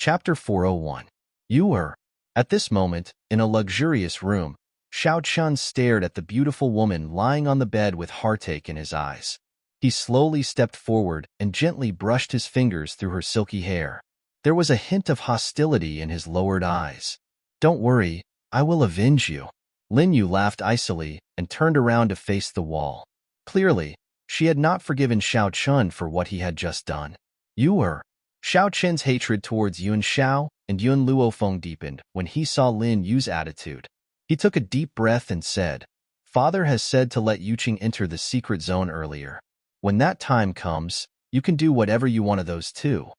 Chapter 401. You were. At this moment, in a luxurious room, Xiao Chun stared at the beautiful woman lying on the bed with heartache in his eyes. He slowly stepped forward and gently brushed his fingers through her silky hair. There was a hint of hostility in his lowered eyes. "Don't worry, I will avenge you." Lin Yu laughed icily and turned around to face the wall. Clearly, she had not forgiven Xiao Chun for what he had just done. You were. Xiao Chen's hatred towards Yuan Shao and Yuan Luofeng deepened when he saw Lin Yu's attitude. He took a deep breath and said, "Father has said to let Yuqing enter the secret zone earlier. When that time comes, you can do whatever you want of those two."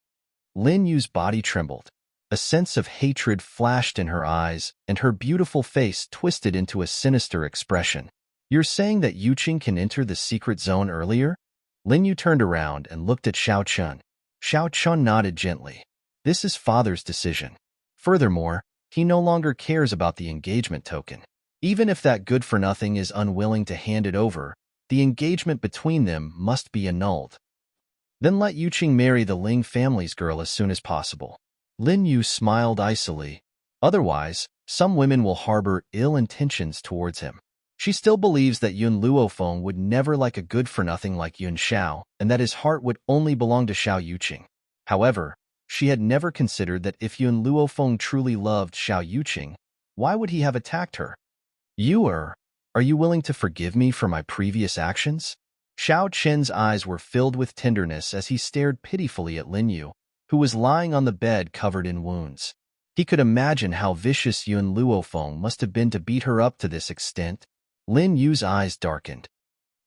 Lin Yu's body trembled. A sense of hatred flashed in her eyes, and her beautiful face twisted into a sinister expression. "You're saying that Yuqing can enter the secret zone earlier?" Lin Yu turned around and looked at Xiao Chun. Xiao Chun nodded gently. "This is father's decision. Furthermore, he no longer cares about the engagement token. Even if that good-for-nothing is unwilling to hand it over, the engagement between them must be annulled. Then let Yuqing marry the Ling family's girl as soon as possible." Lin Yu smiled icily. "Otherwise, some women will harbor ill intentions towards him." She still believes that Yuan Luofeng would never like a good-for-nothing like Yuan Shao, and that his heart would only belong to Xiao Yuqing. However, she had never considered that if Yuan Luofeng truly loved Xiao Yuqing, why would he have attacked her? Are you willing to forgive me for my previous actions?" Xiao Chen's eyes were filled with tenderness as he stared pitifully at Lin Yu, who was lying on the bed covered in wounds. He could imagine how vicious Yuan Luofeng must have been to beat her up to this extent. Lin Yu's eyes darkened.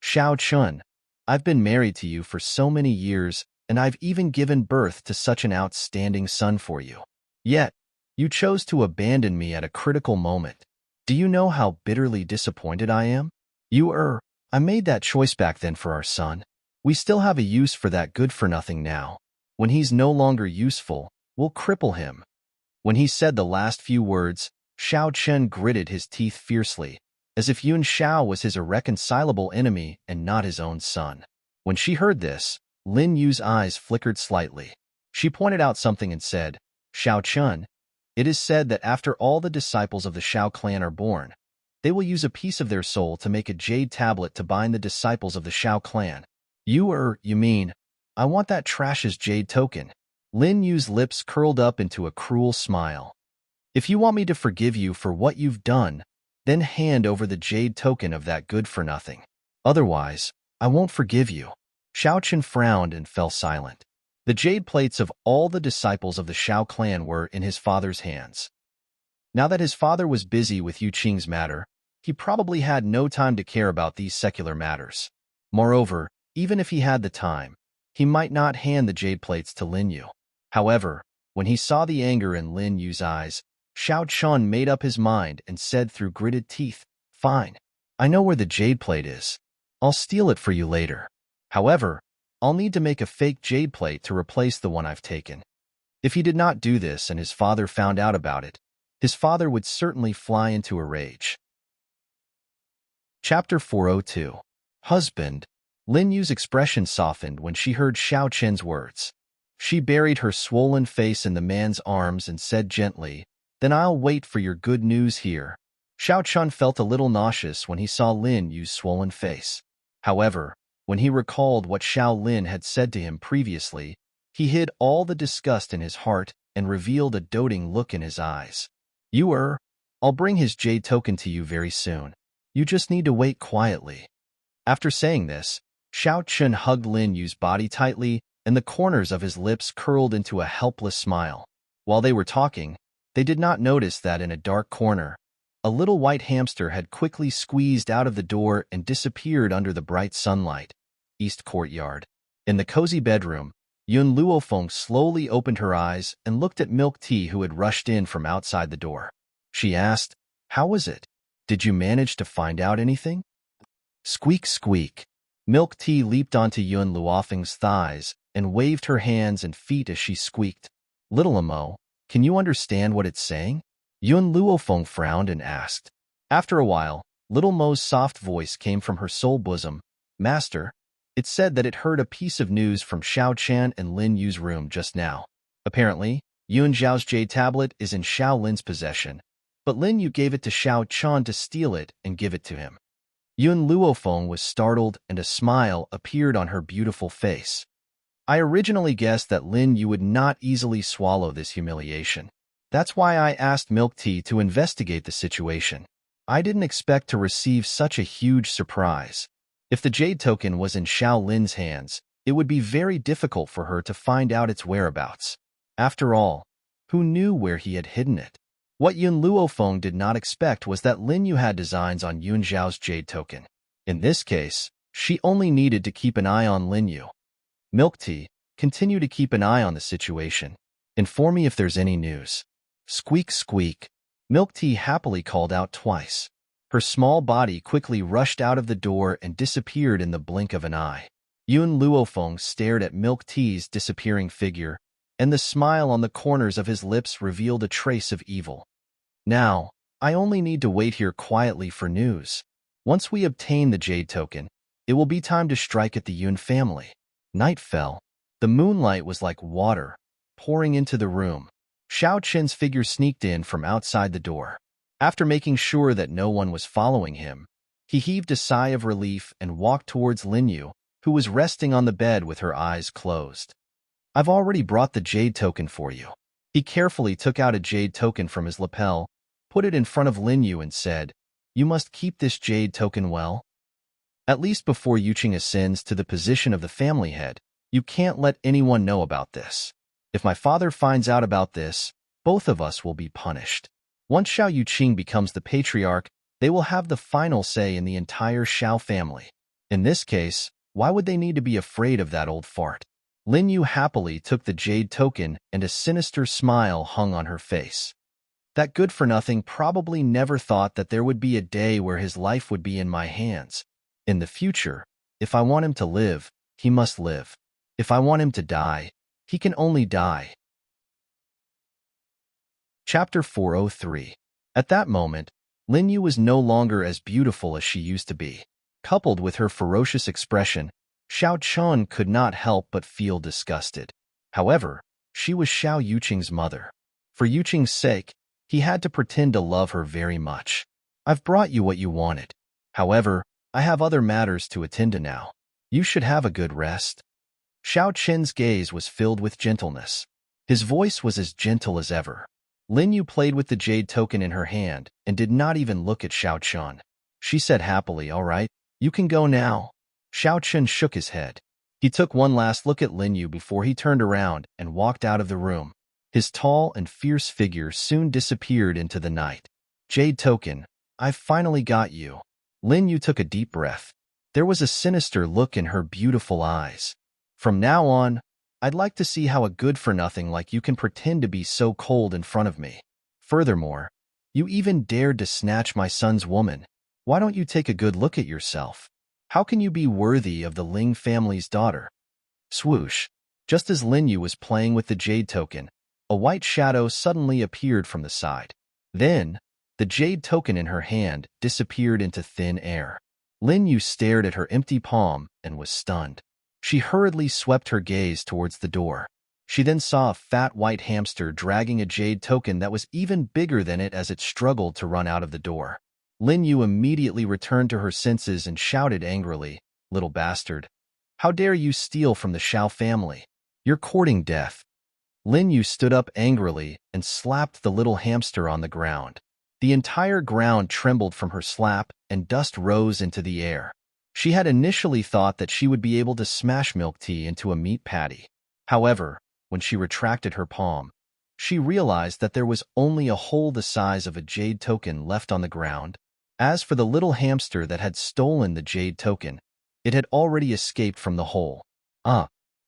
"Xiao Chun, I've been married to you for so many years, and I've even given birth to such an outstanding son for you. Yet, you chose to abandon me at a critical moment. Do you know how bitterly disappointed I am? I made that choice back then for our son. We still have a use for that good-for-nothing now. When he's no longer useful, we'll cripple him." When he said the last few words, Xiao Chen gritted his teeth fiercely, as if Yuan Shao was his irreconcilable enemy and not his own son. When she heard this, Lin Yu's eyes flickered slightly. She pointed out something and said, "Xiao Chun, it is said that after all the disciples of the Shao clan are born, they will use a piece of their soul to make a jade tablet to bind the disciples of the Shao clan. You mean, I want that trash's jade token." Lin Yu's lips curled up into a cruel smile. "If you want me to forgive you for what you've done, then hand over the jade token of that good-for-nothing. Otherwise, I won't forgive you." Xiao Chen frowned and fell silent. The jade plates of all the disciples of the Shao clan were in his father's hands. Now that his father was busy with Yuqing's matter, he probably had no time to care about these secular matters. Moreover, even if he had the time, he might not hand the jade plates to Lin Yu. However, when he saw the anger in Lin Yu's eyes, Xiao Chun made up his mind and said through gritted teeth, "Fine. I know where the jade plate is. I'll steal it for you later. However, I'll need to make a fake jade plate to replace the one I've taken." If he did not do this and his father found out about it, his father would certainly fly into a rage. Chapter 402. Husband. Lin Yu's expression softened when she heard Xiao Chen's words. She buried her swollen face in the man's arms and said gently, "Then I'll wait for your good news here." Xiao Chun felt a little nauseous when he saw Lin Yu's swollen face. However, when he recalled what Xiao Lin had said to him previously, he hid all the disgust in his heart and revealed a doting look in his eyes. I'll bring his jade token to you very soon. You just need to wait quietly." After saying this, Xiao Chun hugged Lin Yu's body tightly, and the corners of his lips curled into a helpless smile. While they were talking, they did not notice that in a dark corner, a little white hamster had quickly squeezed out of the door and disappeared under the bright sunlight. East Courtyard. In the cozy bedroom, Yuan Luofeng slowly opened her eyes and looked at Milk Tea, who had rushed in from outside the door. She asked, "How was it? Did you manage to find out anything?" Squeak, squeak. Milk Tea leaped onto Yuan Luofeng's thighs and waved her hands and feet as she squeaked, "Little Amo, can you understand what it's saying?" Yuan Luofeng frowned and asked. After a while, Little Mo's soft voice came from her soul bosom. "Master, it said that it heard a piece of news from Xiao Chan and Lin Yu's room just now. Apparently, Yun Zhao's jade tablet is in Xiao Lin's possession, but Lin Yu gave it to Xiao Chan to steal it and give it to him. Yun Luofeng was startled and a smile appeared on her beautiful face. I originally guessed that Lin Yu would not easily swallow this humiliation. That's why I asked Milk Tea to investigate the situation. I didn't expect to receive such a huge surprise. If the jade token was in Xiao Lin's hands, it would be very difficult for her to find out its whereabouts. After all, who knew where he had hidden it? What Yun Luofeng did not expect was that Lin Yu had designs on Yun Zhao's jade token. In this case, she only needed to keep an eye on Lin Yu. Milk Tea, continue to keep an eye on the situation. Inform me if there's any news. Squeak, squeak. Milk Tea happily called out twice. Her small body quickly rushed out of the door and disappeared in the blink of an eye. Yun Luofeng stared at Milk Tea's disappearing figure, and the smile on the corners of his lips revealed a trace of evil. Now, I only need to wait here quietly for news. Once we obtain the jade token, it will be time to strike at the Yun family. Night fell. The moonlight was like water, pouring into the room. Xiao Qin's figure sneaked in from outside the door. After making sure that no one was following him, he heaved a sigh of relief and walked towards Lin Yu, who was resting on the bed with her eyes closed. I've already brought the jade token for you. He carefully took out a jade token from his lapel, put it in front of Lin Yu and said, "You must keep this jade token well. At least before Yuqing ascends to the position of the family head, you can't let anyone know about this. If my father finds out about this, both of us will be punished. Once Xiao Yuqing becomes the patriarch, they will have the final say in the entire Xiao family. In this case, why would they need to be afraid of that old fart?" Lin Yu happily took the jade token and a sinister smile hung on her face. That good-for-nothing probably never thought that there would be a day where his life would be in my hands. In the future, if I want him to live, he must live. If I want him to die, he can only die. Chapter 403. At that moment, Lin Yu was no longer as beautiful as she used to be. Coupled with her ferocious expression, Xiao Chen could not help but feel disgusted. However, she was Xiao Yuqing's mother. For Yuqing's sake, he had to pretend to love her very much. I've brought you what you wanted. However, I have other matters to attend to now. You should have a good rest. Xiao Chen's gaze was filled with gentleness. His voice was as gentle as ever. Lin Yu played with the jade token in her hand and did not even look at Xiao Chen. She said happily, "All right, you can go now." Xiao Chen shook his head. He took one last look at Lin Yu before he turned around and walked out of the room. His tall and fierce figure soon disappeared into the night. Jade token, I've finally got you. Lin Yu took a deep breath. There was a sinister look in her beautiful eyes. From now on, I'd like to see how a good-for-nothing like you can pretend to be so cold in front of me. Furthermore, you even dared to snatch my son's woman. Why don't you take a good look at yourself? How can you be worthy of the Ling family's daughter? Swoosh! Just as Lin Yu was playing with the jade token, a white shadow suddenly appeared from the side. Then, the jade token in her hand disappeared into thin air. Lin Yu stared at her empty palm and was stunned. She hurriedly swept her gaze towards the door. She then saw a fat white hamster dragging a jade token that was even bigger than it as it struggled to run out of the door. Lin Yu immediately returned to her senses and shouted angrily, "Little bastard! How dare you steal from the Xiao family? You're courting death." Lin Yu stood up angrily and slapped the little hamster on the ground. The entire ground trembled from her slap and dust rose into the air. She had initially thought that she would be able to smash Milk Tea into a meat patty. However, when she retracted her palm, she realized that there was only a hole the size of a jade token left on the ground. As for the little hamster that had stolen the jade token, it had already escaped from the hole.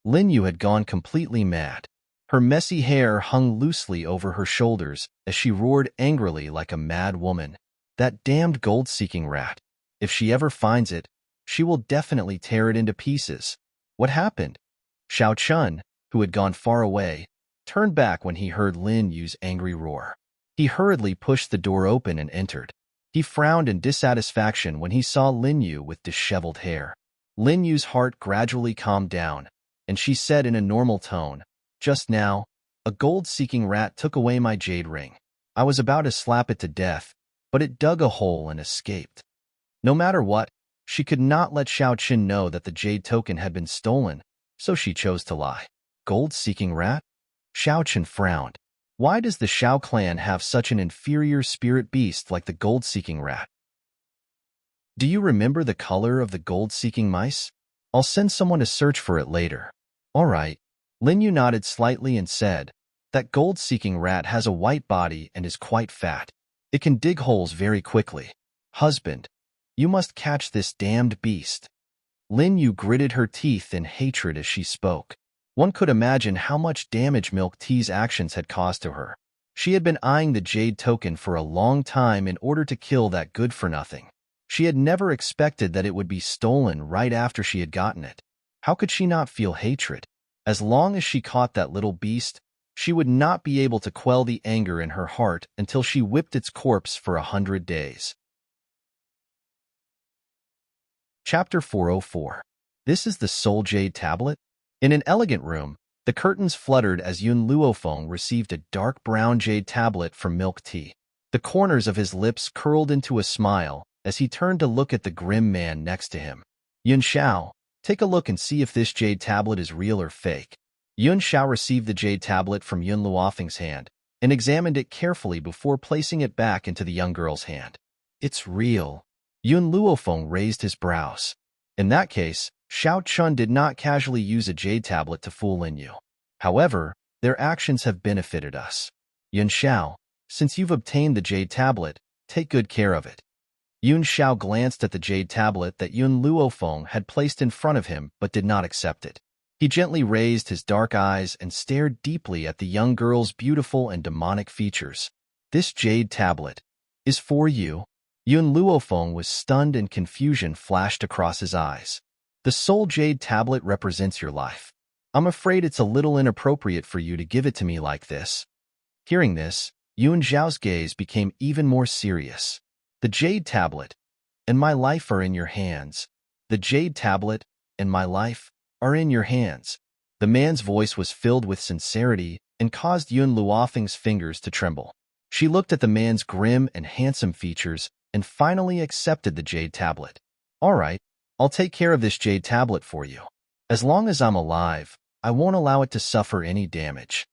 Lin Yu had gone completely mad. Her messy hair hung loosely over her shoulders as she roared angrily like a mad woman. That damned gold-seeking rat. If she ever finds it, she will definitely tear it into pieces. What happened? Xiao Chen, who had gone far away, turned back when he heard Lin Yu's angry roar. He hurriedly pushed the door open and entered. He frowned in dissatisfaction when he saw Lin Yu with disheveled hair. Lin Yu's heart gradually calmed down, and she said in a normal tone, "Just now, A gold-seeking rat took away my jade ring. I was about to slap it to death, but it dug a hole and escaped. No matter what, she could not let Xiao Qin know that the jade token had been stolen, so she chose to lie. Gold-seeking rat? Xiao Qin frowned. Why does the Xiao clan have such an inferior spirit beast like the gold-seeking rat? Do you remember the color of the gold-seeking mice? I'll send someone to search for it later. All right. Lin Yu nodded slightly and said, that gold-seeking rat has a white body and is quite fat. It can dig holes very quickly. Husband, you must catch this damned beast. Lin Yu gritted her teeth in hatred as she spoke. One could imagine how much damage Milk Tea's actions had caused to her. She had been eyeing the jade token for a long time in order to kill that good-for-nothing. She had never expected that it would be stolen right after she had gotten it. How could she not feel hatred? As long as she caught that little beast, she would not be able to quell the anger in her heart until she whipped its corpse for 100 days. Chapter 404. This is the Soul Jade Tablet? In an elegant room, the curtains fluttered as Yun Luofeng received a dark brown jade tablet from Milk Tea. The corners of his lips curled into a smile as he turned to look at the grim man next to him. Yun Xiao, take a look and see if this jade tablet is real or fake. Yun Xiao received the jade tablet from Yun Luofeng's hand and examined it carefully before placing it back into the young girl's hand. It's real. Yun Luofeng raised his brows. In that case, Xiao Chun did not casually use a jade tablet to fool Lin Yu. However, their actions have benefited us. Yun Xiao, since you've obtained the jade tablet, take good care of it. Yun Xiao glanced at the jade tablet that Yun Luofeng had placed in front of him but did not accept it. He gently raised his dark eyes and stared deeply at the young girl's beautiful and demonic features. This jade tablet is for you. Yun Luofeng was stunned and confusion flashed across his eyes. The Soul Jade Tablet represents your life. I'm afraid it's a little inappropriate for you to give it to me like this. Hearing this, Yun Xiao's gaze became even more serious. The Jade Tablet and my life are in your hands. The Jade Tablet and my life are in your hands. The man's voice was filled with sincerity and caused Yun Luofeng's fingers to tremble. She looked at the man's grim and handsome features and finally accepted the Jade Tablet. All right. I'll take care of this jade tablet for you. As long as I'm alive, I won't allow it to suffer any damage.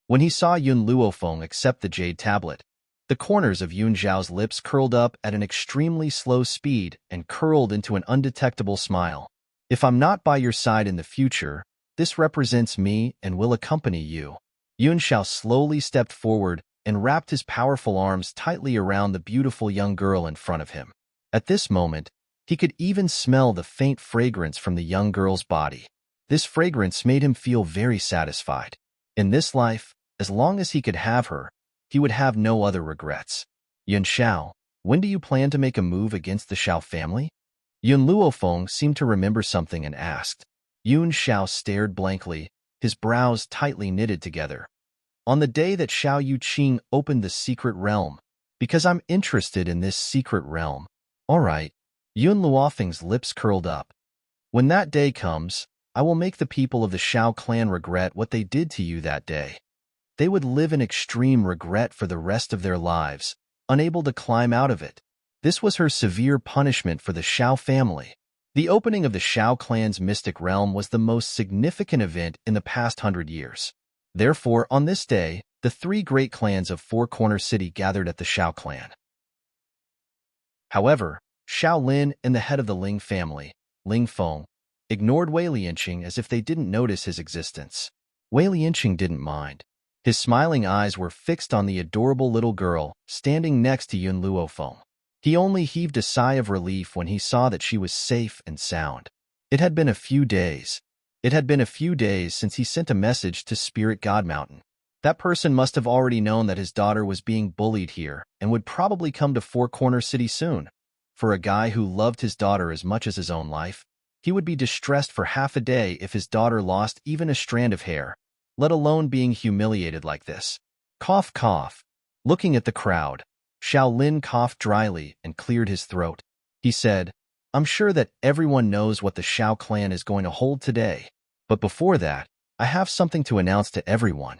When he saw Yun Luofeng accept the jade tablet, the corners of Yun Xiao's lips curled up at an extremely slow speed and curled into an undetectable smile. If I'm not by your side in the future, this represents me and will accompany you. Yun Xiao slowly stepped forward and wrapped his powerful arms tightly around the beautiful young girl in front of him. At this moment, he could even smell the faint fragrance from the young girl's body. This fragrance made him feel very satisfied. In this life, as long as he could have her, he would have no other regrets. Yun Xiao, when do you plan to make a move against the Xiao family? Yun Luofeng seemed to remember something and asked. Yun Xiao stared blankly, his brows tightly knitted together. On the day that Xiao Yuqing opened the secret realm, because I'm interested in this secret realm. All right. Yun Luofeng's lips curled up. When that day comes, I will make the people of the Xiao clan regret what they did to you that day. They would live in extreme regret for the rest of their lives, unable to climb out of it. This was her severe punishment for the Xiao family. The opening of the Xiao clan's mystic realm was the most significant event in the past 100 years. Therefore, on this day, the three great clans of Four Corner City gathered at the Xiao clan. However, Xiao Lin and the head of the Ling family, Ling Feng, ignored Wei Lianqing as if they didn't notice his existence. Wei Lianqing didn't mind. His smiling eyes were fixed on the adorable little girl standing next to Yun Luofeng. He only heaved a sigh of relief when he saw that she was safe and sound. It had been a few days. It had been a few days since he sent a message to Spirit God Mountain. That person must have already known that his daughter was being bullied here and would probably come to Four Corner City soon. For a guy who loved his daughter as much as his own life, he would be distressed for half a day if his daughter lost even a strand of hair, let alone being humiliated like this. Cough, cough. Looking at the crowd, Xiao Lin coughed dryly and cleared his throat. He said, I'm sure that everyone knows what the Xiao clan is going to hold today. But before that, I have something to announce to everyone.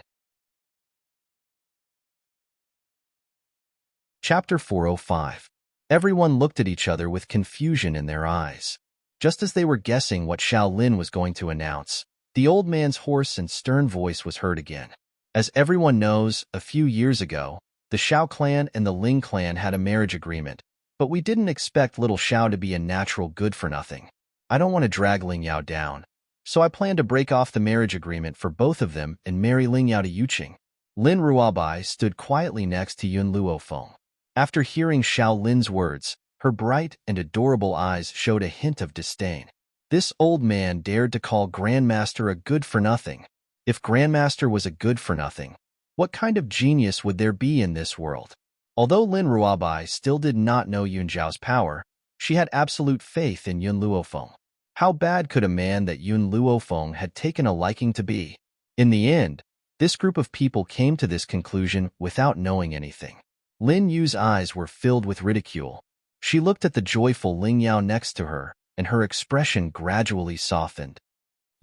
Chapter 405. Everyone looked at each other with confusion in their eyes. Just as they were guessing what Xiao Lin was going to announce, the old man's hoarse and stern voice was heard again. As everyone knows, a few years ago, the Xiao clan and the Ling clan had a marriage agreement, but we didn't expect little Xiao to be a natural good-for-nothing. I don't want to drag Ling Yao down, so I plan to break off the marriage agreement for both of them and marry Ling Yao to Yuqing. Lin Ruobai stood quietly next to Yun Luofeng. After hearing Xiao Lin's words, her bright and adorable eyes showed a hint of disdain. This old man dared to call Grandmaster a good-for-nothing. If Grandmaster was a good-for-nothing, what kind of genius would there be in this world? Although Lin Ruobai still did not know Yun Zhao's power, she had absolute faith in Yun Luofeng. How bad could a man that Yun Luofeng had taken a liking to be? In the end, this group of people came to this conclusion without knowing anything. Lin Yu's eyes were filled with ridicule. She looked at the joyful Ling Yao next to her, and her expression gradually softened.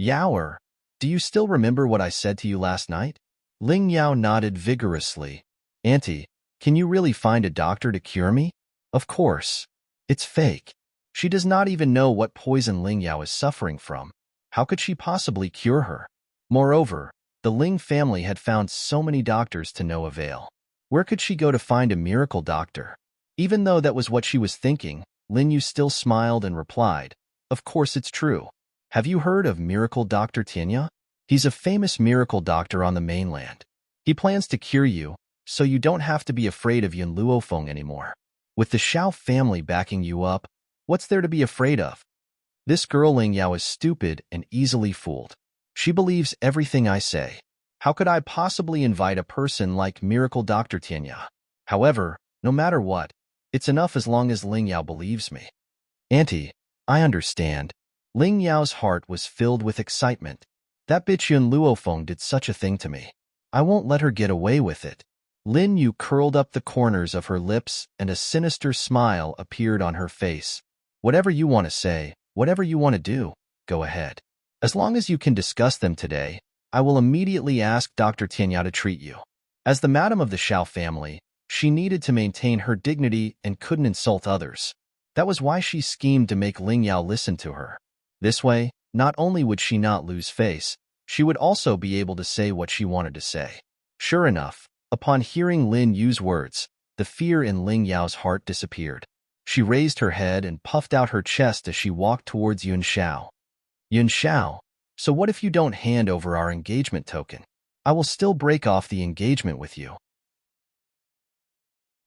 "Yaoer, do you still remember what I said to you last night?" Ling Yao nodded vigorously. "Auntie, can you really find a doctor to cure me?" "Of course. It's fake." She does not even know what poison Ling Yao is suffering from. How could she possibly cure her? Moreover, the Ling family had found so many doctors to no avail. Where could she go to find a miracle doctor? Even though that was what she was thinking, Lin Yu still smiled and replied, "Of course it's true. Have you heard of Miracle Dr. Tianya? He's a famous miracle doctor on the mainland. He plans to cure you, so you don't have to be afraid of Yun Luofeng anymore. With the Xiao family backing you up, what's there to be afraid of?" This girl Ling Yao is stupid and easily fooled. She believes everything I say. How could I possibly invite a person like Miracle Dr. Tianya? However, no matter what, it's enough as long as Ling Yao believes me. "Auntie, I understand." Ling Yao's heart was filled with excitement. That bitch Yun Luofeng did such a thing to me. I won't let her get away with it. Lin Yu curled up the corners of her lips and a sinister smile appeared on her face. "Whatever you want to say, whatever you want to do, go ahead. As long as you can discuss them today, I will immediately ask Dr. Tianya to treat you." As the madam of the Xiao family, she needed to maintain her dignity and couldn't insult others. That was why she schemed to make Ling Yao listen to her. This way, not only would she not lose face, she would also be able to say what she wanted to say. Sure enough, upon hearing Lin Yu's words, the fear in Ling Yao's heart disappeared. She raised her head and puffed out her chest as she walked towards Yun Xiao. "Yun Xiao, so what if you don't hand over our engagement token? I will still break off the engagement with you.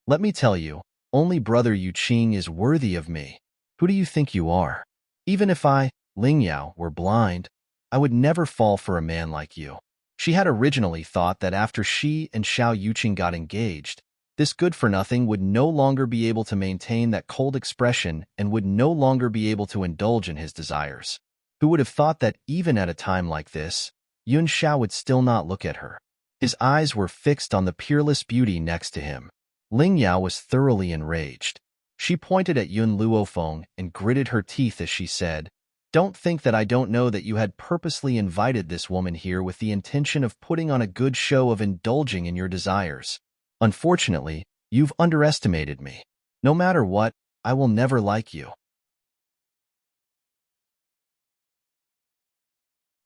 Let me tell you, only brother Yuqing is worthy of me. Who do you think you are? Even if I, Ling Yao, were blind, I would never fall for a man like you." She had originally thought that after she and Xiao Yuqing got engaged, this good-for-nothing would no longer be able to maintain that cold expression and would no longer be able to indulge in his desires. Who would have thought that even at a time like this, Yun Xiao would still not look at her? His eyes were fixed on the peerless beauty next to him. Ling Yao was thoroughly enraged. She pointed at Yun Luofeng and gritted her teeth as she said, "Don't think that I don't know that you had purposely invited this woman here with the intention of putting on a good show of indulging in your desires. Unfortunately, you've underestimated me. No matter what, I will never like you."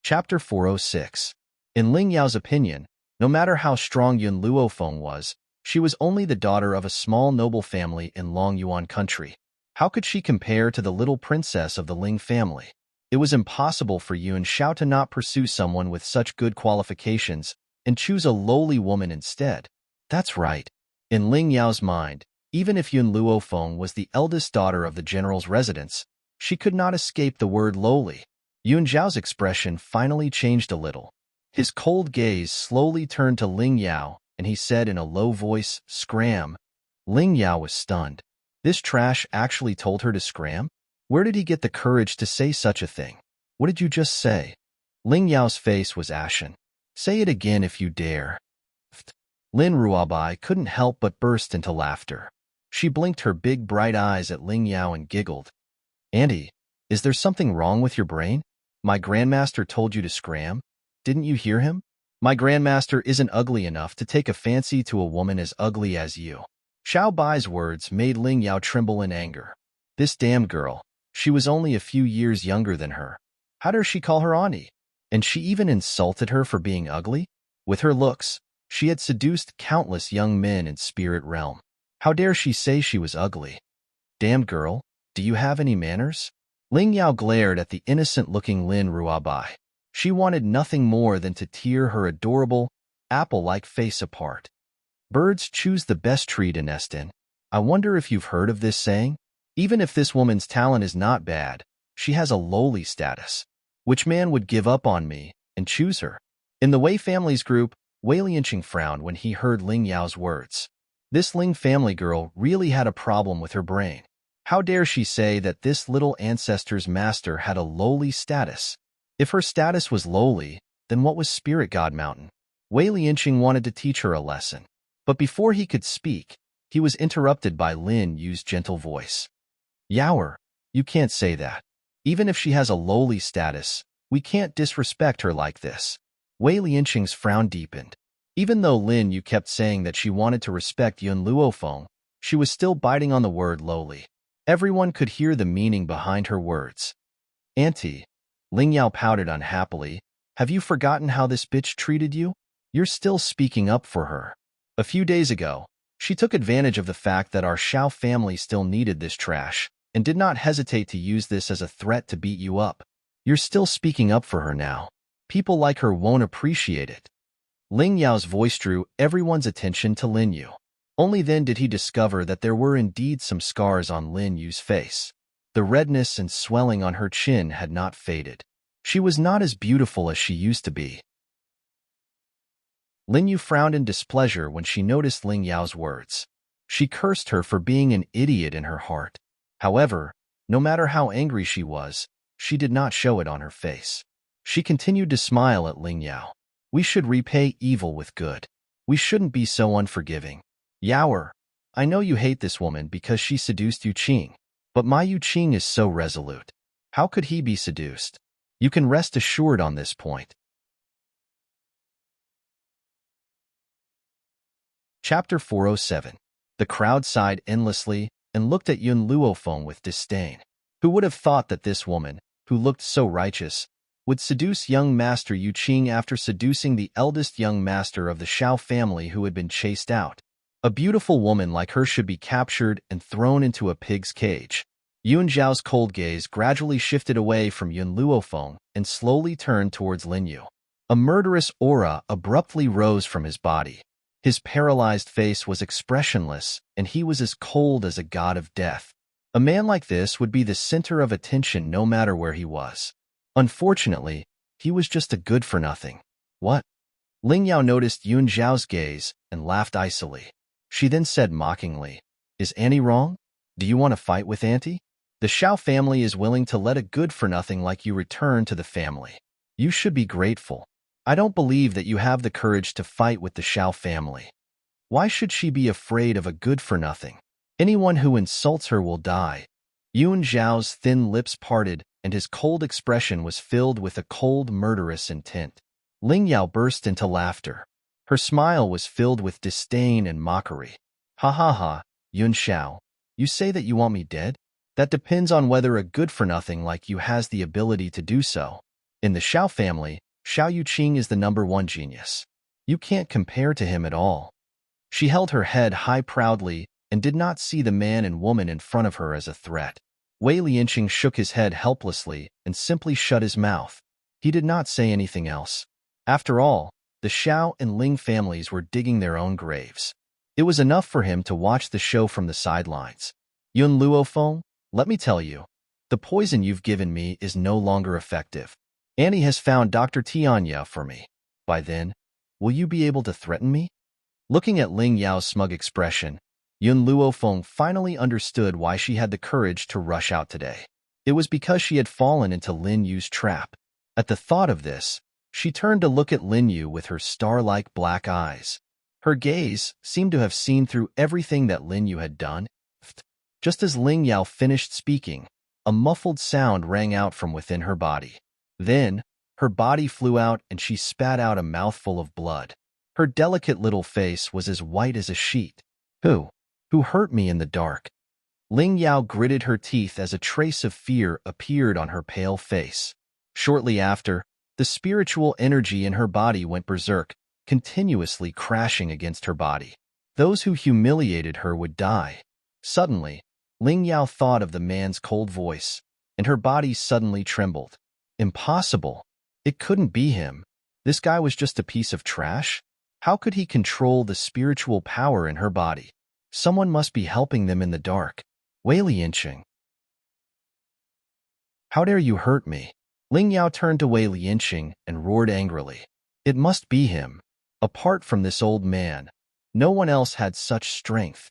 Chapter 406. In Ling Yao's opinion, no matter how strong Yun Luofeng was, she was only the daughter of a small noble family in Long Yuan country. How could she compare to the little princess of the Ling family? It was impossible for Yun Xiao to not pursue someone with such good qualifications and choose a lowly woman instead. That's right. In Ling Yao's mind, even if Yun Luofeng was the eldest daughter of the general's residence, she could not escape the word lowly. Yun Zhao's expression finally changed a little. His cold gaze slowly turned to Ling Yao, and he said in a low voice, "Scram." Ling Yao was stunned. This trash actually told her to scram? Where did he get the courage to say such a thing? What did you just say? Ling Yao's face was ashen. "Say it again if you dare." Lin Ruobai couldn't help but burst into laughter. She blinked her big bright eyes at Ling Yao and giggled. "Auntie, is there something wrong with your brain? My grandmaster told you to scram? Didn't you hear him? My grandmaster isn't ugly enough to take a fancy to a woman as ugly as you." Xiao Bai's words made Ling Yao tremble in anger. This damn girl. She was only a few years younger than her. How dare she call her auntie? And she even insulted her for being ugly? With her looks, she had seduced countless young men in spirit realm. How dare she say she was ugly? Damn girl, do you have any manners? Ling Yao glared at the innocent-looking Lin Ruabai. She wanted nothing more than to tear her adorable, apple-like face apart. Birds choose the best tree to nest in. I wonder if you've heard of this saying? Even if this woman's talent is not bad, she has a lowly status. Which man would give up on me and choose her? In the Wei family's group, Wei Lianqing frowned when he heard Ling Yao's words. This Ling family girl really had a problem with her brain. How dare she say that this little ancestor's master had a lowly status? If her status was lowly, then what was Spirit God Mountain? Wei Lianqing wanted to teach her a lesson. But before he could speak, he was interrupted by Lin Yu's gentle voice. Yaoer, you can't say that. Even if she has a lowly status, we can't disrespect her like this. Wei Lianqing's frown deepened. Even though Lin Yu kept saying that she wanted to respect Yun Luofeng, she was still biting on the word lowly. Everyone could hear the meaning behind her words. Auntie, Ling Yao pouted unhappily, have you forgotten how this bitch treated you? You're still speaking up for her. A few days ago, she took advantage of the fact that our Xiao family still needed this trash, and did not hesitate to use this as a threat to beat you up. You're still speaking up for her now. People like her won't appreciate it. Ling Yao's voice drew everyone's attention to Lin Yu. Only then did he discover that there were indeed some scars on Lin Yu's face. The redness and swelling on her chin had not faded. She was not as beautiful as she used to be. Lin Yu frowned in displeasure when she noticed Ling Yao's words. She cursed her for being an idiot in her heart. However, no matter how angry she was, she did not show it on her face. She continued to smile at Ling Yao. We should repay evil with good. We shouldn't be so unforgiving. Yaoer, I know you hate this woman because she seduced Yu Qing, but my Yu Qing is so resolute. How could he be seduced? You can rest assured on this point. Chapter 407. The crowd sighed endlessly and looked at Yun Luofeng with disdain. Who would have thought that this woman, who looked so righteous, would seduce young Master Yu Qing after seducing the eldest young master of the Xiao family who had been chased out? A beautiful woman like her should be captured and thrown into a pig's cage. Yun Zhao's cold gaze gradually shifted away from Yun Luofeng and slowly turned towards Lin Yu. A murderous aura abruptly rose from his body. His paralyzed face was expressionless, and he was as cold as a god of death. A man like this would be the center of attention no matter where he was. Unfortunately, he was just a good-for-nothing. What? Ling Yao noticed Yun Zhao's gaze and laughed icily. She then said mockingly, Is Auntie wrong? Do you want to fight with Auntie? The Xiao family is willing to let a good-for-nothing like you return to the family. You should be grateful. I don't believe that you have the courage to fight with the Xiao family. Why should she be afraid of a good-for-nothing? Anyone who insults her will die. Yun Zhao's thin lips parted, and his cold expression was filled with a cold, murderous intent. Ling Yao burst into laughter. Her smile was filled with disdain and mockery. Ha ha ha, Yun Xiao, you say that you want me dead? That depends on whether a good-for-nothing like you has the ability to do so. In the Xiao family, Xiao Yuqing is the #1 genius. You can't compare to him at all. She held her head high proudly and did not see the man and woman in front of her as a threat. Wei Lianqing shook his head helplessly and simply shut his mouth. He did not say anything else. After all, the Xiao and Ling families were digging their own graves. It was enough for him to watch the show from the sidelines. Yun Luofeng, let me tell you, the poison you've given me is no longer effective. Annie has found Dr. Tianya for me. By then, will you be able to threaten me? Looking at Ling Yao's smug expression, Yun Luofeng finally understood why she had the courage to rush out today. It was because she had fallen into Lin Yu's trap. At the thought of this, she turned to look at Lin Yu with her star-like black eyes. Her gaze seemed to have seen through everything that Lin Yu had done. Just as Ling Yao finished speaking, a muffled sound rang out from within her body. Then, her body flew out and she spat out a mouthful of blood. Her delicate little face was as white as a sheet. Who? Who hurt me in the dark? Ling Yao gritted her teeth as a trace of fear appeared on her pale face. Shortly after, the spiritual energy in her body went berserk, continuously crashing against her body. Those who humiliated her would die. Suddenly, Ling Yao thought of the man's cold voice, and her body suddenly trembled. Impossible. It couldn't be him. This guy was just a piece of trash? How could he control the spiritual power in her body? Someone must be helping them in the dark. Wei Lianqing. How dare you hurt me? Ling Yao turned to Wei Lianqing and roared angrily. It must be him. Apart from this old man, no one else had such strength.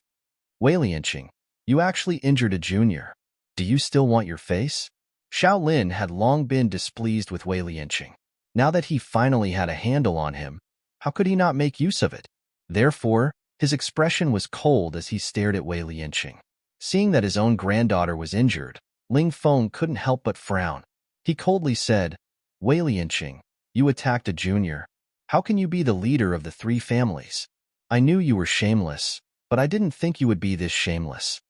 Wei Lianqing, you actually injured a junior. Do you still want your face? Xiao Lin had long been displeased with Wei Lianqing. Now that he finally had a handle on him, how could he not make use of it? Therefore, his expression was cold as he stared at Wei Lianqing. Seeing that his own granddaughter was injured, Ling Feng couldn't help but frown. He coldly said, Wei Lianqing, you attacked a junior. How can you be the leader of the three families? I knew you were shameless, but I didn't think you would be this shameless.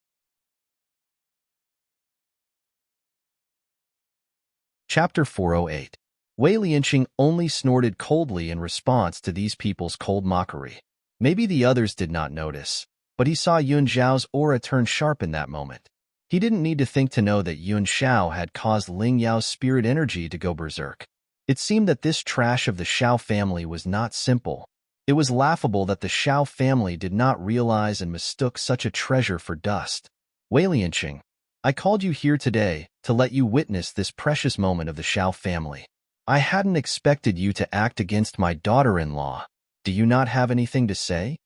Chapter 408. Wei Lianqing only snorted coldly in response to these people's cold mockery. Maybe the others did not notice, but he saw Yun Zhao's aura turn sharp in that moment. He didn't need to think to know that Yun Xiao had caused Ling Yao's spirit energy to go berserk. It seemed that this trash of the Xiao family was not simple. It was laughable that the Xiao family did not realize and mistook such a treasure for dust. Wei Lianqing, I called you here today to let you witness this precious moment of the Xiao family. I hadn't expected you to act against my daughter-in-law. Do you not have anything to say?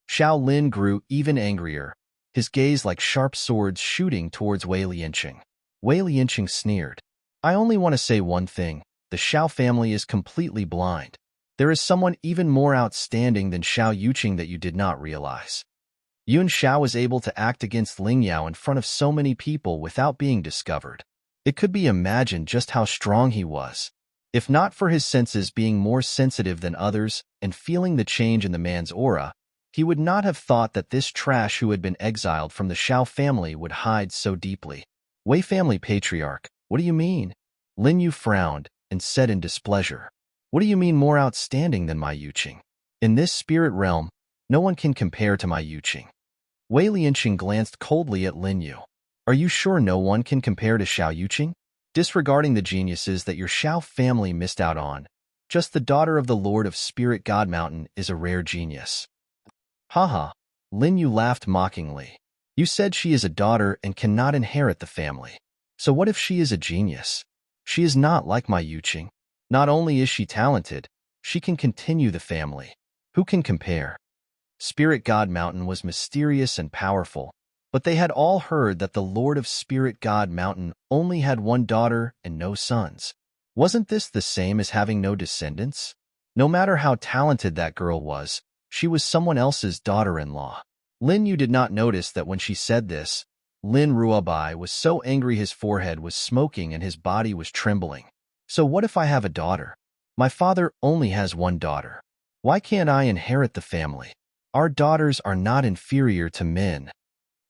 Xiao Lin grew even angrier, his gaze like sharp swords shooting towards Wei Lianqing. Wei Lianqing sneered. I only want to say one thing. The Xiao family is completely blind. There is someone even more outstanding than Xiao Yuqing that you did not realize. Yun Xiao was able to act against Ling Yao in front of so many people without being discovered. It could be imagined just how strong he was. If not for his senses being more sensitive than others and feeling the change in the man's aura, he would not have thought that this trash who had been exiled from the Xiao family would hide so deeply. Wei family patriarch, what do you mean? Lin Yu frowned and said in displeasure. What do you mean more outstanding than my Yuqing? In this spirit realm, no one can compare to my Yuqing. Wei Lianqing glanced coldly at Lin Yu. Are you sure no one can compare to Xiao Yuqing? Disregarding the geniuses that your Xiao family missed out on, just the daughter of the Lord of Spirit God Mountain is a rare genius. Haha, Lin Yu laughed mockingly. You said she is a daughter and cannot inherit the family. So what if she is a genius? She is not like my Yuqing. Not only is she talented, she can continue the family. Who can compare? Spirit God Mountain was mysterious and powerful, but they had all heard that the Lord of Spirit God Mountain only had one daughter and no sons. Wasn't this the same as having no descendants? No matter how talented that girl was, she was someone else's daughter-in-law. Lin Yu did not notice that when she said this, Lin Ruobai was so angry his forehead was smoking and his body was trembling. So what if I have a daughter? My father only has one daughter. Why can't I inherit the family? Our daughters are not inferior to men.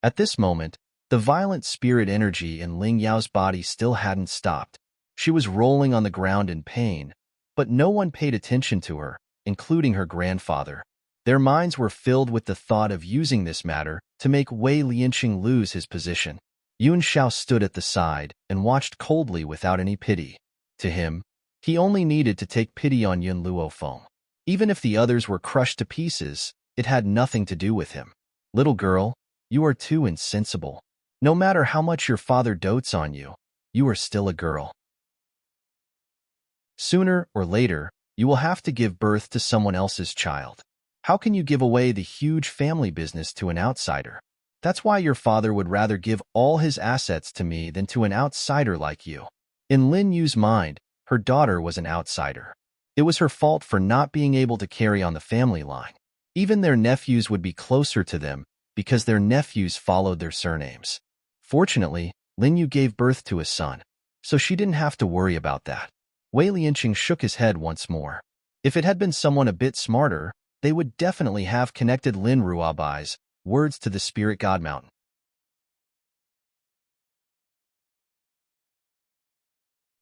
At this moment, the violent spirit energy in Ling Yao's body still hadn't stopped. She was rolling on the ground in pain, but no one paid attention to her, including her grandfather. Their minds were filled with the thought of using this matter to make Wei Lianqing lose his position. Yun Xiao stood at the side and watched coldly without any pity. To him, he only needed to take pity on Yun Luofeng. Even if the others were crushed to pieces, it had nothing to do with him. Little girl, you are too insensible. No matter how much your father dotes on you, you are still a girl. Sooner or later, you will have to give birth to someone else's child. How can you give away the huge family business to an outsider? That's why your father would rather give all his assets to me than to an outsider like you. In Lin Yu's mind, her daughter was an outsider. It was her fault for not being able to carry on the family line. Even their nephews would be closer to them because their nephews followed their surnames. Fortunately, Lin Yu gave birth to a son, so she didn't have to worry about that. Wei Lianqing shook his head once more. If it had been someone a bit smarter, they would definitely have connected Lin Ruobai's Words to the Spirit God Mountain.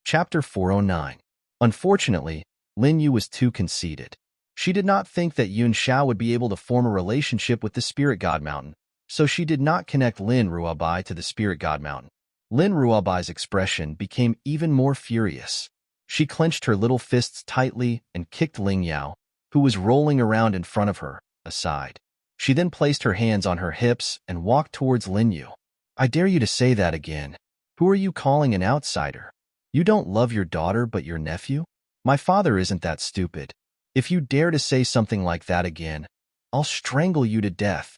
Chapter 409. Unfortunately, Lin Yu was too conceited. She did not think that Yun Xiao would be able to form a relationship with the Spirit God Mountain, so she did not connect Lin Ruabai to the Spirit God Mountain. Lin Ruabai's expression became even more furious. She clenched her little fists tightly and kicked Ling Yao, who was rolling around in front of her, aside. She then placed her hands on her hips and walked towards Lin Yu. I dare you to say that again. Who are you calling an outsider? You don't love your daughter but your nephew? My father isn't that stupid. If you dare to say something like that again, I'll strangle you to death.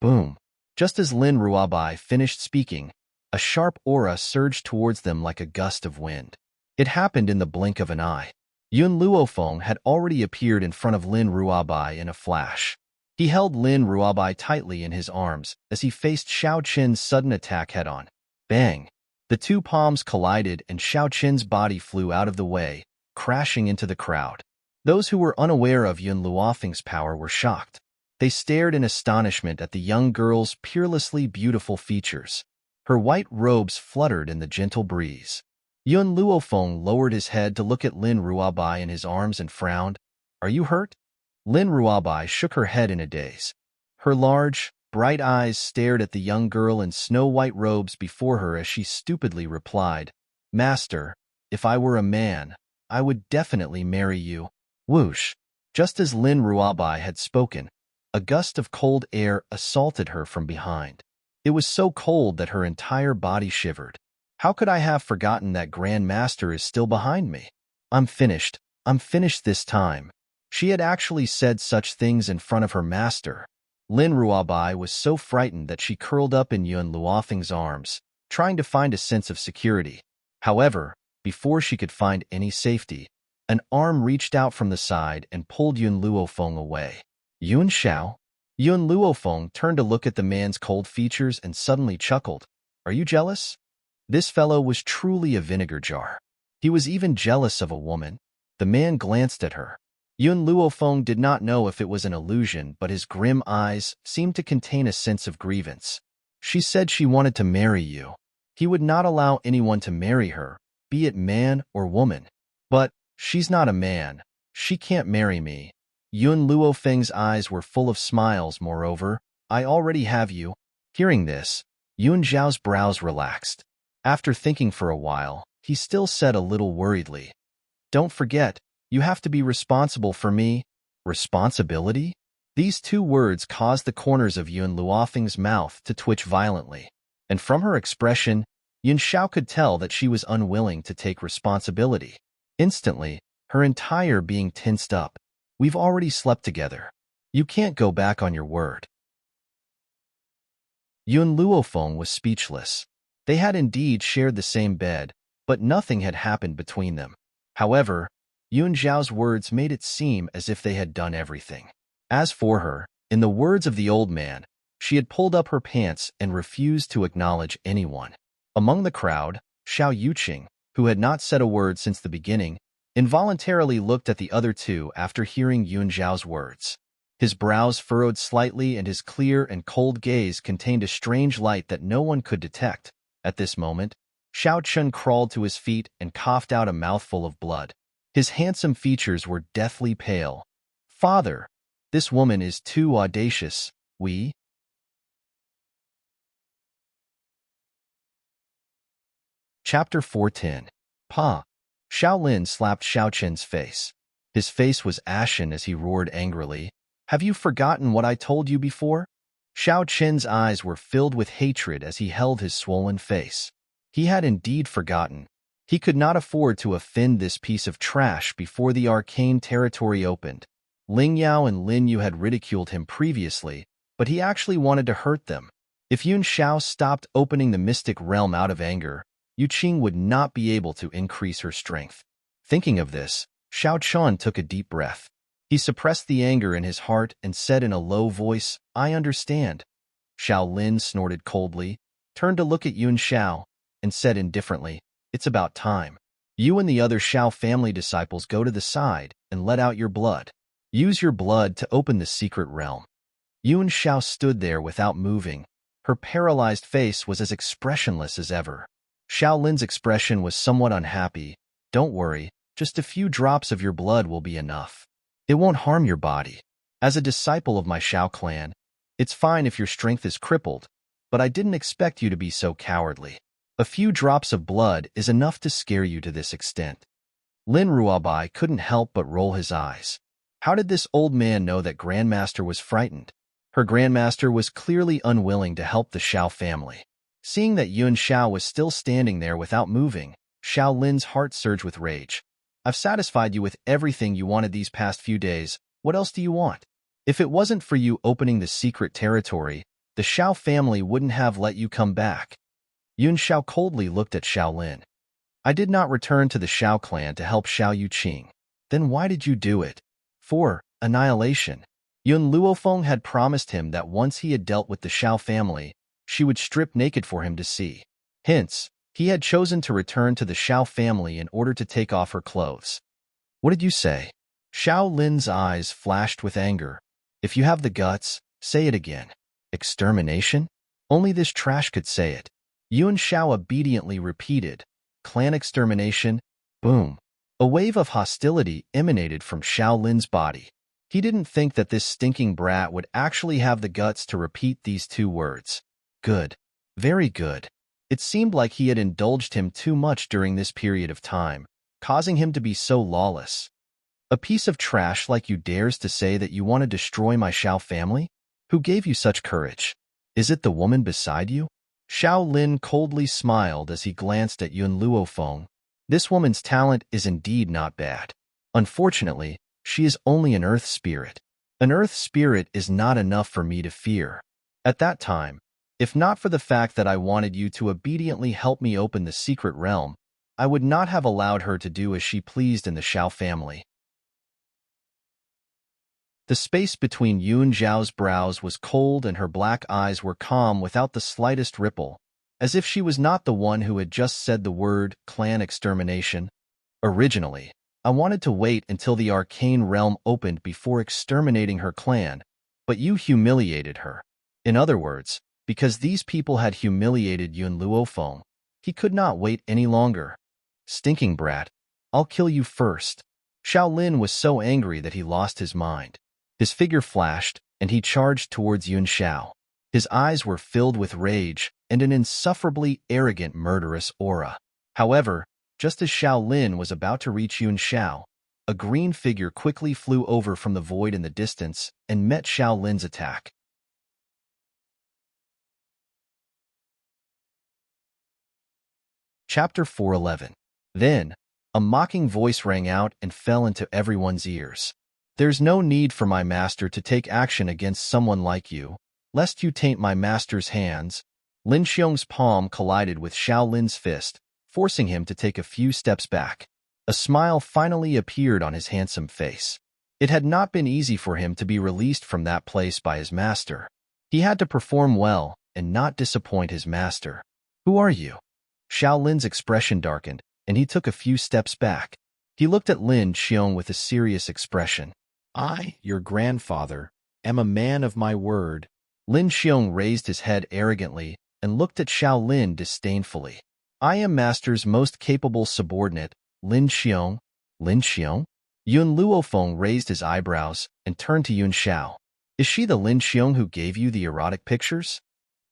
Boom. Just as Lin Ruabai finished speaking, a sharp aura surged towards them like a gust of wind. It happened in the blink of an eye. Yun Luofeng had already appeared in front of Lin Ruabai in a flash. He held Lin Ruabai tightly in his arms as he faced Xiao Qin's sudden attack head-on. Bang! The two palms collided and Xiao Qin's body flew out of the way, crashing into the crowd. Those who were unaware of Yun Luofeng's power were shocked. They stared in astonishment at the young girl's peerlessly beautiful features. Her white robes fluttered in the gentle breeze. Yun Luofeng lowered his head to look at Lin Ruabai in his arms and frowned. Are you hurt? Lin Ruabai shook her head in a daze. Her large, bright eyes stared at the young girl in snow-white robes before her as she stupidly replied, Master, if I were a man, I would definitely marry you. Whoosh! Just as Lin Ruabai had spoken, a gust of cold air assaulted her from behind. It was so cold that her entire body shivered. How could I have forgotten that Grand Master is still behind me? I'm finished this time. She had actually said such things in front of her master. Lin Ruabai was so frightened that she curled up in Yun Luofeng's arms, trying to find a sense of security. However, before she could find any safety, an arm reached out from the side and pulled Yun Luofeng away. Yun Xiao? Yun Luofeng turned to look at the man's cold features and suddenly chuckled. Are you jealous? This fellow was truly a vinegar jar. He was even jealous of a woman. The man glanced at her. Yun Luofeng did not know if it was an illusion, but his grim eyes seemed to contain a sense of grievance. She said she wanted to marry you. He would not allow anyone to marry her, be it man or woman. But she's not a man. She can't marry me. Yun Luofeng's eyes were full of smiles. Moreover, I already have you. Hearing this, Yun Zhao's brows relaxed. After thinking for a while, he still said a little worriedly, Don't forget, you have to be responsible for me. Responsibility? These two words caused the corners of Yun Luofeng's mouth to twitch violently, and from her expression, Yun Xiao could tell that she was unwilling to take responsibility. Instantly, her entire being tensed up. We've already slept together. You can't go back on your word. Yun Luofeng was speechless. They had indeed shared the same bed, but nothing had happened between them. However, Yun Zhao's words made it seem as if they had done everything. As for her, in the words of the old man, she had pulled up her pants and refused to acknowledge anyone. Among the crowd, Xiao Yuqing, who had not said a word since the beginning, involuntarily looked at the other two after hearing Yun Zhao's words. His brows furrowed slightly and his clear and cold gaze contained a strange light that no one could detect. At this moment, Xiao Chun crawled to his feet and coughed out a mouthful of blood. His handsome features were deathly pale. Father, this woman is too audacious. Chapter 410. Pa. Shaolin slapped Xiao Qin's face. His face was ashen as he roared angrily. Have you forgotten what I told you before? Xiao Qin's eyes were filled with hatred as he held his swollen face. He had indeed forgotten. He could not afford to offend this piece of trash before the arcane territory opened. Ling Yao and Lin Yu had ridiculed him previously, but he actually wanted to hurt them. If Yun Xiao stopped opening the mystic realm out of anger, Yu Qing would not be able to increase her strength. Thinking of this, Xiao Chun took a deep breath. He suppressed the anger in his heart and said in a low voice, I understand. Xiao Lin snorted coldly, turned to look at Yun Xiao, and said indifferently, It's about time. You and the other Xiao family disciples go to the side and let out your blood. Use your blood to open the secret realm. Yun Xiao stood there without moving. Her paralyzed face was as expressionless as ever. Xiao Lin's expression was somewhat unhappy. Don't worry, just a few drops of your blood will be enough. It won't harm your body. As a disciple of my Xiao clan, it's fine if your strength is crippled, but I didn't expect you to be so cowardly. A few drops of blood is enough to scare you to this extent. Lin Ruobai couldn't help but roll his eyes. How did this old man know that Grandmaster was frightened? Her Grandmaster was clearly unwilling to help the Xiao family. Seeing that Yun Xiao was still standing there without moving, Xiao Lin's heart surged with rage. I've satisfied you with everything you wanted these past few days. What else do you want? If it wasn't for you opening the secret territory, the Xiao family wouldn't have let you come back. Yun Xiao coldly looked at Xiao Lin. I did not return to the Xiao clan to help Xiao Yuqing. Then why did you do it? For annihilation. Yun Luofeng had promised him that once he had dealt with the Xiao family, she would strip naked for him to see. Hence, he had chosen to return to the Xiao family in order to take off her clothes. What did you say? Xiao Lin's eyes flashed with anger. If you have the guts, say it again. Extermination? Only this trash could say it. Yun Xiao obediently repeated. Clan extermination? Boom. A wave of hostility emanated from Xiao Lin's body. He didn't think that this stinking brat would actually have the guts to repeat these two words. Good. Very good. It seemed like he had indulged him too much during this period of time, causing him to be so lawless. A piece of trash like you dares to say that you want to destroy my Xiao family? Who gave you such courage? Is it the woman beside you? Xiao Lin coldly smiled as he glanced at Yun Luofeng. This woman's talent is indeed not bad. Unfortunately, she is only an earth spirit. An earth spirit is not enough for me to fear. At that time, if not for the fact that I wanted you to obediently help me open the secret realm, I would not have allowed her to do as she pleased in the Xiao family. The space between Yun Zhao's brows was cold and her black eyes were calm without the slightest ripple, as if she was not the one who had just said the word clan extermination. Originally, I wanted to wait until the arcane realm opened before exterminating her clan, but you humiliated her. In other words, because these people had humiliated Yun Luofeng, he could not wait any longer. Stinking brat, I'll kill you first. Xiao Lin was so angry that he lost his mind. His figure flashed, and he charged towards Yun Xiao. His eyes were filled with rage and an insufferably arrogant murderous aura. However, just as Xiao Lin was about to reach Yun Xiao, a green figure quickly flew over from the void in the distance and met Xiao Lin's attack. Chapter 411. Then, a mocking voice rang out and fell into everyone's ears. There's no need for my master to take action against someone like you, lest you taint my master's hands. Lin Xiong's palm collided with Xiao Lin's fist, forcing him to take a few steps back. A smile finally appeared on his handsome face. It had not been easy for him to be released from that place by his master. He had to perform well and not disappoint his master. Who are you? Xiao Lin's expression darkened, and he took a few steps back. He looked at Lin Xiong with a serious expression. I, your grandfather, am a man of my word. Lin Xiong raised his head arrogantly and looked at Xiao Lin disdainfully. I am master's most capable subordinate, Lin Xiong. Lin Xiong? Yun Luofeng raised his eyebrows and turned to Yun Xiao. Is she the Lin Xiong who gave you the erotic pictures?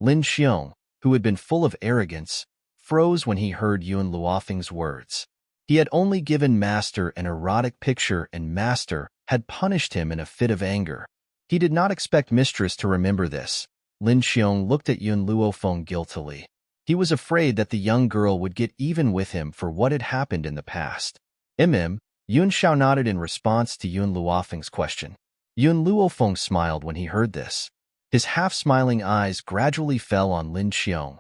Lin Xiong, who had been full of arrogance, froze when he heard Yun Luofeng's words. He had only given Master an erotic picture and Master had punished him in a fit of anger. He did not expect Mistress to remember this. Lin Xiong looked at Yun Luofeng guiltily. He was afraid that the young girl would get even with him for what had happened in the past. Yun Xiao nodded in response to Yun Luofeng's question. Yun Luofeng smiled when he heard this. His half-smiling eyes gradually fell on Lin Xiong.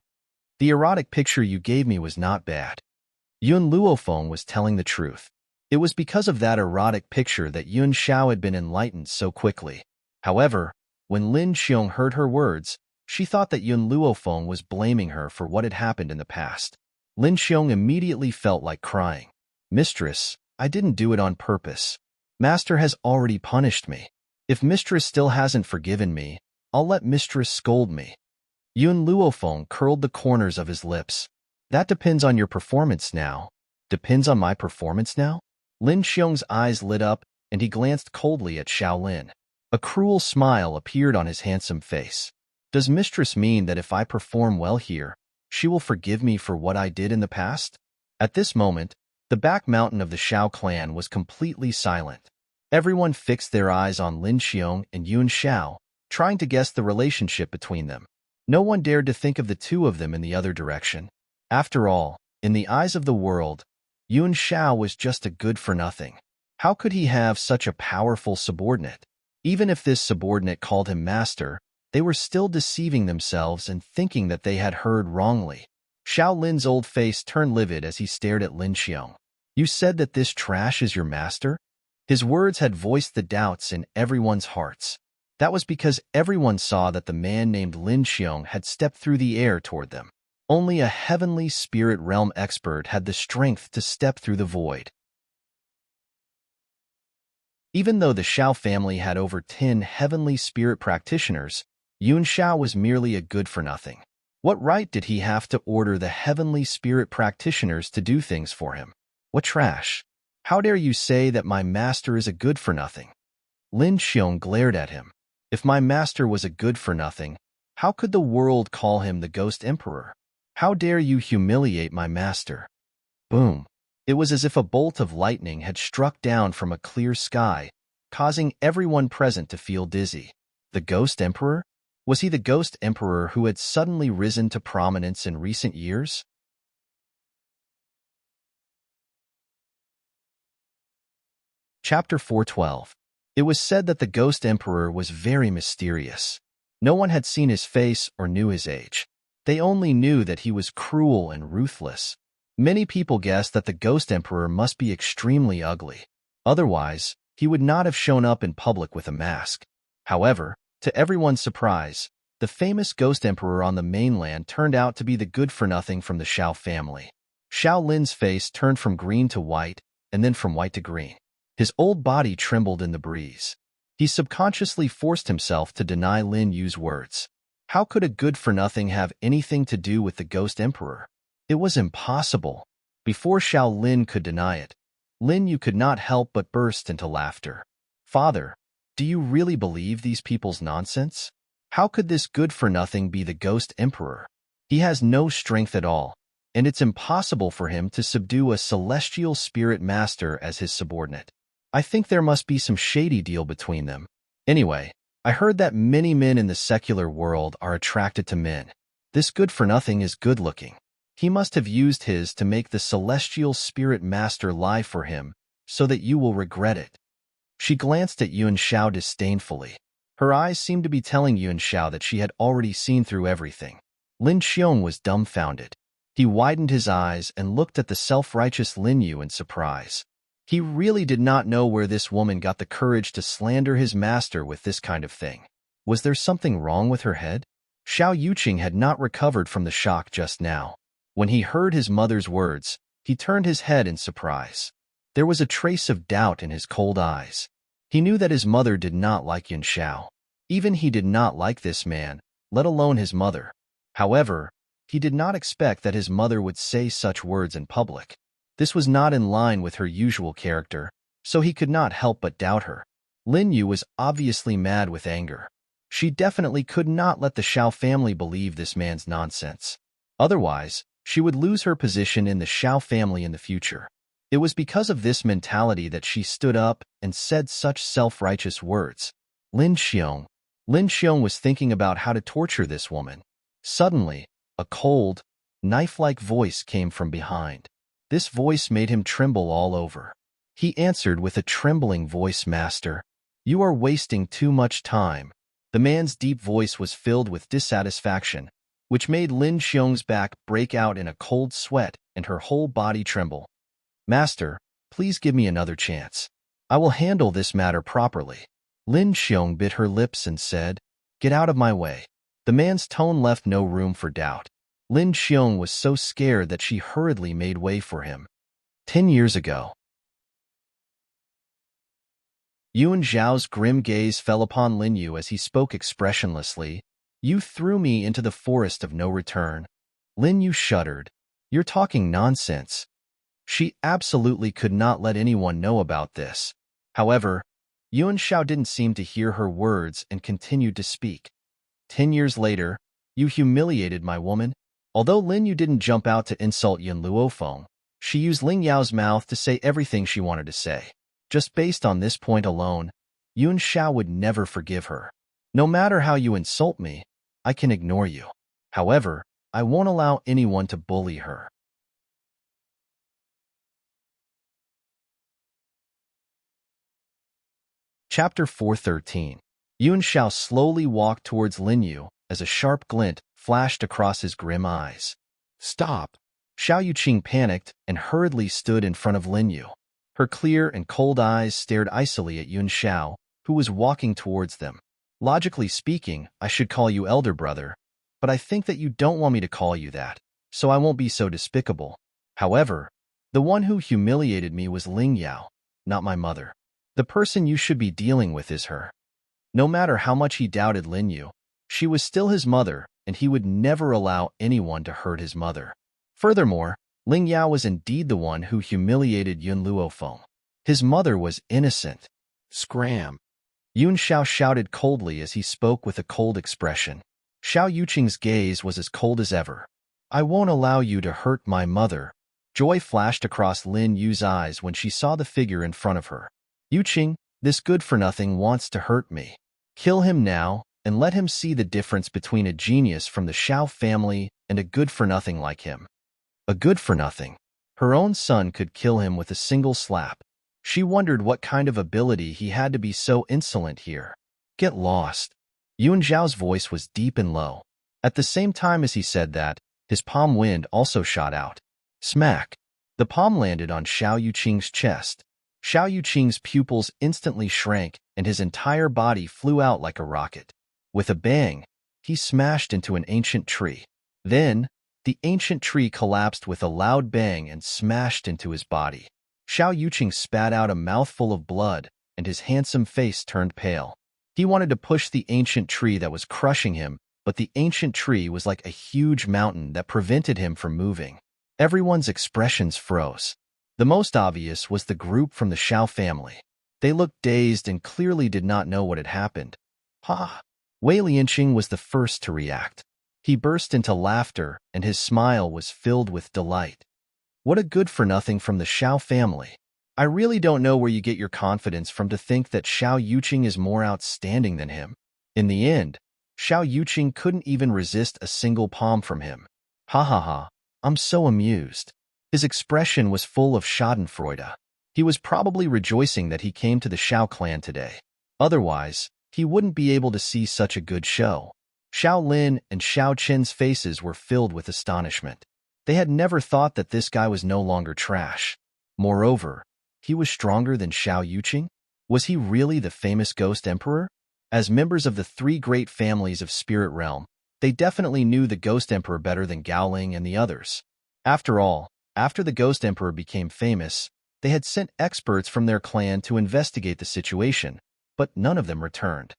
The erotic picture you gave me was not bad. Yun Luofeng was telling the truth. It was because of that erotic picture that Yun Xiao had been enlightened so quickly. However, when Lin Xiong heard her words, she thought that Yun Luofeng was blaming her for what had happened in the past. Lin Xiong immediately felt like crying. Mistress, I didn't do it on purpose. Master has already punished me. If Mistress still hasn't forgiven me, I'll let mistress scold me. Yun Luofeng curled the corners of his lips. That depends on your performance now. Depends on my performance now? Lin Xiong's eyes lit up, and he glanced coldly at Shaolin. A cruel smile appeared on his handsome face. Does mistress mean that if I perform well here, she will forgive me for what I did in the past? At this moment, the back mountain of the Shao clan was completely silent. Everyone fixed their eyes on Lin Xiong and Yun Xiao, trying to guess the relationship between them. No one dared to think of the two of them in the other direction. After all, in the eyes of the world, Yun Xiao was just a good-for-nothing. How could he have such a powerful subordinate? Even if this subordinate called him master, they were still deceiving themselves and thinking that they had heard wrongly. Shaolin's old face turned livid as he stared at Lin Xiong. You said that this trash is your master? His words had voiced the doubts in everyone's hearts. That was because everyone saw that the man named Lin Xiong had stepped through the air toward them. Only a heavenly spirit realm expert had the strength to step through the void. Even though the Shao family had over 10 heavenly spirit practitioners, Yun Xiao was merely a good-for-nothing. What right did he have to order the heavenly spirit practitioners to do things for him? What trash! How dare you say that my master is a good-for-nothing? Lin Xiong glared at him. If my master was a good-for-nothing, how could the world call him the Ghost Emperor? How dare you humiliate my master? Boom! It was as if a bolt of lightning had struck down from a clear sky, causing everyone present to feel dizzy. The Ghost Emperor? Was he the Ghost Emperor who had suddenly risen to prominence in recent years? Chapter 412. It was said that the Ghost Emperor was very mysterious. No one had seen his face or knew his age. They only knew that he was cruel and ruthless. Many people guessed that the Ghost Emperor must be extremely ugly. Otherwise, he would not have shown up in public with a mask. However, to everyone's surprise, the famous Ghost Emperor on the mainland turned out to be the good-for-nothing from the Shao family. Shao Lin's face turned from green to white, and then from white to green. His old body trembled in the breeze. He subconsciously forced himself to deny Lin Yu's words. How could a good-for-nothing have anything to do with the Ghost Emperor? It was impossible. Before Shao Lin could deny it, Lin Yu could not help but burst into laughter. Father, do you really believe these people's nonsense? How could this good-for-nothing be the Ghost Emperor? He has no strength at all, and it's impossible for him to subdue a celestial spirit master as his subordinate. I think there must be some shady deal between them. Anyway, I heard that many men in the secular world are attracted to men. This good-for-nothing is good-looking. He must have used his to make the celestial spirit master lie for him, so that you will regret it. She glanced at Yun Xiao disdainfully. Her eyes seemed to be telling Yun Xiao that she had already seen through everything. Lin Xiong was dumbfounded. He widened his eyes and looked at the self-righteous Lin Yu in surprise. He really did not know where this woman got the courage to slander his master with this kind of thing. Was there something wrong with her head? Xiao Yuqing had not recovered from the shock just now. When he heard his mother's words, he turned his head in surprise. There was a trace of doubt in his cold eyes. He knew that his mother did not like Yun Xiao. Even he did not like this man, let alone his mother. However, he did not expect that his mother would say such words in public. This was not in line with her usual character, so he could not help but doubt her. Lin Yu was obviously mad with anger. She definitely could not let the Shao family believe this man's nonsense. Otherwise, she would lose her position in the Shao family in the future. It was because of this mentality that she stood up and said such self-righteous words. Lin Xiong was thinking about how to torture this woman. Suddenly, a cold, knife-like voice came from behind. This voice made him tremble all over. He answered with a trembling voice, Master, you are wasting too much time. The man's deep voice was filled with dissatisfaction, which made Lin Xiong's back break out in a cold sweat and her whole body tremble. Master, please give me another chance. I will handle this matter properly. Lin Xiong bit her lips and said, Get out of my way. The man's tone left no room for doubt. Lin Xiong was so scared that she hurriedly made way for him. 10 years ago. Yuan Zhao's grim gaze fell upon Lin Yu as he spoke expressionlessly. You threw me into the forest of no return. Lin Yu shuddered. You're talking nonsense. She absolutely could not let anyone know about this. However, Yuan Shao didn't seem to hear her words and continued to speak. 10 years later, you humiliated my woman. Although Lin Yu didn't jump out to insult Yun Luofeng, she used Ling Yao's mouth to say everything she wanted to say. Just based on this point alone, Yuan Shao would never forgive her. No matter how you insult me, I can ignore you. However, I won't allow anyone to bully her. Chapter 413. Yuan Shao slowly walked towards Lin Yu as a sharp glint flashed across his grim eyes. Stop! Xiao Yuqing panicked and hurriedly stood in front of Lin Yu. Her clear and cold eyes stared icily at Yuan Shao, who was walking towards them. Logically speaking, I should call you elder brother, but I think that you don't want me to call you that, so I won't be so despicable. However, the one who humiliated me was Ling Yao, not my mother. The person you should be dealing with is her. No matter how much he doubted Lin Yu, she was still his mother, and he would never allow anyone to hurt his mother. Furthermore, Ling Yao was indeed the one who humiliated Yun Luofeng. His mother was innocent. Scram! Yuan Shao shouted coldly as he spoke with a cold expression. Xiao Yuqing's gaze was as cold as ever. I won't allow you to hurt my mother. Joy flashed across Lin Yu's eyes when she saw the figure in front of her. Yuqing, this good-for-nothing wants to hurt me. Kill him now, and let him see the difference between a genius from the Shao family and a good-for-nothing like him. A good-for-nothing. Her own son could kill him with a single slap. She wondered what kind of ability he had to be so insolent here. Get lost. Yuan Zhao's voice was deep and low. At the same time as he said that, his palm wind also shot out. Smack! The palm landed on Xiao Yuqing's chest. Xiao Yuqing's pupils instantly shrank, and his entire body flew out like a rocket. With a bang, he smashed into an ancient tree. Then, the ancient tree collapsed with a loud bang and smashed into his body. Xiao Yuqing spat out a mouthful of blood, and his handsome face turned pale. He wanted to push the ancient tree that was crushing him, but the ancient tree was like a huge mountain that prevented him from moving. Everyone's expressions froze. The most obvious was the group from the Shao family. They looked dazed and clearly did not know what had happened. Ha! Wei Lianqing was the first to react. He burst into laughter, and his smile was filled with delight. What a good-for-nothing from the Shao family. I really don't know where you get your confidence from to think that Xiao Yuqing is more outstanding than him. In the end, Xiao Yuqing couldn't even resist a single palm from him. Ha ha ha, I'm so amused. His expression was full of schadenfreude. He was probably rejoicing that he came to the Shao clan today. Otherwise, he wouldn't be able to see such a good show. Xiao Lin and Xiao Qin's faces were filled with astonishment. They had never thought that this guy was no longer trash. Moreover, he was stronger than Xiao Yuqing? Was he really the famous Ghost Emperor? As members of the three great families of Spirit Realm, they definitely knew the Ghost Emperor better than Gaoling and the others. After all, after the Ghost Emperor became famous, they had sent experts from their clan to investigate the situation, but none of them returned.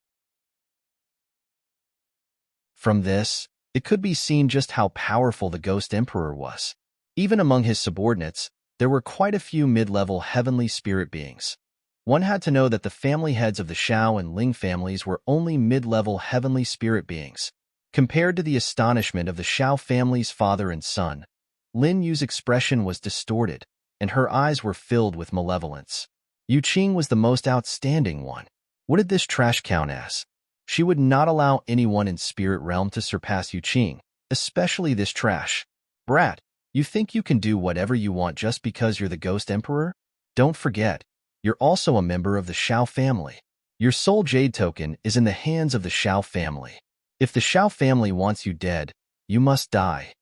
From this, it could be seen just how powerful the Ghost Emperor was. Even among his subordinates, there were quite a few mid-level heavenly spirit beings. One had to know that the family heads of the Shao and Ling families were only mid-level heavenly spirit beings. Compared to the astonishment of the Shao family's father and son, Lin Yu's expression was distorted, and her eyes were filled with malevolence. Yuqing was the most outstanding one. What did this trash count as? She would not allow anyone in Spirit Realm to surpass Yuqing, especially this trash. Brat, you think you can do whatever you want just because you're the Ghost Emperor? Don't forget, you're also a member of the Shao family. Your soul jade token is in the hands of the Shao family. If the Shao family wants you dead, you must die.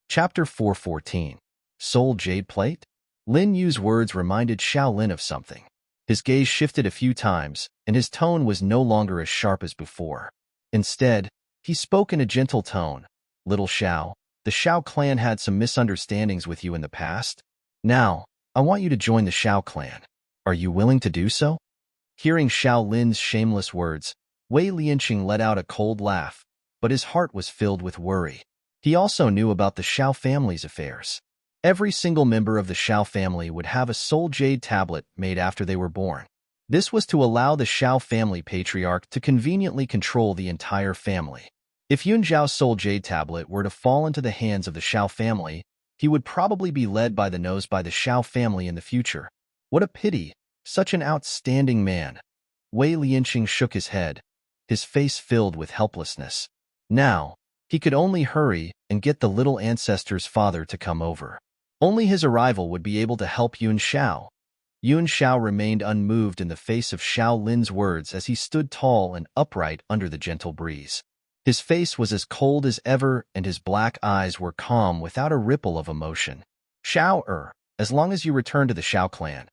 Chapter 414. Soul Jade Plate? Lin Yu's words reminded Xiao Lin of something. His gaze shifted a few times, and his tone was no longer as sharp as before. Instead, he spoke in a gentle tone. Little Xiao, The Shao clan had some misunderstandings with you in the past. Now, I want you to join the Shao clan. Are you willing to do so? Hearing Shao Lin's shameless words, Wei Lianqing let out a cold laugh, but his heart was filled with worry. He also knew about the Shao family's affairs. Every single member of the Shao family would have a soul jade tablet made after they were born. This was to allow the Shao family patriarch to conveniently control the entire family. If Yun Zhao's soul jade tablet were to fall into the hands of the Shao family, he would probably be led by the nose by the Shao family in the future. What a pity, such an outstanding man. Wei Lianqing shook his head, his face filled with helplessness. Now, he could only hurry and get the little ancestor's father to come over. Only his arrival would be able to help Yun Zhao. Yun Zhao remained unmoved in the face of Shao Lin's words as he stood tall and upright under the gentle breeze. His face was as cold as ever, and his black eyes were calm without a ripple of emotion. Shao, as long as you return to the Shao clan,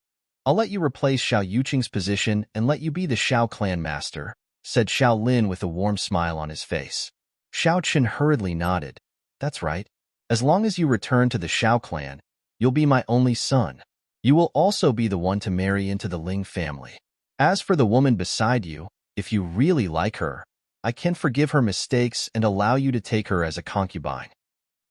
I'll let you replace Shao Yuqing's position and let you be the Shao clan master, said Shao Lin with a warm smile on his face. Shao Chen hurriedly nodded. That's right. As long as you return to the Shao clan, you'll be my only son. You will also be the one to marry into the Ling family. As for the woman beside you, if you really like her, I can forgive her mistakes and allow you to take her as a concubine.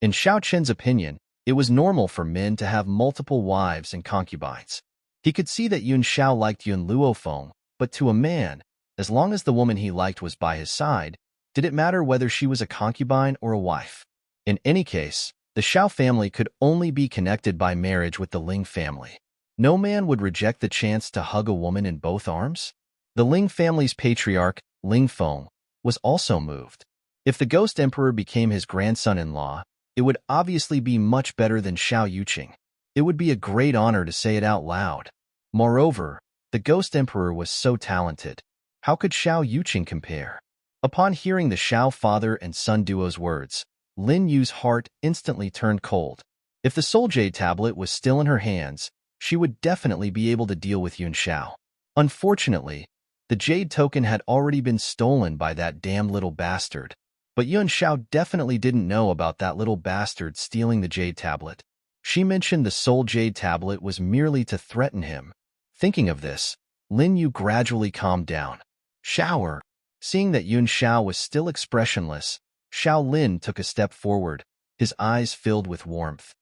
In Shao Chen's opinion, it was normal for men to have multiple wives and concubines. He could see that Yun Zhao liked Yun Luofeng, but to a man, as long as the woman he liked was by his side, did it matter whether she was a concubine or a wife? In any case, the Shao family could only be connected by marriage with the Ling family. No man would reject the chance to hug a woman in both arms. The Ling family's patriarch, Ling Feng, was also moved. If the Ghost Emperor became his grandson-in-law, it would obviously be much better than Shao Yuqing. It would be a great honor to say it out loud. Moreover, the Ghost Emperor was so talented. How could Shao Yuqing compare? Upon hearing the Shao father and son duo's words, Lin Yu's heart instantly turned cold. If the Soul Jade tablet was still in her hands, she would definitely be able to deal with Yun Zhao. Unfortunately, the Jade token had already been stolen by that damn little bastard. But Yun Zhao definitely didn't know about that little bastard stealing the Jade tablet. She mentioned the Soul Jade tablet was merely to threaten him. Thinking of this, Lin Yu gradually calmed down. Shower. Seeing that Yun Zhao was still expressionless, Shao Lin took a step forward, his eyes filled with warmth.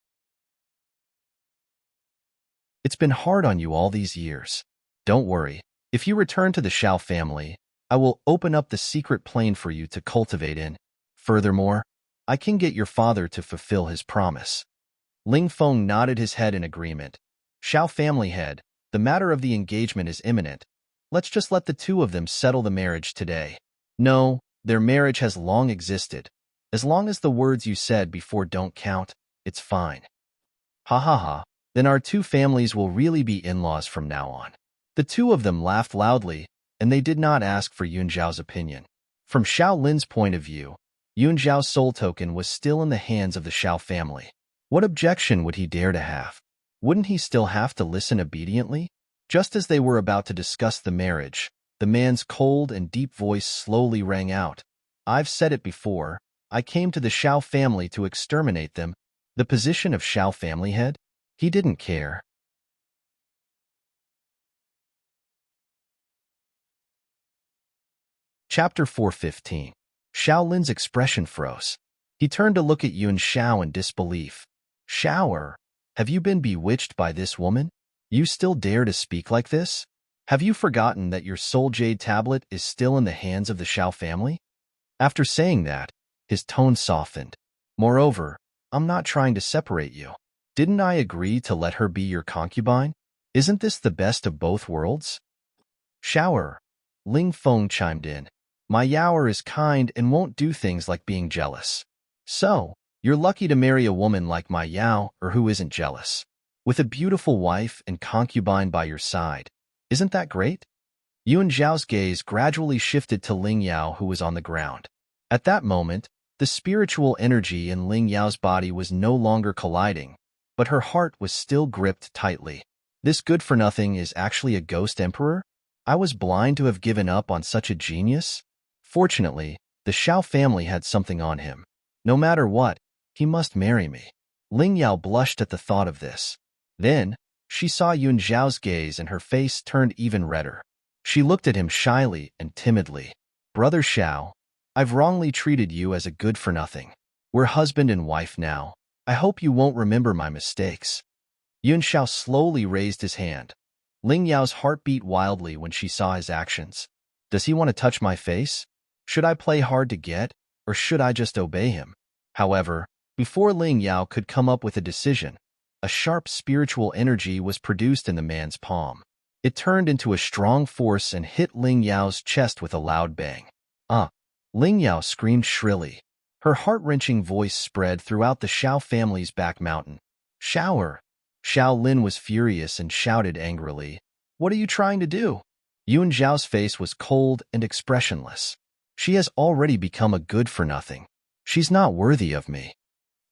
It's been hard on you all these years. Don't worry. If you return to the Shao family, I will open up the secret plane for you to cultivate in. Furthermore, I can get your father to fulfill his promise. Ling Feng nodded his head in agreement. Shao family head, the matter of the engagement is imminent. Let's just let the two of them settle the marriage today. No, their marriage has long existed. As long as the words you said before don't count, it's fine. Ha ha ha, then our two families will really be in-laws from now on. The two of them laughed loudly, and they did not ask for Yun Zhao's opinion. From Shao Lin's point of view, Yun Zhao's soul token was still in the hands of the Shao family. What objection would he dare to have? Wouldn't he still have to listen obediently? Just as they were about to discuss the marriage, the man's cold and deep voice slowly rang out. I've said it before, I came to the Shao family to exterminate them. The position of Shao family head? He didn't care. Chapter 415. Shao Lin's expression froze. He turned to look at Yun Zhao in disbelief. Shao, have you been bewitched by this woman? You still dare to speak like this? Have you forgotten that your Soul Jade tablet is still in the hands of the Shao family? After saying that, his tone softened. Moreover, I'm not trying to separate you. Didn't I agree to let her be your concubine? Isn't this the best of both worlds? Shao, Ling Feng chimed in. My Yao is kind and won't do things like being jealous. So, you're lucky to marry a woman like my Yao who isn't jealous. With a beautiful wife and concubine by your side. Isn't that great? Yun Zhao's gaze gradually shifted to Ling Yao who was on the ground. At that moment, the spiritual energy in Ling Yao's body was no longer colliding, but her heart was still gripped tightly. This good-for-nothing is actually a ghost emperor? I was blind to have given up on such a genius? Fortunately, the Shao family had something on him. No matter what, He must marry me. Ling Yao blushed at the thought of this. Then, she saw Yun Zhao's gaze and her face turned even redder. She looked at him shyly and timidly. Brother Xiao, I've wrongly treated you as a good-for-nothing. We're husband and wife now. I hope you won't remember my mistakes. Yun Xiao slowly raised his hand. Ling Yao's heart beat wildly when she saw his actions. Does he want to touch my face? Should I play hard to get, or should I just obey him? However, before Ling Yao could come up with a decision, a sharp spiritual energy was produced in the man's palm. It turned into a strong force and hit Ling Yao's chest with a loud bang. Ling Yao screamed shrilly. Her heart-wrenching voice spread throughout the Xiao family's back mountain. Shower! Xiao Lin was furious and shouted angrily, "What are you trying to do?" Yun Zhao's face was cold and expressionless. She has already become a good-for-nothing. She's not worthy of me.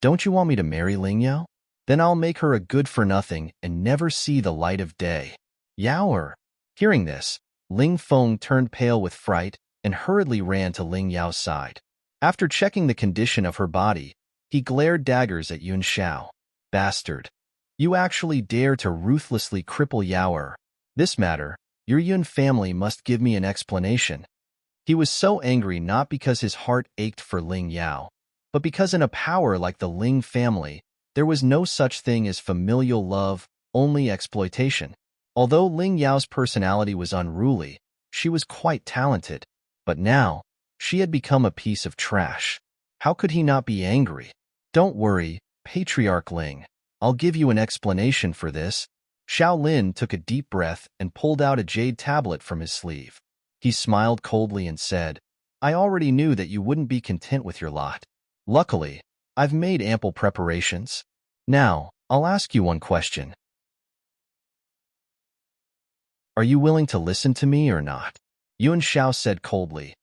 Don't you want me to marry Ling Yao? Then I'll make her a good-for-nothing and never see the light of day. Yaoer! Hearing this, Ling Feng turned pale with fright and hurriedly ran to Ling Yao's side. After checking the condition of her body, he glared daggers at Yun Xiao. Bastard! You actually dare to ruthlessly cripple Yaoer. This matter, your Yun family must give me an explanation. He was so angry not because his heart ached for Ling Yao, but because in a power like the Ling family, there was no such thing as familial love, only exploitation. Although Ling Yao's personality was unruly, she was quite talented. But now, she had become a piece of trash. How could he not be angry? Don't worry, Patriarch Ling. I'll give you an explanation for this. Xiao Lin took a deep breath and pulled out a jade tablet from his sleeve. He smiled coldly and said, I already knew that you wouldn't be content with your lot. Luckily, I've made ample preparations. Now, I'll ask you one question. Are you willing to listen to me or not? Yun Xiao said coldly,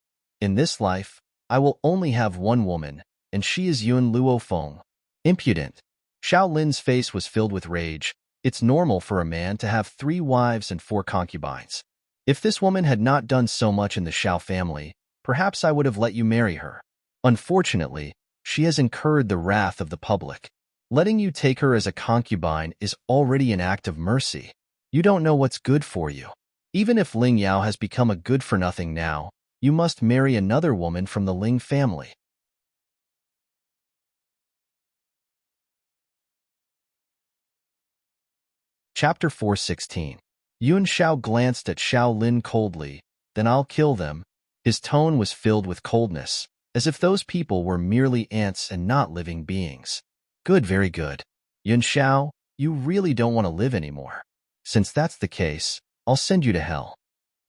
In this life, I will only have one woman, and she is Yun Luofeng. Impudent. Xiao Lin's face was filled with rage. It's normal for a man to have 3 wives and 4 concubines. If this woman had not done so much in the Xiao family, perhaps I would have let you marry her. Unfortunately, she has incurred the wrath of the public. Letting you take her as a concubine is already an act of mercy. You don't know what's good for you. Even if Ling Yao has become a good-for-nothing now, you must marry another woman from the Ling family. Chapter 416. Yun Xiao glanced at Xiao Lin coldly, then I'll kill them. His tone was filled with coldness, as if those people were merely ants and not living beings. Good, very good. Yun Xiao, you really don't want to live anymore. Since that's the case, I'll send you to hell.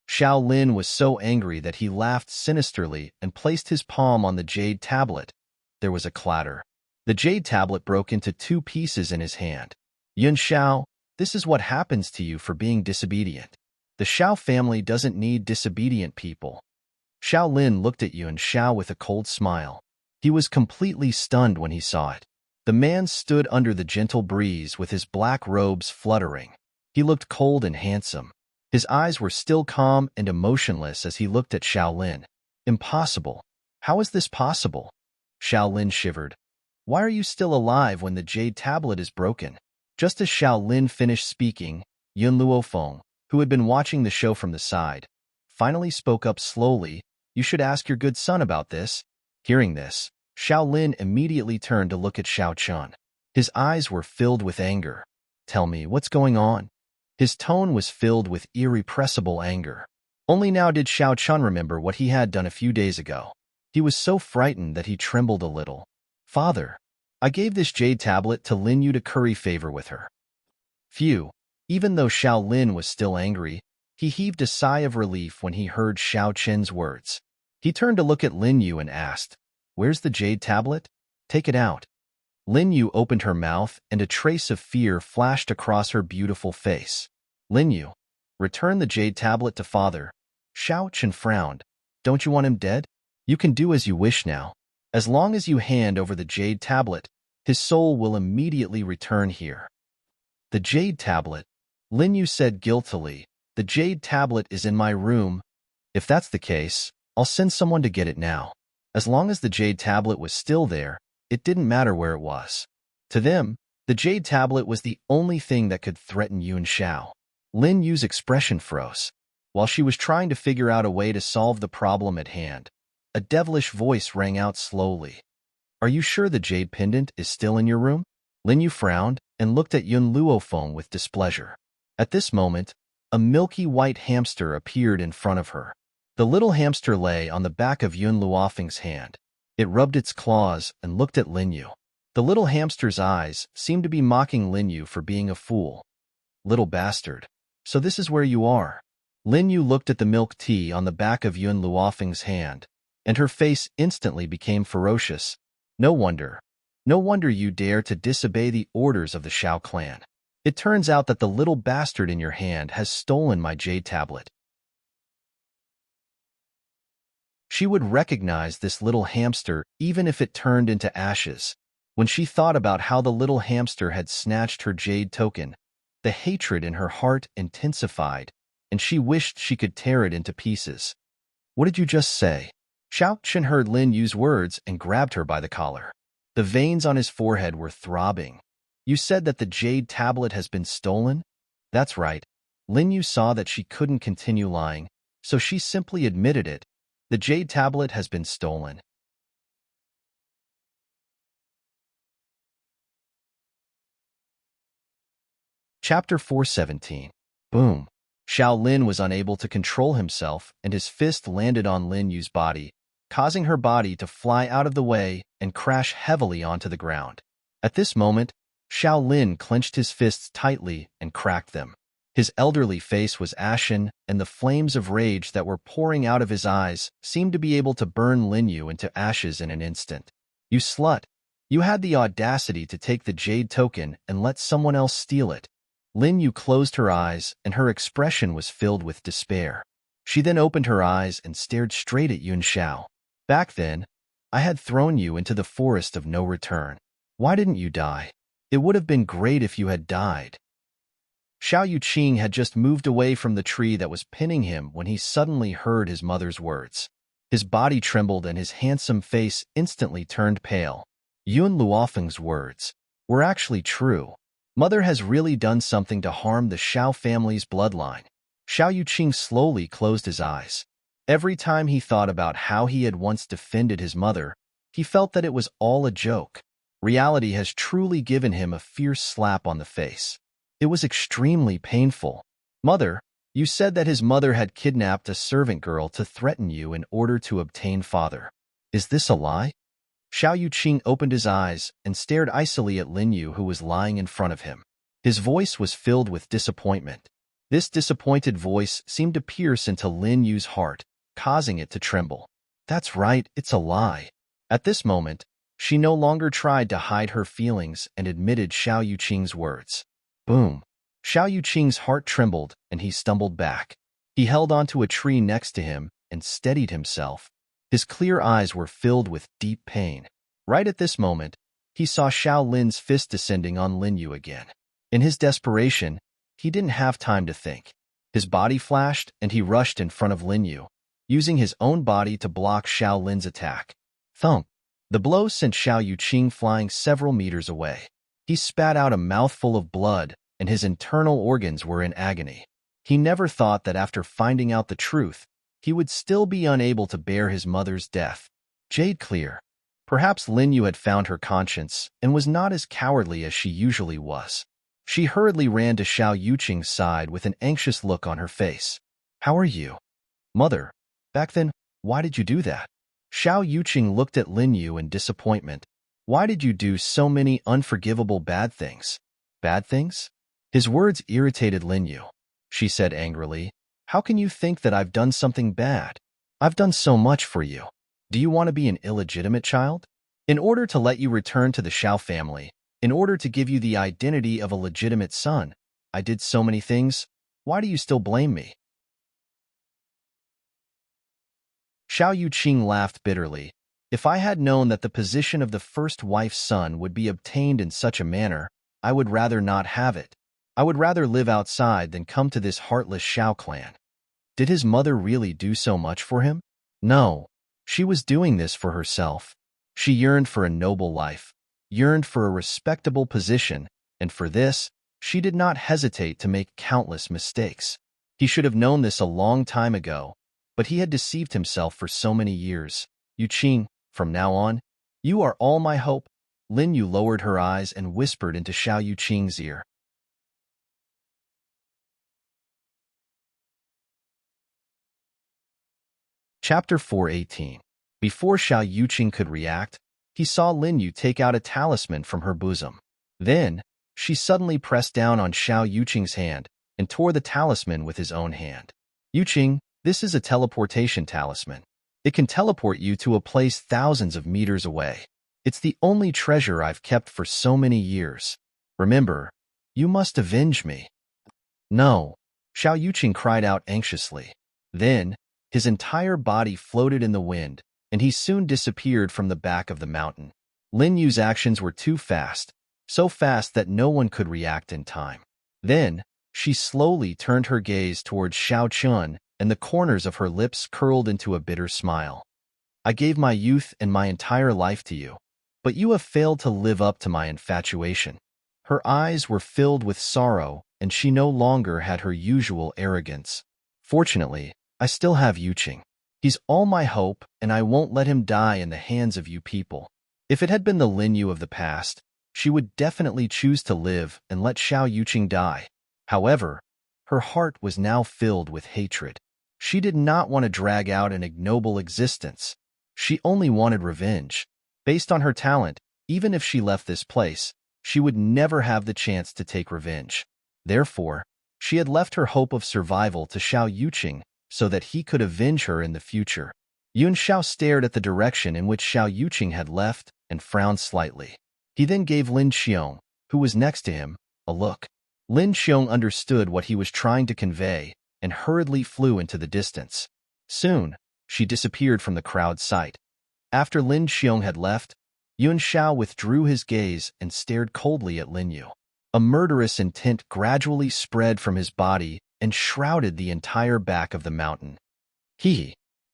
Xiao Lin was so angry that he laughed sinisterly and placed his palm on the jade tablet. There was a clatter. The jade tablet broke into 2 pieces in his hand. Yun Xiao, this is what happens to you for being disobedient. The Xiao family doesn't need disobedient people. Xiao Lin looked at Yun Xiao with a cold smile. He was completely stunned when he saw it. The man stood under the gentle breeze with his black robes fluttering. He looked cold and handsome. His eyes were still calm and emotionless as he looked at Xiao Lin. Impossible. How is this possible? Xiao Lin shivered. Why are you still alive when the jade tablet is broken? Just as Xiao Lin finished speaking, Yun Luofeng, who had been watching the show from the side, finally spoke up slowly, You should ask your good son about this. Hearing this, Xiao Lin immediately turned to look at Xiao Chun. His eyes were filled with anger. Tell me, what's going on? His tone was filled with irrepressible anger. Only now did Xiao Chun remember what he had done a few days ago. He was so frightened that he trembled a little. Father, I gave this jade tablet to Lin Yu to curry favor with her. Phew. Even though Xiao Lin was still angry, he heaved a sigh of relief when he heard Xiao Chen's words. He turned to look at Lin Yu and asked, Where's the jade tablet? Take it out. Lin Yu opened her mouth and a trace of fear flashed across her beautiful face. Lin Yu, return the jade tablet to father. Xiao Chen frowned. Don't you want him dead? You can do as you wish now. As long as you hand over the jade tablet, his soul will immediately return here. The jade tablet? Lin Yu said guiltily. The jade tablet is in my room. If that's the case, I'll send someone to get it now. As long as the jade tablet was still there, it didn't matter where it was. To them, the jade tablet was the only thing that could threaten Yuan Shao. Lin Yu's expression froze. While she was trying to figure out a way to solve the problem at hand, a devilish voice rang out slowly. Are you sure the jade pendant is still in your room? Lin Yu frowned and looked at Yun Luofeng with displeasure. At this moment, a milky white hamster appeared in front of her. The little hamster lay on the back of Yun Luofeng's hand. It rubbed its claws and looked at Lin Yu. The little hamster's eyes seemed to be mocking Lin Yu for being a fool. Little bastard. So this is where you are. Lin Yu looked at the milk tea on the back of Yun Luofeng's hand, and her face instantly became ferocious. No wonder you dare to disobey the orders of the Shao clan. It turns out that the little bastard in your hand has stolen my jade tablet. She would recognize this little hamster even if it turned into ashes. When she thought about how the little hamster had snatched her jade token, the hatred in her heart intensified, and she wished she could tear it into pieces. What did you just say? Shao Chen heard Lin Yu's words and grabbed her by the collar. The veins on his forehead were throbbing. You said that the jade tablet has been stolen? That's right. Lin Yu saw that she couldn't continue lying, so she simply admitted it. The jade tablet has been stolen. Chapter 417. Boom. Xiao Lin was unable to control himself, and his fist landed on Lin Yu's body, causing her body to fly out of the way and crash heavily onto the ground. At this moment, Xiao Lin clenched his fists tightly and cracked them. His elderly face was ashen, and the flames of rage that were pouring out of his eyes seemed to be able to burn Lin Yu into ashes in an instant. You slut! You had the audacity to take the jade token and let someone else steal it. Lin Yu closed her eyes, and her expression was filled with despair. She then opened her eyes and stared straight at Yuan Shao. Back then, I had thrown you into the forest of no return. Why didn't you die? It would have been great if you had died. Xiao Yuqing had just moved away from the tree that was pinning him when he suddenly heard his mother's words. His body trembled and his handsome face instantly turned pale. Yun Luofeng's words were actually true. Mother has really done something to harm the Shao family's bloodline. Xiao Yuqing slowly closed his eyes. Every time he thought about how he had once defended his mother, he felt that it was all a joke. Reality has truly given him a fierce slap on the face. It was extremely painful. Mother, you said that his mother had kidnapped a servant girl to threaten you in order to obtain father. Is this a lie? Xiao Yuqing opened his eyes and stared icily at Lin Yu, who was lying in front of him. His voice was filled with disappointment. This disappointed voice seemed to pierce into Lin Yu's heart, causing it to tremble. That's right, it's a lie. At this moment, she no longer tried to hide her feelings and admitted Xiao Yuqing's words. Boom. Xiao Yuqing's heart trembled and he stumbled back. He held onto a tree next to him and steadied himself. His clear eyes were filled with deep pain. Right at this moment, he saw Xiao Lin's fist descending on Lin Yu again. In his desperation, he didn't have time to think. His body flashed and he rushed in front of Lin Yu, using his own body to block Xiao Lin's attack. Thump! The blow sent Xiao Yuqing flying several meters away. He spat out a mouthful of blood, and his internal organs were in agony. He never thought that after finding out the truth, he would still be unable to bear his mother's death. Jade clear. Perhaps Lin Yu had found her conscience and was not as cowardly as she usually was. She hurriedly ran to Xiao Yuqing's side with an anxious look on her face. How are you? Mother, back then, why did you do that? Xiao Yuqing looked at Lin Yu in disappointment. Why did you do so many unforgivable bad things? Bad things? His words irritated Lin Yu. She said angrily, how can you think that I've done something bad? I've done so much for you. Do you want to be an illegitimate child? In order to let you return to the Shao family, in order to give you the identity of a legitimate son, I did so many things. Why do you still blame me? Xiao Yuqing laughed bitterly. If I had known that the position of the first wife's son would be obtained in such a manner, I would rather not have it. I would rather live outside than come to this heartless Shao clan. Did his mother really do so much for him? No. She was doing this for herself. She yearned for a noble life, yearned for a respectable position, and for this, she did not hesitate to make countless mistakes. He should have known this a long time ago, but he had deceived himself for so many years. Yuqing, from now on, you are all my hope. Lin Yu lowered her eyes and whispered into Xiao Yuqing's ear. Chapter 418. Before Xiao Yuqing could react, he saw Lin Yu take out a talisman from her bosom. Then, she suddenly pressed down on Xiao Yuqing's hand and tore the talisman with his own hand. Yuqing, this is a teleportation talisman. It can teleport you to a place thousands of meters away. It's the only treasure I've kept for so many years. Remember, you must avenge me. No, Xiao Yuqing cried out anxiously. Then, his entire body floated in the wind, and he soon disappeared from the back of the mountain. Lin Yu's actions were too fast, so fast that no one could react in time. Then, she slowly turned her gaze towards Xiao Chun, and the corners of her lips curled into a bitter smile. I gave my youth and my entire life to you, but you have failed to live up to my infatuation. Her eyes were filled with sorrow, and she no longer had her usual arrogance. Fortunately, I still have Yuqing. He's all my hope, and I won't let him die in the hands of you people. If it had been the Lin Yu of the past, she would definitely choose to live and let Xiao Yuqing die. However, her heart was now filled with hatred. She did not want to drag out an ignoble existence. She only wanted revenge. Based on her talent, even if she left this place, she would never have the chance to take revenge. Therefore, she had left her hope of survival to Xiao Yuqing so that he could avenge her in the future. Yun Xiao stared at the direction in which Xiao Yuqing had left and frowned slightly. He then gave Lin Xiong, who was next to him, a look. Lin Xiong understood what he was trying to convey and hurriedly flew into the distance. Soon, she disappeared from the crowd's sight. After Lin Xiong had left, Yun Xiao withdrew his gaze and stared coldly at Lin Yu. A murderous intent gradually spread from his body and shrouded the entire back of the mountain.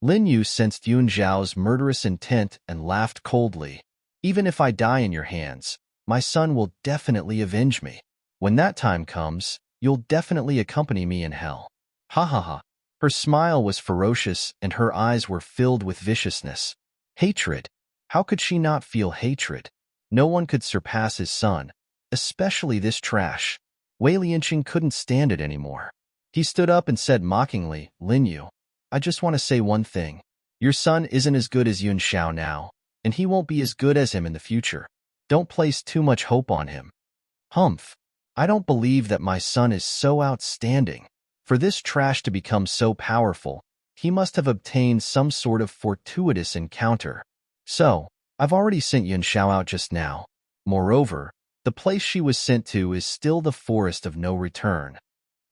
Lin Yu sensed Yun Xiao's murderous intent and laughed coldly. Even if I die in your hands, my son will definitely avenge me. When that time comes, you'll definitely accompany me in hell. Ha ha ha. Her smile was ferocious and her eyes were filled with viciousness. Hatred. How could she not feel hatred? No one could surpass his son, especially this trash. Wei Lianqing couldn't stand it anymore. He stood up and said mockingly, Lin Yu, I just want to say one thing. Your son isn't as good as Yun Xiao now, and he won't be as good as him in the future. Don't place too much hope on him. Humph. I don't believe that my son is so outstanding. For this trash to become so powerful, he must have obtained some sort of fortuitous encounter. So, I've already sent Yun Xiao out just now. Moreover, the place she was sent to is still the forest of no return.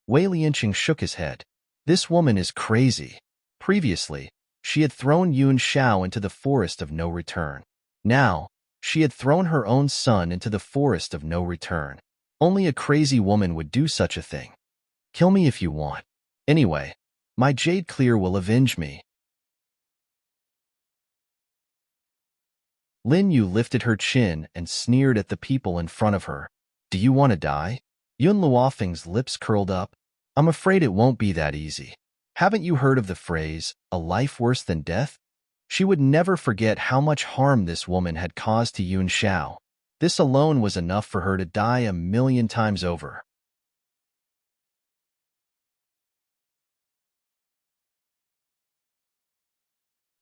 Wei Lianqing shook his head. This woman is crazy. Previously, she had thrown Yun Xiao into the forest of no return. Now, she had thrown her own son into the forest of no return. Only a crazy woman would do such a thing. Kill me if you want. Anyway, my Jade Clear will avenge me. Lin Yu lifted her chin and sneered at the people in front of her. Do you want to die? Yun Luofeng's lips curled up. I'm afraid it won't be that easy. Haven't you heard of the phrase, a life worse than death? She would never forget how much harm this woman had caused to Yun Xiao. This alone was enough for her to die 1,000,000 times over.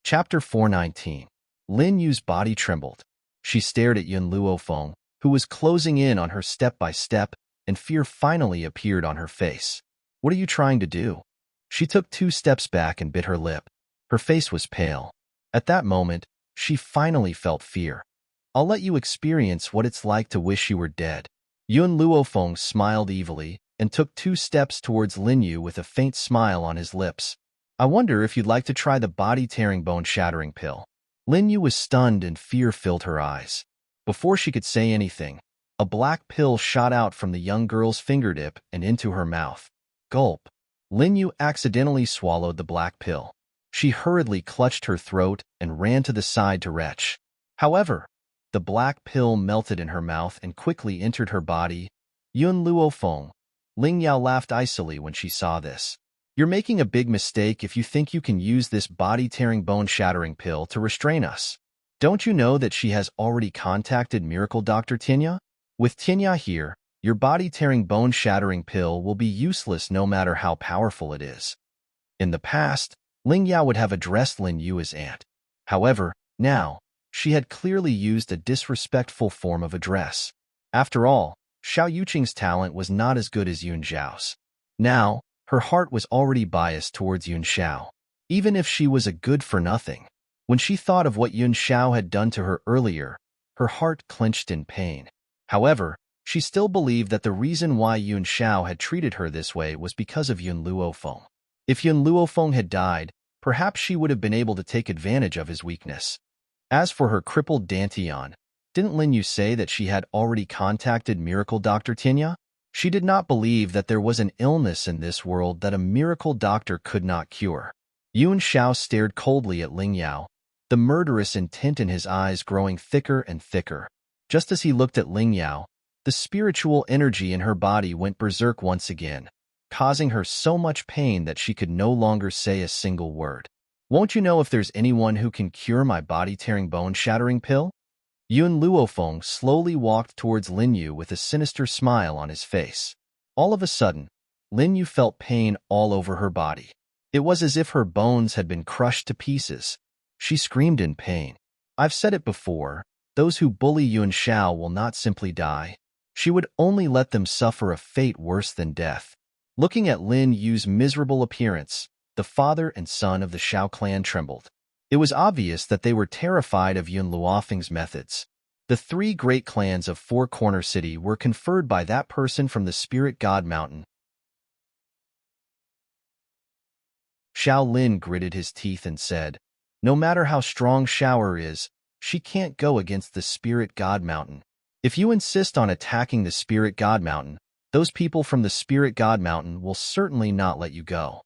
Chapter 419. Lin Yu's body trembled. She stared at Yun Luofeng, who was closing in on her step by step, and fear finally appeared on her face. What are you trying to do? She took 2 steps back and bit her lip. Her face was pale. At that moment, she finally felt fear. I'll let you experience what it's like to wish you were dead. Yun Luofeng smiled evilly and took 2 steps towards Lin Yu with a faint smile on his lips. I wonder if you'd like to try the body-tearing, bone-shattering pill. Lin Yu was stunned and fear filled her eyes. Before she could say anything, a black pill shot out from the young girl's fingertip and into her mouth. Gulp. Lin Yu accidentally swallowed the black pill. She hurriedly clutched her throat and ran to the side to retch. However, the black pill melted in her mouth and quickly entered her body. Yun Luo Feng. Ling Yao laughed icily when she saw this. You're making a big mistake if you think you can use this body-tearing, bone-shattering pill to restrain us. Don't you know that she has already contacted Miracle Dr. Tinya? With Tinya here, your body-tearing, bone-shattering pill will be useless no matter how powerful it is. In the past, Ling Yao would have addressed Lin Yu as aunt. However, now, she had clearly used a disrespectful form of address. After all, Xiao Yuqing's talent was not as good as Yun Xiao's. Now, her heart was already biased towards Yun Xiao, even if she was a good-for-nothing. When she thought of what Yun Xiao had done to her earlier, her heart clenched in pain. However, she still believed that the reason why Yun Xiao had treated her this way was because of Yun Luofeng. If Yun Luofeng had died, perhaps she would have been able to take advantage of his weakness. As for her crippled Dantian, didn't Lin Yu say that she had already contacted Miracle Dr. Tinya? She did not believe that there was an illness in this world that a miracle doctor could not cure. Yun Xiao stared coldly at Ling Yao, the murderous intent in his eyes growing thicker and thicker. Just as he looked at Ling Yao, the spiritual energy in her body went berserk once again, causing her so much pain that she could no longer say a single word. Won't you know if there's anyone who can cure my body-tearing, bone-shattering pill? Yun Luofeng slowly walked towards Lin Yu with a sinister smile on his face. All of a sudden, Lin Yu felt pain all over her body. It was as if her bones had been crushed to pieces. She screamed in pain. I've said it before, those who bully Yun Xiao will not simply die. She would only let them suffer a fate worse than death. Looking at Lin Yu's miserable appearance, the father and son of the Xiao clan trembled. It was obvious that they were terrified of Yun Luofeng's methods. The three great clans of Four Corner City were conferred by that person from the Spirit God Mountain. Xiao Lin gritted his teeth and said, no matter how strong Xiao is, she can't go against the Spirit God Mountain. If you insist on attacking the Spirit God Mountain, those people from the Spirit God Mountain will certainly not let you go.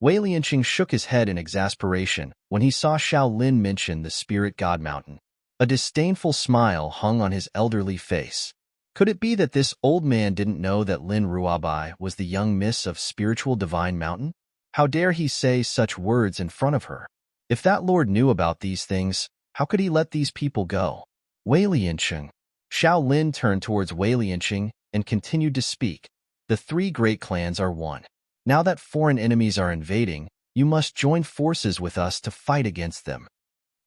Wei Lianqing shook his head in exasperation when he saw Xiao Lin mention the Spirit God Mountain. A disdainful smile hung on his elderly face. Could it be that this old man didn't know that Lin Ruabai was the young miss of Spiritual Divine Mountain? How dare he say such words in front of her? If that lord knew about these things, how could he let these people go? Wei Lianqing. Xiao Lin turned towards Wei Lianqing and continued to speak. The three great clans are one. Now that foreign enemies are invading, you must join forces with us to fight against them.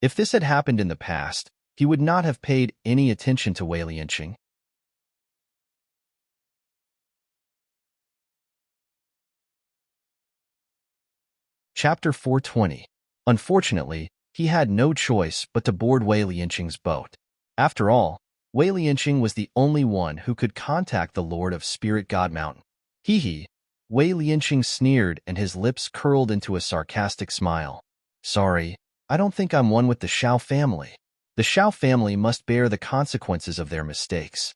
If this had happened in the past, he would not have paid any attention to Wei Lianqing. Chapter 420. Unfortunately, he had no choice but to board Wei Lianqing's boat. After all, Wei Lianqing was the only one who could contact the Lord of Spirit God Mountain. Hee. Wei Lianqing sneered and his lips curled into a sarcastic smile. Sorry, I don't think I'm one with the Xiao family. The Xiao family must bear the consequences of their mistakes.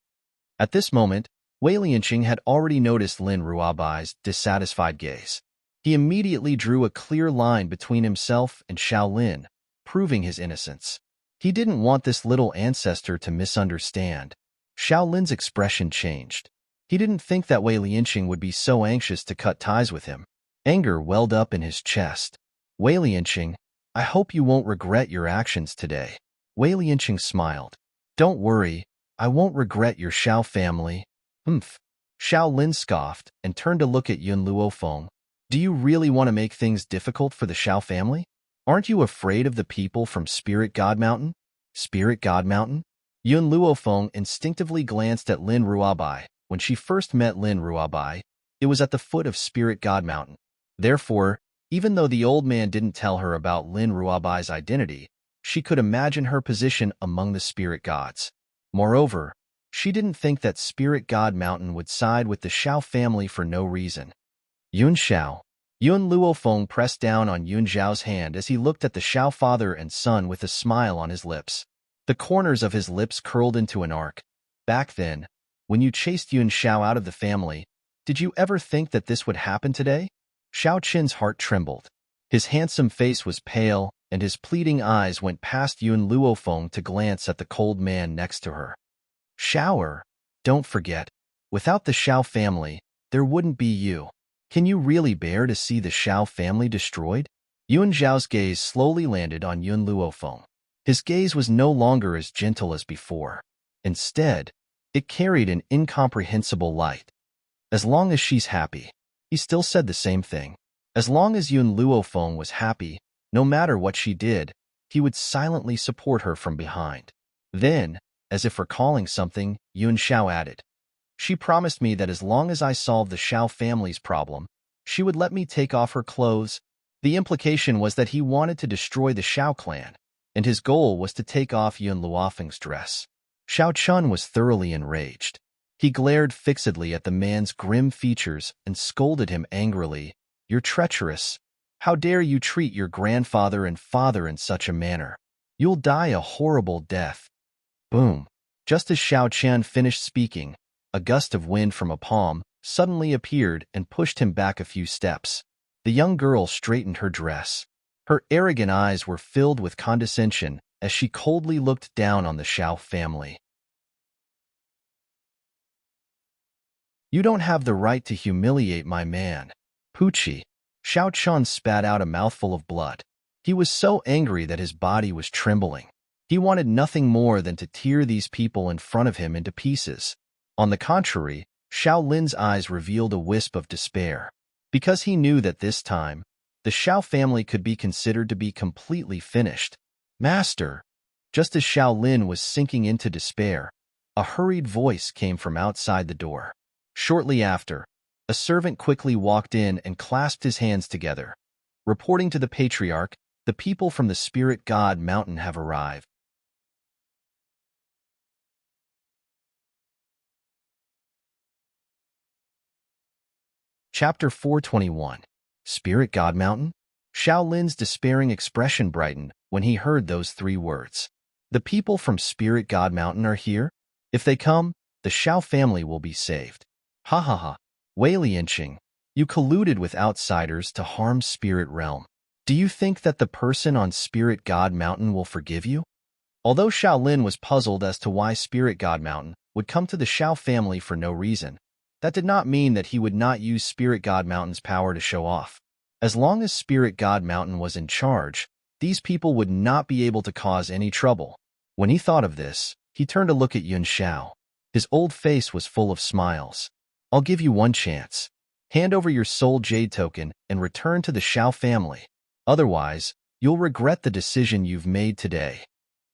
At this moment, Wei Lianqing had already noticed Lin Ruabai's dissatisfied gaze. He immediately drew a clear line between himself and Xiao Lin, proving his innocence. He didn't want this little ancestor to misunderstand. Xiao Lin's expression changed. He didn't think that Wei Lianqing would be so anxious to cut ties with him. Anger welled up in his chest. Wei Lianqing, I hope you won't regret your actions today. Wei Lianqing smiled. Don't worry, I won't regret your Xiao family. Humph. Xiao Lin scoffed and turned to look at Yun Luofeng. Do you really want to make things difficult for the Xiao family? Aren't you afraid of the people from Spirit God Mountain? Spirit God Mountain? Yun Luofeng instinctively glanced at Lin Ruabai. When she first met Lin Ruabai, it was at the foot of Spirit God Mountain. Therefore, even though the old man didn't tell her about Lin Ruabai's identity, she could imagine her position among the spirit gods. Moreover, she didn't think that Spirit God Mountain would side with the Xiao family for no reason. Yun Xiao. Yun Luofeng pressed down on Yun Xiao's hand as he looked at the Xiao father and son with a smile on his lips. The corners of his lips curled into an arc. Back then, when you chased Yun Xiao out of the family, did you ever think that this would happen today? Xiao Qin's heart trembled. His handsome face was pale, and his pleading eyes went past Yun Luofeng to glance at the cold man next to her. Shower, don't forget, without the Xiao family, there wouldn't be you. Can you really bear to see the Xiao family destroyed? Yun Zhao's gaze slowly landed on Yun Luofeng. His gaze was no longer as gentle as before. Instead, it carried an incomprehensible light. As long as she's happy, he still said the same thing. As long as Yun Luofeng was happy, no matter what she did, he would silently support her from behind. Then, as if recalling something, Yun Xiao added, "She promised me that as long as I solved the Xiao family's problem, she would let me take off her clothes." The implication was that he wanted to destroy the Xiao clan, and his goal was to take off Yun Luofeng's dress. Xiao Chun was thoroughly enraged. He glared fixedly at the man's grim features and scolded him angrily. "You're treacherous. How dare you treat your grandfather and father in such a manner? You'll die a horrible death." Boom. Just as Xiao Qian finished speaking, a gust of wind from a palm suddenly appeared and pushed him back a few steps. The young girl straightened her dress. Her arrogant eyes were filled with condescension as she coldly looked down on the Xiao family. "You don't have the right to humiliate my man, Pucci." Xiao Chun spat out a mouthful of blood. He was so angry that his body was trembling. He wanted nothing more than to tear these people in front of him into pieces. On the contrary, Xiao Lin's eyes revealed a wisp of despair. Because he knew that this time, the Xiao family could be considered to be completely finished. "Master!" Just as Xiao Lin was sinking into despair, a hurried voice came from outside the door. Shortly after, a servant quickly walked in and clasped his hands together. Reporting to the patriarch, "The people from the Spirit God Mountain have arrived." Chapter 421. Spirit God Mountain? Xiao Lin's despairing expression brightened when he heard those three words. "The people from Spirit God Mountain are here? If they come, the Xiao family will be saved." Ha ha ha. Wei Lianqing, you colluded with outsiders to harm Spirit Realm. Do you think that the person on Spirit God Mountain will forgive you? Although Xiao Lin was puzzled as to why Spirit God Mountain would come to the Xiao family for no reason, that did not mean that he would not use Spirit God Mountain's power to show off. As long as Spirit God Mountain was in charge, these people would not be able to cause any trouble. When he thought of this, he turned to look at Yun Xiao. His old face was full of smiles. "I'll give you one chance. Hand over your soul jade token and return to the Xiao family. Otherwise, you'll regret the decision you've made today."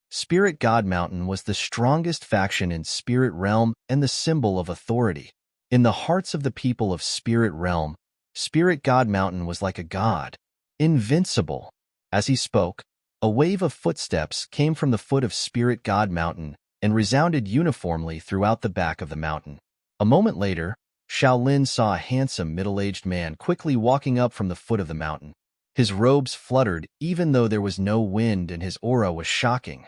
Spirit God Mountain was the strongest faction in Spirit Realm and the symbol of authority. In the hearts of the people of Spirit Realm, Spirit God Mountain was like a god, invincible. As he spoke, a wave of footsteps came from the foot of Spirit God Mountain and resounded uniformly throughout the back of the mountain. A moment later, Xiao Lin saw a handsome middle-aged man quickly walking up from the foot of the mountain. His robes fluttered even though there was no wind, and his aura was shocking.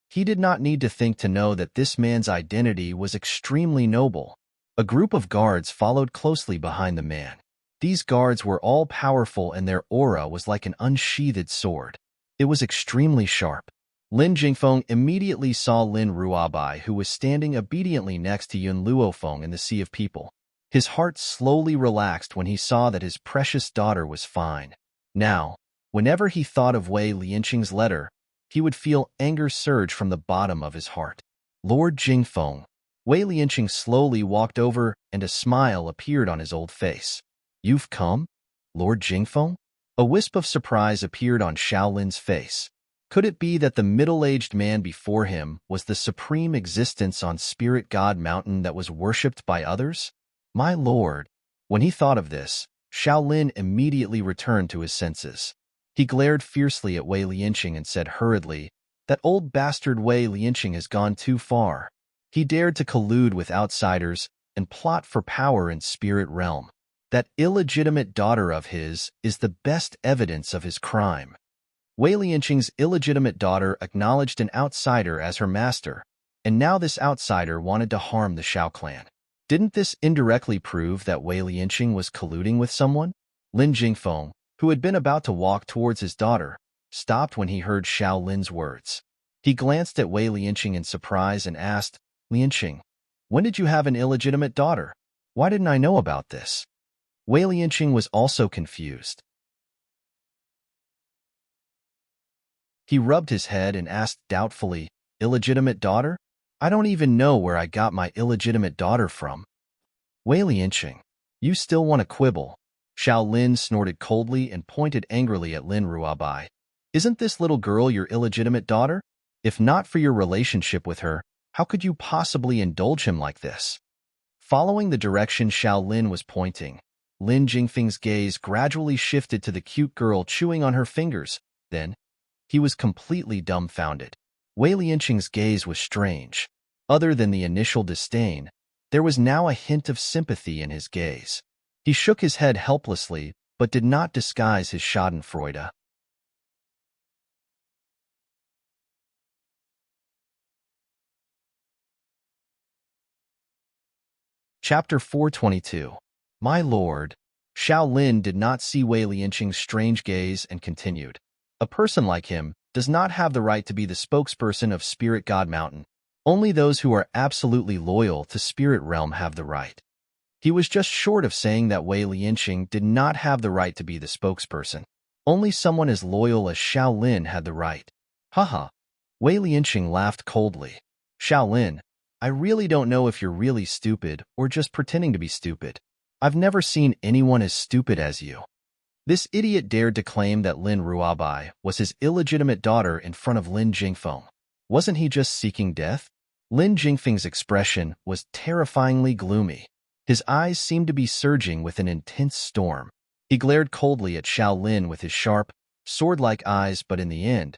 He did not need to think to know that this man's identity was extremely noble. A group of guards followed closely behind the man. These guards were all powerful, and their aura was like an unsheathed sword. It was extremely sharp. Lin Jingfeng immediately saw Lin Ruabai, who was standing obediently next to Yun Luofeng in the sea of people. His heart slowly relaxed when he saw that his precious daughter was fine. Now, whenever he thought of Wei Lianqing's letter, he would feel anger surge from the bottom of his heart. "Lord Jingfeng." Wei Lianqing slowly walked over, and a smile appeared on his old face. "You've come, Lord Jingfeng?" A wisp of surprise appeared on Xiao Lin's face. Could it be that the middle-aged man before him was the supreme existence on Spirit God Mountain that was worshipped by others? "My lord." When he thought of this, Xiao Lin immediately returned to his senses. He glared fiercely at Wei Lianqing and said hurriedly, "That old bastard Wei Lianqing has gone too far. He dared to collude with outsiders and plot for power in Spirit Realm. That illegitimate daughter of his is the best evidence of his crime." Wei Lianqing's illegitimate daughter acknowledged an outsider as her master, and now this outsider wanted to harm the Xiao clan. Didn't this indirectly prove that Wei Lianqing was colluding with someone? Lin Jingfeng, who had been about to walk towards his daughter, stopped when he heard Xiao Lin's words. He glanced at Wei Lianqing in surprise and asked, Lianqing, when did you have an illegitimate daughter? Why didn't I know about this? Wei Lianqing was also confused. He rubbed his head and asked doubtfully, illegitimate daughter? I don't even know where I got my illegitimate daughter from. Wei Lianqing, you still want to quibble? Xiao Lin snorted coldly and pointed angrily at Lin Ruabai. Isn't this little girl your illegitimate daughter? If not for your relationship with her, how could you possibly indulge him like this? Following the direction Xiao Lin was pointing, Lin Jingfeng's gaze gradually shifted to the cute girl chewing on her fingers. Then, he was completely dumbfounded. Wei Lianqing's gaze was strange. Other than the initial disdain, there was now a hint of sympathy in his gaze. He shook his head helplessly, but did not disguise his schadenfreude. Chapter 422. My lord. Xiao Lin did not see Wei Lianqing's strange gaze and continued. A person like him does not have the right to be the spokesperson of Spirit God Mountain. Only those who are absolutely loyal to Spirit Realm have the right. He was just short of saying that Wei Lianqing did not have the right to be the spokesperson. Only someone as loyal as Xiao Lin had the right. Haha. Wei Lianqing laughed coldly. Xiao Lin, I really don't know if you're really stupid or just pretending to be stupid. I've never seen anyone as stupid as you. This idiot dared to claim that Lin Ruabai was his illegitimate daughter in front of Lin Jingfeng. Wasn't he just seeking death? Lin Jingfeng's expression was terrifyingly gloomy. His eyes seemed to be surging with an intense storm. He glared coldly at Xiao Lin with his sharp, sword-like eyes, but in the end,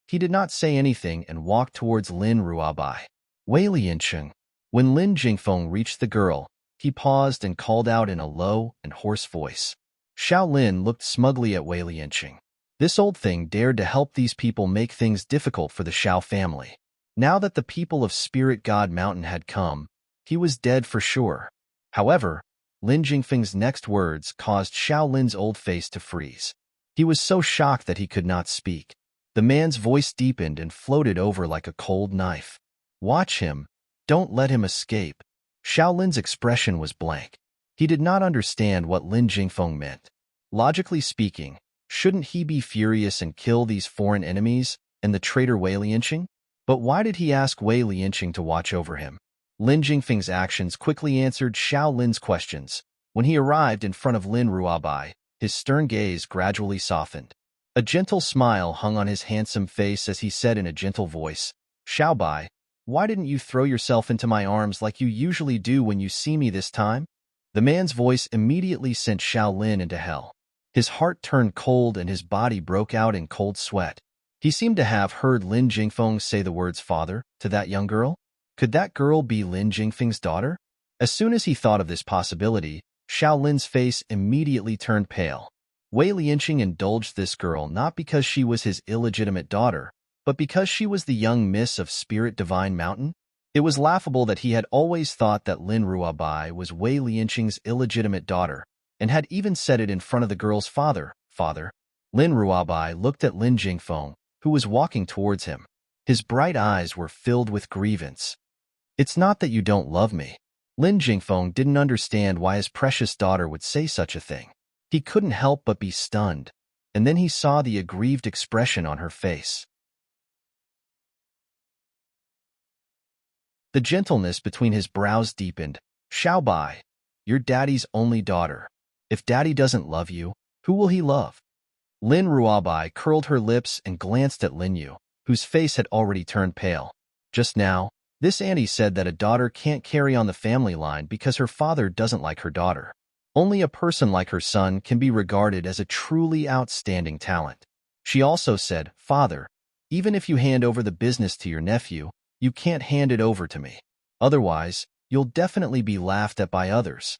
he did not say anything and walked towards Lin Ruabai. Wei Lianqing. When Lin Jingfeng reached the girl, he paused and called out in a low and hoarse voice. Xiao Lin looked smugly at Wei Lianqing. This old thing dared to help these people make things difficult for the Xiao family. Now that the people of Spirit God Mountain had come, he was dead for sure. However, Lin Jingfeng's next words caused Xiao Lin's old face to freeze. He was so shocked that he could not speak. The man's voice deepened and floated over like a cold knife. Watch him. Don't let him escape. Xiao Lin's expression was blank. He did not understand what Lin Jingfeng meant. Logically speaking, shouldn't he be furious and kill these foreign enemies and the traitor Wei Lianqing? But why did he ask Wei Lianqing to watch over him? Lin Jingfeng's actions quickly answered Xiao Lin's questions. When he arrived in front of Lin Ruabai, his stern gaze gradually softened. A gentle smile hung on his handsome face as he said in a gentle voice, Xiao Bai, why didn't you throw yourself into my arms like you usually do when you see me this time? The man's voice immediately sent Xiao Lin into hell. His heart turned cold and his body broke out in cold sweat. He seemed to have heard Lin Jingfeng say the words father to that young girl. Could that girl be Lin Jingfeng's daughter? As soon as he thought of this possibility, Xiao Lin's face immediately turned pale. Wei Lianqing indulged this girl not because she was his illegitimate daughter, but because she was the young miss of Spirit Divine Mountain. It was laughable that he had always thought that Lin Ruabai was Wei Lianqing's illegitimate daughter, and had even said it in front of the girl's father. Lin Ruabai looked at Lin Jingfeng, who was walking towards him. His bright eyes were filled with grievance. It's not that you don't love me. Lin Jingfeng didn't understand why his precious daughter would say such a thing. He couldn't help but be stunned, and then he saw the aggrieved expression on her face. The gentleness between his brows deepened. Xiao Bai, you're daddy's only daughter. If daddy doesn't love you, who will he love? Lin Ruabai curled her lips and glanced at Lin Yu, whose face had already turned pale. Just now, this auntie said that a daughter can't carry on the family line because her father doesn't like her daughter. Only a person like her son can be regarded as a truly outstanding talent. She also said, Father, even if you hand over the business to your nephew, you can't hand it over to me. Otherwise, you'll definitely be laughed at by others.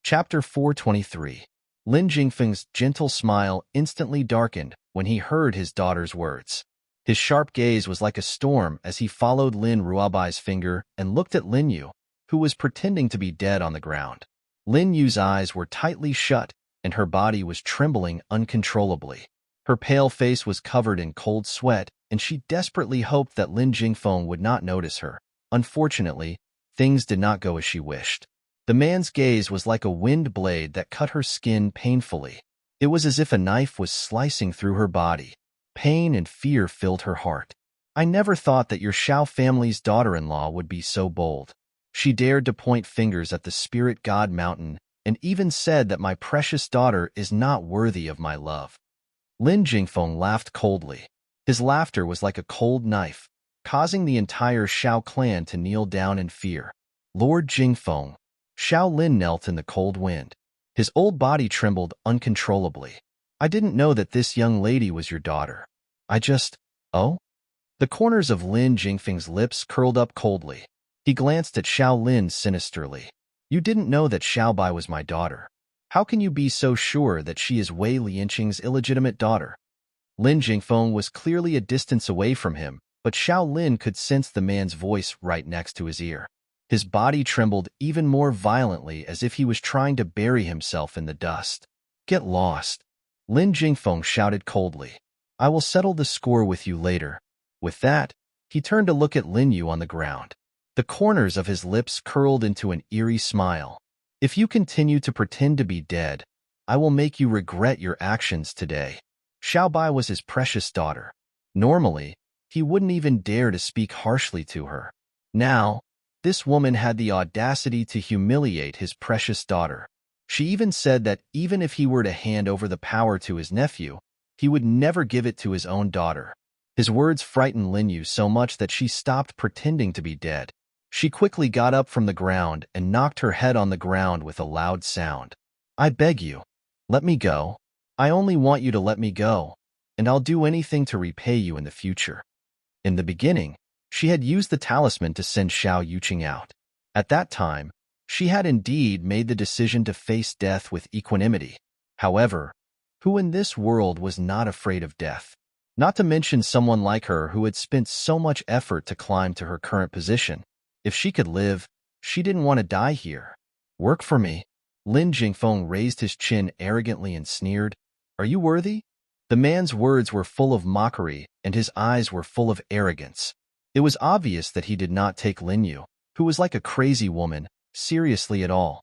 Chapter 423. Lin Jingfeng's gentle smile instantly darkened when he heard his daughter's words. His sharp gaze was like a storm as he followed Lin Ruobai's finger and looked at Lin Yu, who was pretending to be dead on the ground. Lin Yu's eyes were tightly shut, and her body was trembling uncontrollably. Her pale face was covered in cold sweat, and she desperately hoped that Lin Jingfeng would not notice her. Unfortunately, things did not go as she wished. The man's gaze was like a wind blade that cut her skin painfully. It was as if a knife was slicing through her body. Pain and fear filled her heart. I never thought that your Shao family's daughter-in-law would be so bold. She dared to point fingers at the spirit god mountain and even said that my precious daughter is not worthy of my love. Lin Jingfeng laughed coldly. His laughter was like a cold knife, causing the entire Shao clan to kneel down in fear. Lord Jingfeng. Shao Lin knelt in the cold wind. His old body trembled uncontrollably. I didn't know that this young lady was your daughter. Oh? The corners of Lin Jingfeng's lips curled up coldly. He glanced at Shao Lin sinisterly. You didn't know that Shao Bai was my daughter. How can you be so sure that she is Wei Lianqing's illegitimate daughter? Lin Jingfeng was clearly a distance away from him, but Shao Lin could sense the man's voice right next to his ear. His body trembled even more violently as if he was trying to bury himself in the dust. Get lost. Lin Jingfeng shouted coldly. I will settle the score with you later. With that, he turned to look at Lin Yu on the ground. The corners of his lips curled into an eerie smile. If you continue to pretend to be dead, I will make you regret your actions today. Shao Bai was his precious daughter. Normally, he wouldn't even dare to speak harshly to her. Now, this woman had the audacity to humiliate his precious daughter. She even said that even if he were to hand over the power to his nephew, he would never give it to his own daughter. His words frightened Lin Yu so much that she stopped pretending to be dead. She quickly got up from the ground and knocked her head on the ground with a loud sound. I beg you, let me go. I only want you to let me go, and I'll do anything to repay you in the future. In the beginning, she had used the talisman to send Shao Yuqing out. At that time, she had indeed made the decision to face death with equanimity. However, who in this world was not afraid of death? Not to mention someone like her who had spent so much effort to climb to her current position. If she could live, she didn't want to die here. Work for me. Lin Jingfeng raised his chin arrogantly and sneered. Are you worthy? The man's words were full of mockery, and his eyes were full of arrogance. It was obvious that he did not take Lin Yu, who was like a crazy woman, seriously at all.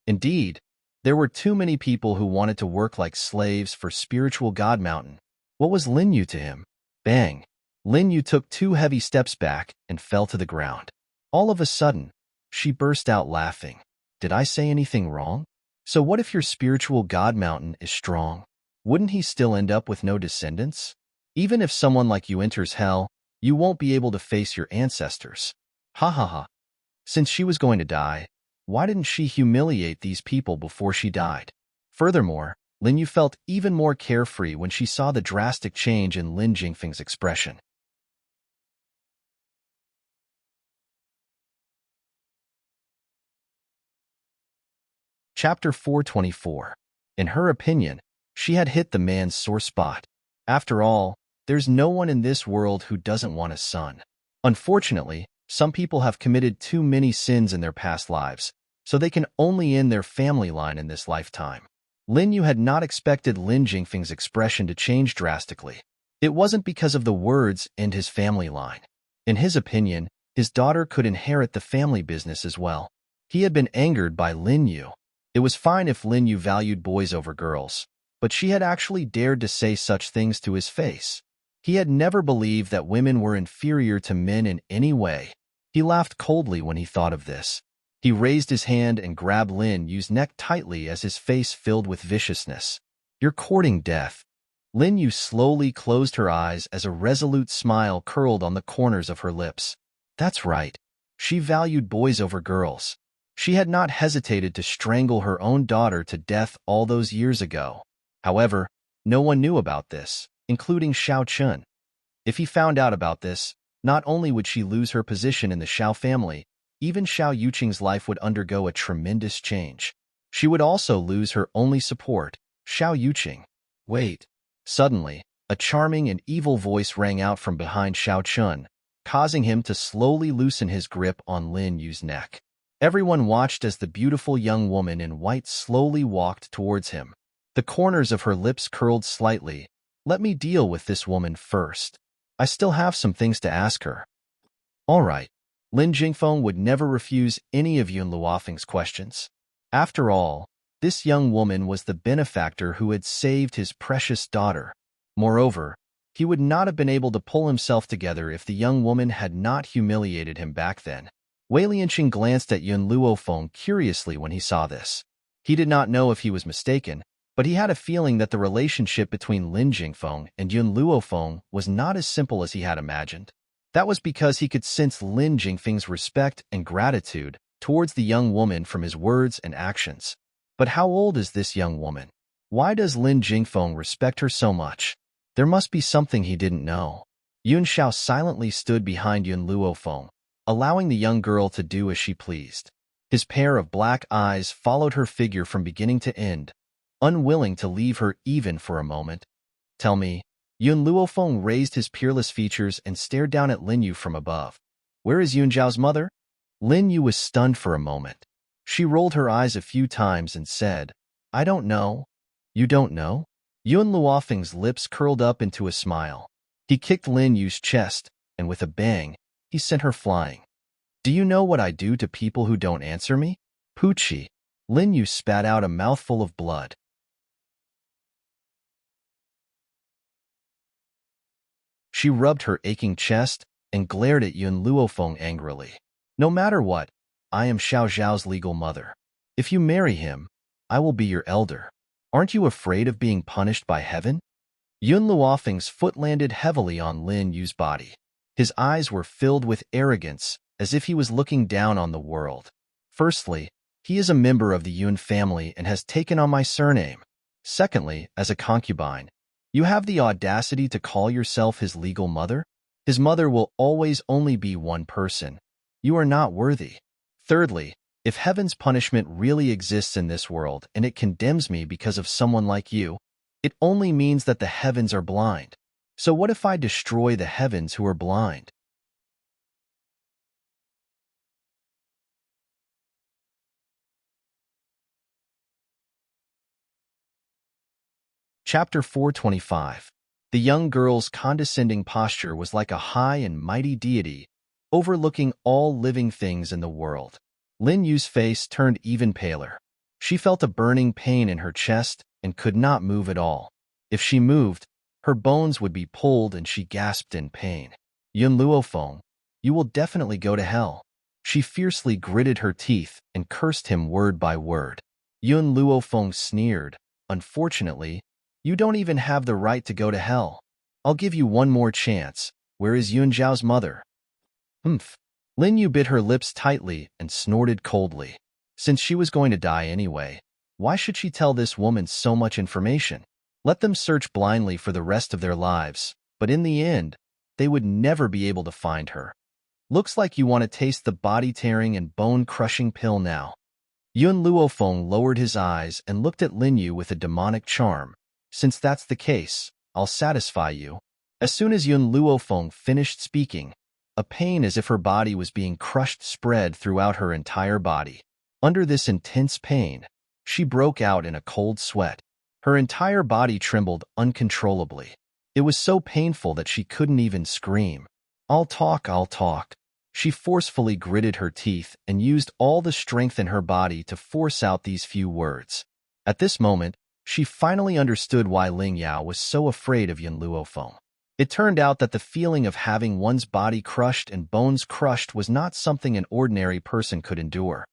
Indeed, there were too many people who wanted to work like slaves for spiritual God Mountain. What was Lin Yu to him? Bang! Lin Yu took 2 heavy steps back and fell to the ground. All of a sudden, she burst out laughing. Did I say anything wrong? So what if your spiritual God Mountain is strong? Wouldn't he still end up with no descendants? Even if someone like you enters hell, you won't be able to face your ancestors. Ha ha ha. Since she was going to die, why didn't she humiliate these people before she died? Furthermore, Lin Yu felt even more carefree when she saw the drastic change in Lin Jingfeng's expression. Chapter 424. In her opinion, she had hit the man's sore spot. After all, there's no one in this world who doesn't want a son. Unfortunately, some people have committed too many sins in their past lives, so they can only end their family line in this lifetime. Lin Yu had not expected Lin Jingfeng's expression to change drastically. It wasn't because of the words "and his family line." In his opinion, his daughter could inherit the family business as well. He had been angered by Lin Yu. It was fine if Lin Yu valued boys over girls, but she had actually dared to say such things to his face. He had never believed that women were inferior to men in any way. He laughed coldly when he thought of this. He raised his hand and grabbed Lin Yu's neck tightly as his face filled with viciousness. You're courting death. Lin Yu slowly closed her eyes as a resolute smile curled on the corners of her lips. That's right. She valued boys over girls. She had not hesitated to strangle her own daughter to death all those years ago. However, no one knew about this, including Shao Chun. If he found out about this, not only would she lose her position in the Shao family, even Shao Yuqing's life would undergo a tremendous change. She would also lose her only support, Shao Yuqing. Wait. Suddenly, a charming and evil voice rang out from behind Xiao Chun, causing him to slowly loosen his grip on Lin Yu's neck. Everyone watched as the beautiful young woman in white slowly walked towards him. The corners of her lips curled slightly. Let me deal with this woman first. I still have some things to ask her. All right. Lin Jingfeng would never refuse any of Yun Luofeng's questions. After all, this young woman was the benefactor who had saved his precious daughter. Moreover, he would not have been able to pull himself together if the young woman had not humiliated him back then. Wei Lianqing glanced at Yun Luofeng curiously when he saw this. He did not know if he was mistaken, but he had a feeling that the relationship between Lin Jingfeng and Yun Luofeng was not as simple as he had imagined. That was because he could sense Lin Jingfeng's respect and gratitude towards the young woman from his words and actions. But how old is this young woman? Why does Lin Jingfeng respect her so much? There must be something he didn't know. Yun Xiao silently stood behind Yun Luofeng, allowing the young girl to do as she pleased. His pair of black eyes followed her figure from beginning to end, unwilling to leave her even for a moment. Tell me. Yun Luofeng raised his peerless features and stared down at Lin Yu from above. Where is Yun Zhao's mother? Lin Yu was stunned for a moment. She rolled her eyes a few times and said, I don't know. You don't know? Yun Luofeng's lips curled up into a smile. He kicked Lin Yu's chest, and with a bang, he sent her flying. Do you know what I do to people who don't answer me? Poochie. Lin Yu spat out a mouthful of blood. She rubbed her aching chest and glared at Yun Luofeng angrily. No matter what, I am Xiao Zhao's legal mother. If you marry him, I will be your elder. Aren't you afraid of being punished by heaven? Yun Luofeng's foot landed heavily on Lin Yu's body. His eyes were filled with arrogance, as if he was looking down on the world. Firstly, he is a member of the Yun family and has taken on my surname. Secondly, as a concubine, you have the audacity to call yourself his legal mother? His mother will always only be one person. You are not worthy. Thirdly, if heaven's punishment really exists in this world and it condemns me because of someone like you, it only means that the heavens are blind. So what if I destroy the heavens who are blind? Chapter 425. The young girl's condescending posture was like a high and mighty deity, overlooking all living things in the world. Lin Yu's face turned even paler. She felt a burning pain in her chest and could not move at all. If she moved, her bones would be pulled and she gasped in pain. Yun Luofeng, you will definitely go to hell. She fiercely gritted her teeth and cursed him word by word. Yun Luofeng sneered. Unfortunately, you don't even have the right to go to hell. I'll give you one more chance. Where is Yun Zhao's mother? Humph. Lin Yu bit her lips tightly and snorted coldly. Since she was going to die anyway, why should she tell this woman so much information? Let them search blindly for the rest of their lives, but in the end, they would never be able to find her. Looks like you want to taste the body-tearing and bone-crushing pill now. Yun Luofeng lowered his eyes and looked at Lin Yu with a demonic charm. Since that's the case, I'll satisfy you. As soon as Yun Luofeng finished speaking, a pain as if her body was being crushed spread throughout her entire body. Under this intense pain, she broke out in a cold sweat. Her entire body trembled uncontrollably. It was so painful that she couldn't even scream. I'll talk, I'll talk. She forcefully gritted her teeth and used all the strength in her body to force out these few words. At this moment, she finally understood why Ling Yao was so afraid of Yun Luofeng. It turned out that the feeling of having one's body crushed and bones crushed was not something an ordinary person could endure.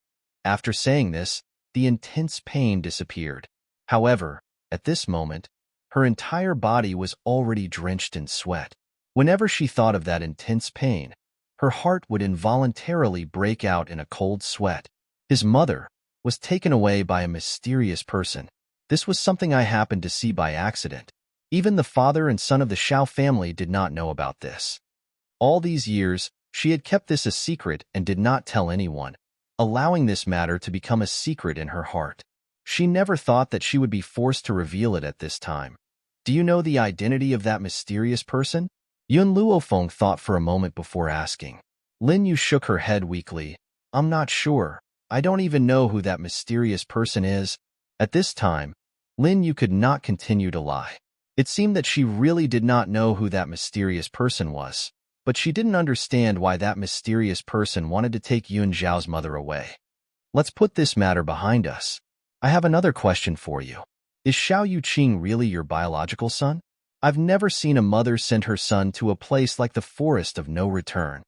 After saying this, the intense pain disappeared. However, at this moment, her entire body was already drenched in sweat. Whenever she thought of that intense pain, her heart would involuntarily break out in a cold sweat. His mother was taken away by a mysterious person. This was something I happened to see by accident. Even the father and son of the Xiao family did not know about this. All these years, she had kept this a secret and did not tell anyone, allowing this matter to become a secret in her heart. She never thought that she would be forced to reveal it at this time. Do you know the identity of that mysterious person? Yun Luofeng thought for a moment before asking. Lin Yu shook her head weakly. I'm not sure. I don't even know who that mysterious person is. At this time, Lin Yu could not continue to lie. It seemed that she really did not know who that mysterious person was, but she didn't understand why that mysterious person wanted to take Yun Zhao's mother away. Let's put this matter behind us. I have another question for you. Is Xiao Yuqing really your biological son? I've never seen a mother send her son to a place like the forest of no return.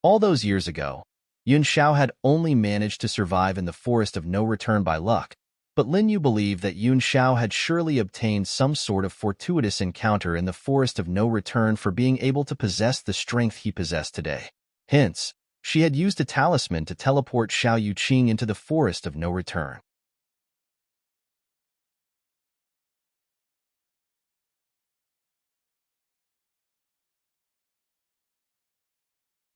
All those years ago, Yun Xiao had only managed to survive in the forest of no return by luck, but Lin Yu believed that Yun Xiao had surely obtained some sort of fortuitous encounter in the forest of no return for being able to possess the strength he possessed today. Hence, she had used a talisman to teleport Xiao Yuqing into the forest of no return.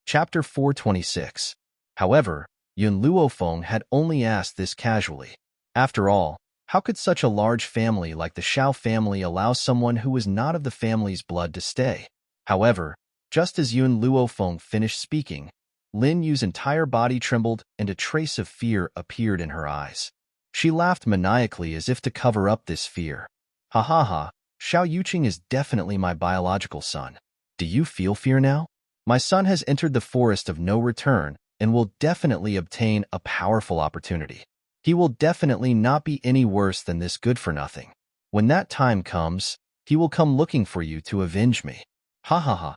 Chapter 426. However, Yun Luofeng had only asked this casually. After all, how could such a large family like the Xiao family allow someone who was not of the family's blood to stay? However, just as Yun Luofeng finished speaking, Lin Yu's entire body trembled and a trace of fear appeared in her eyes. She laughed maniacally as if to cover up this fear. Ha ha ha, Xiao Yuqing is definitely my biological son. Do you feel fear now? My son has entered the forest of no return and will definitely obtain a powerful opportunity. He will definitely not be any worse than this good-for-nothing. When that time comes, he will come looking for you to avenge me. Ha ha ha.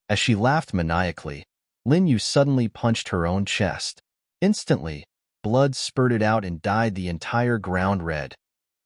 As she laughed maniacally, Lin Yu suddenly punched her own chest. Instantly, blood spurted out and dyed the entire ground red.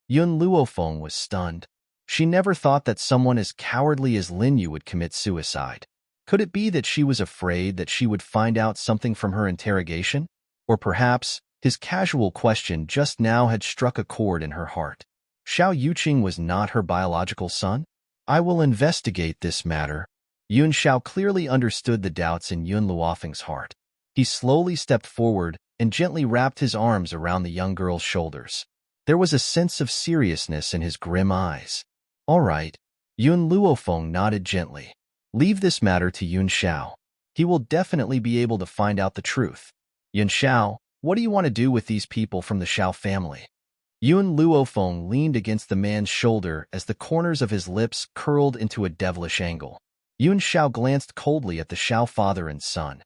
Yun Luofeng was stunned. She never thought that someone as cowardly as Lin Yu would commit suicide. Could it be that she was afraid that she would find out something from her interrogation? Or perhaps, his casual question just now had struck a chord in her heart. Xiao Yuqing was not her biological son? I will investigate this matter. Yun Xiao clearly understood the doubts in Yun Luofeng's heart. He slowly stepped forward and gently wrapped his arms around the young girl's shoulders. There was a sense of seriousness in his grim eyes. All right. Yun Luofeng nodded gently. Leave this matter to Yun Xiao. He will definitely be able to find out the truth. Yun Xiao, what do you want to do with these people from the Xiao family? Yun Luofeng leaned against the man's shoulder as the corners of his lips curled into a devilish angle. Yun Xiao glanced coldly at the Xiao father and son.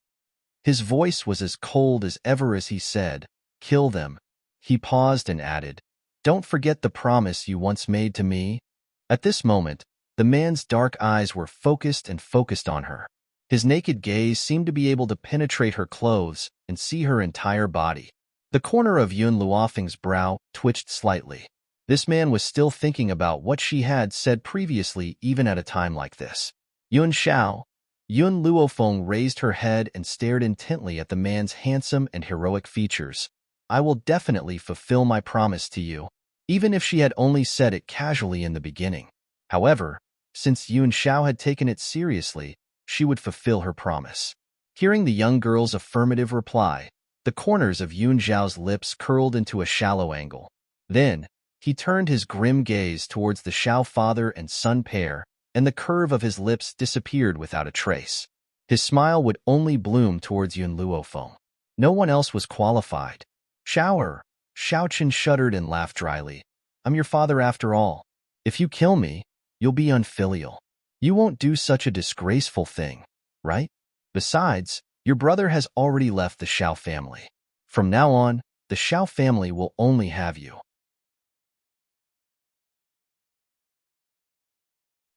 His voice was as cold as ever as he said, "Kill them." He paused and added, "Don't forget the promise you once made to me." At this moment, the man's dark eyes were focused on her. His naked gaze seemed to be able to penetrate her clothes and see her entire body. The corner of Yun Luofeng's brow twitched slightly. This man was still thinking about what she had said previously even at a time like this. Yun Xiao. Yun Luofeng raised her head and stared intently at the man's handsome and heroic features. I will definitely fulfill my promise to you, even if she had only said it casually in the beginning. However, since Yun Xiao had taken it seriously, she would fulfill her promise. Hearing the young girl's affirmative reply, the corners of Yun Zhao's lips curled into a shallow angle. Then, he turned his grim gaze towards the Xiao father and son pair, and the curve of his lips disappeared without a trace. His smile would only bloom towards Yun Luofeng. No one else was qualified. Xiao Chen shuddered and laughed dryly. I'm your father after all. If you kill me, you'll be unfilial. You won't do such a disgraceful thing, right? Besides, your brother has already left the Xiao family. From now on, the Xiao family will only have you.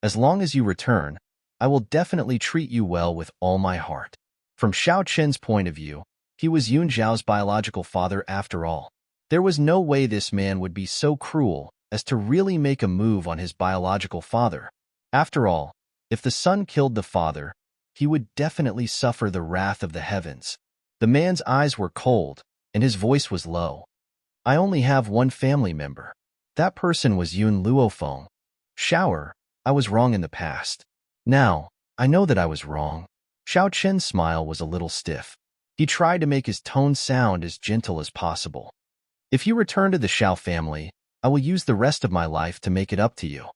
As long as you return, I will definitely treat you well with all my heart. From Xiao Chen's point of view, he was Yun Zhao's biological father after all. There was no way this man would be so cruel as to really make a move on his biological father. After all, if the son killed the father, he would definitely suffer the wrath of the heavens. The man's eyes were cold, and his voice was low. I only have one family member. That person was Yun Luofeng. Xiao, I was wrong in the past. Now, I know that I was wrong. Xiao Chen's smile was a little stiff. He tried to make his tone sound as gentle as possible. If you return to the Xiao family, I will use the rest of my life to make it up to you.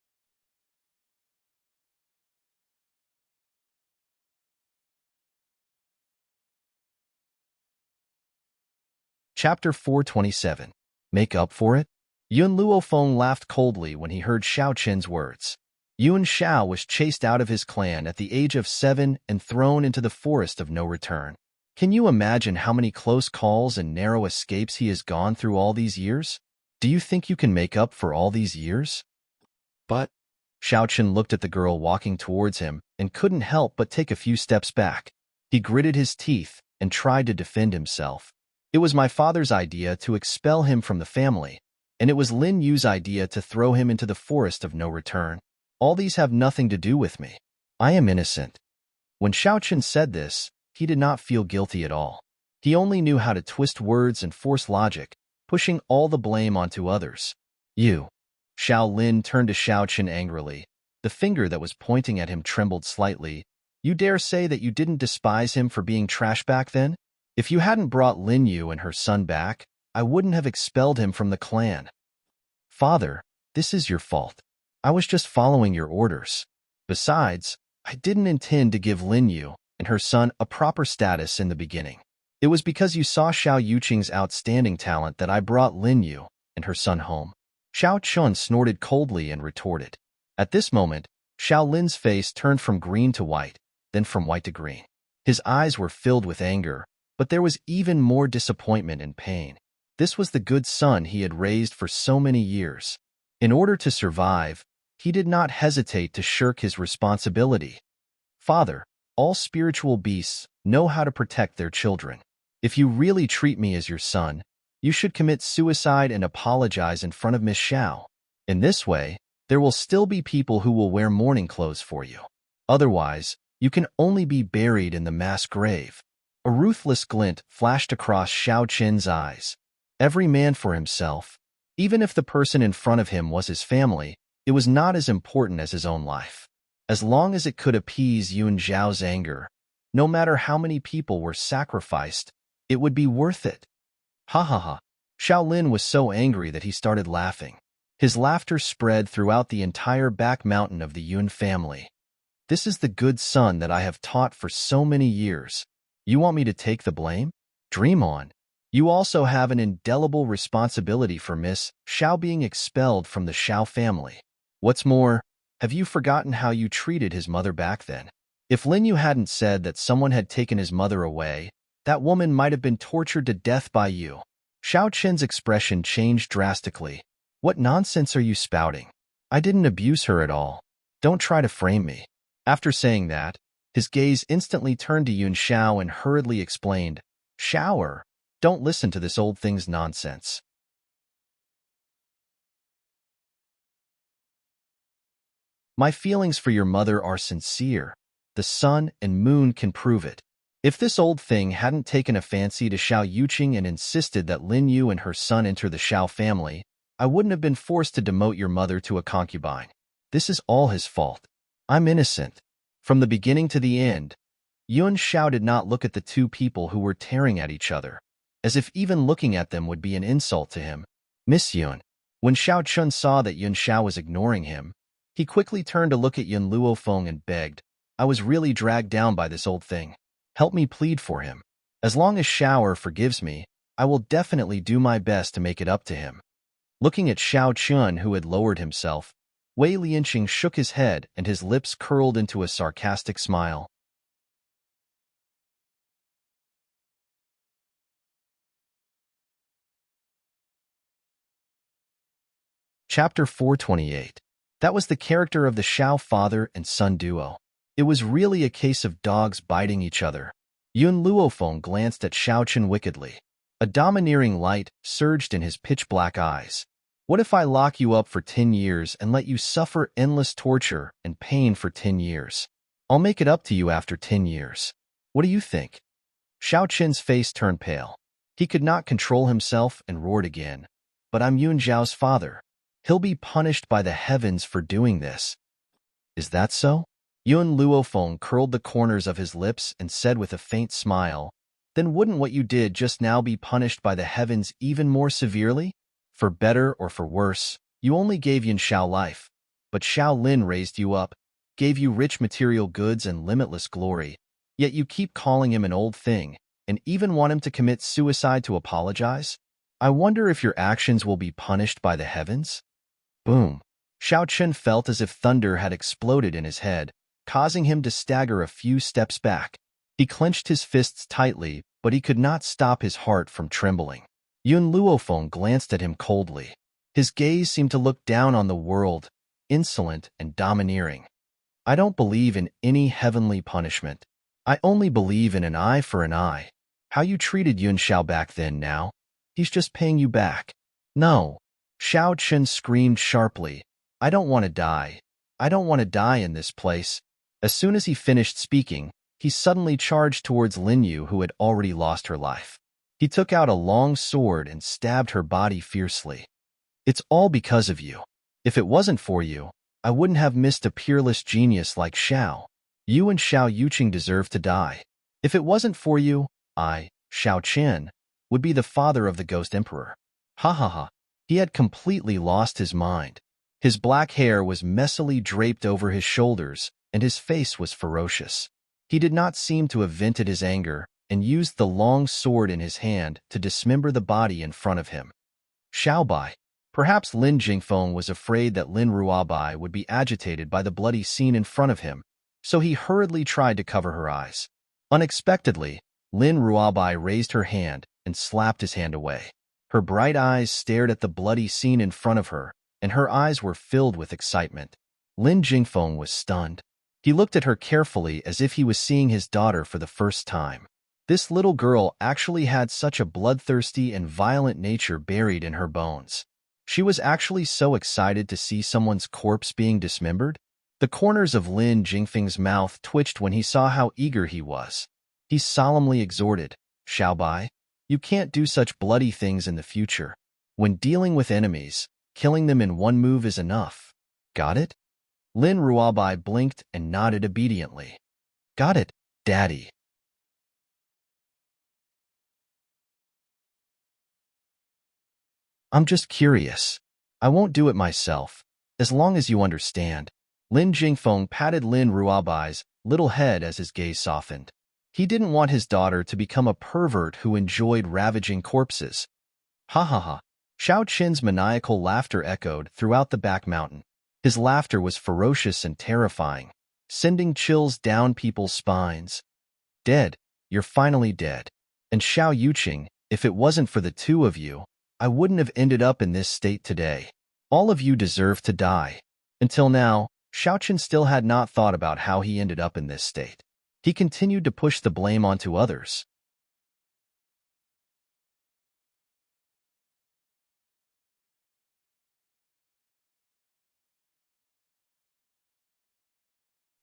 Chapter 427. Make up for it? Yun Luofeng laughed coldly when he heard Xiao Qin's words. Yuan Shao was chased out of his clan at the age of 7 and thrown into the forest of no return. Can you imagine how many close calls and narrow escapes he has gone through all these years? Do you think you can make up for all these years? But Xiao Qin looked at the girl walking towards him and couldn't help but take a few steps back. He gritted his teeth and tried to defend himself. It was my father's idea to expel him from the family, and it was Lin Yu's idea to throw him into the forest of no return. All these have nothing to do with me. I am innocent. When Xiao Qin said this, he did not feel guilty at all. He only knew how to twist words and force logic, pushing all the blame onto others. You. Xiao Lin turned to Xiao Qin angrily. The finger that was pointing at him trembled slightly. You dare say that you didn't despise him for being trash back then? If you hadn't brought Lin Yu and her son back, I wouldn't have expelled him from the clan. Father, this is your fault. I was just following your orders. Besides, I didn't intend to give Lin Yu and her son a proper status in the beginning. It was because you saw Xiao Yuqing's outstanding talent that I brought Lin Yu and her son home. Xiao Chun snorted coldly and retorted. At this moment, Xiao Lin's face turned from green to white, then from white to green. His eyes were filled with anger, but there was even more disappointment and pain. This was the good son he had raised for so many years. In order to survive, he did not hesitate to shirk his responsibility. Father, all spiritual beasts know how to protect their children. If you really treat me as your son, you should commit suicide and apologize in front of Miss Xiao. In this way, there will still be people who will wear mourning clothes for you. Otherwise, you can only be buried in the mass grave. A ruthless glint flashed across Xiao Qin's eyes. Every man for himself. Even if the person in front of him was his family, it was not as important as his own life. As long as it could appease Yun Zhao's anger, no matter how many people were sacrificed, it would be worth it. Ha ha ha. Xiao Lin was so angry that he started laughing. His laughter spread throughout the entire back mountain of the Yun family. This is the good son that I have taught for so many years. You want me to take the blame? Dream on. You also have an indelible responsibility for Miss Xiao being expelled from the Xiao family. What's more, have you forgotten how you treated his mother back then? If Lin Yu hadn't said that someone had taken his mother away, that woman might have been tortured to death by you. Xiao Qin's expression changed drastically. What nonsense are you spouting? I didn't abuse her at all. Don't try to frame me. After saying that, his gaze instantly turned to Yun Xiao and hurriedly explained, Shower, don't listen to this old thing's nonsense. My feelings for your mother are sincere. The sun and moon can prove it. If this old thing hadn't taken a fancy to Xiao Yuqing and insisted that Lin Yu and her son enter the Xiao family, I wouldn't have been forced to demote your mother to a concubine. This is all his fault. I'm innocent. From the beginning to the end, Yun Xiao did not look at the two people who were tearing at each other, as if even looking at them would be an insult to him. Miss Yun. When Xiao Chun saw that Yun Xiao was ignoring him, he quickly turned to look at Yun Luofeng and begged, I was really dragged down by this old thing. Help me plead for him. As long as Xiao forgives me, I will definitely do my best to make it up to him. Looking at Xiao Chun, who had lowered himself, Wei Lianqing shook his head and his lips curled into a sarcastic smile. Chapter 428. That was the character of the Xiao father and son duo. It was really a case of dogs biting each other. Yun Luofeng glanced at Xiao Qin wickedly. A domineering light surged in his pitch-black eyes. What if I lock you up for 10 years and let you suffer endless torture and pain for 10 years? I'll make it up to you after 10 years. What do you think? Xiao Qin's face turned pale. He could not control himself and roared again. But I'm Yun Zhao's father. He'll be punished by the heavens for doing this. Is that so? Yun Luofeng curled the corners of his lips and said with a faint smile, then wouldn't what you did just now be punished by the heavens even more severely? For better or for worse, you only gave Yuan Shao life, but Xiao Lin raised you up, gave you rich material goods and limitless glory, yet you keep calling him an old thing, and even want him to commit suicide to apologize? I wonder if your actions will be punished by the heavens? Boom. Xiao Chen felt as if thunder had exploded in his head, causing him to stagger a few steps back. He clenched his fists tightly, but he could not stop his heart from trembling. Yun Luofeng glanced at him coldly. His gaze seemed to look down on the world, insolent and domineering. I don't believe in any heavenly punishment. I only believe in an eye for an eye. How you treated Yuan Shao back then now? He's just paying you back. No. Xiao Chen screamed sharply. I don't want to die. I don't want to die in this place. As soon as he finished speaking, he suddenly charged towards Lin Yu, who had already lost her life. He took out a long sword and stabbed her body fiercely. It's all because of you. If it wasn't for you, I wouldn't have missed a peerless genius like Xiao. You and Xiao Yuqing deserve to die. If it wasn't for you, I, Xiao Qian, would be the father of the Ghost Emperor. Ha ha ha. He had completely lost his mind. His black hair was messily draped over his shoulders, and his face was ferocious. He did not seem to have vented his anger, and used the long sword in his hand to dismember the body in front of him. Xiaobai. Perhaps Lin Jingfeng was afraid that Lin Ruabai would be agitated by the bloody scene in front of him, so he hurriedly tried to cover her eyes. Unexpectedly, Lin Ruabai raised her hand and slapped his hand away. Her bright eyes stared at the bloody scene in front of her, and her eyes were filled with excitement. Lin Jingfeng was stunned. He looked at her carefully as if he was seeing his daughter for the first time. This little girl actually had such a bloodthirsty and violent nature buried in her bones. She was actually so excited to see someone's corpse being dismembered. The corners of Lin Jingfeng's mouth twitched when he saw how eager he was. He solemnly exhorted, Xiaobai, you can't do such bloody things in the future. When dealing with enemies, killing them in one move is enough. Got it? Lin Ruabai blinked and nodded obediently. Got it, Daddy. I'm just curious. I won't do it myself, as long as you understand. Lin Jingfeng patted Lin Ruabai's little head as his gaze softened. He didn't want his daughter to become a pervert who enjoyed ravaging corpses. Ha ha ha. Xiao Qin's maniacal laughter echoed throughout the back mountain. His laughter was ferocious and terrifying, sending chills down people's spines. Dead, you're finally dead. And Xiao Yuqing, if it wasn't for the two of you, I wouldn't have ended up in this state today. All of you deserve to die. Until now, Xiao Qin still had not thought about how he ended up in this state. He continued to push the blame onto others.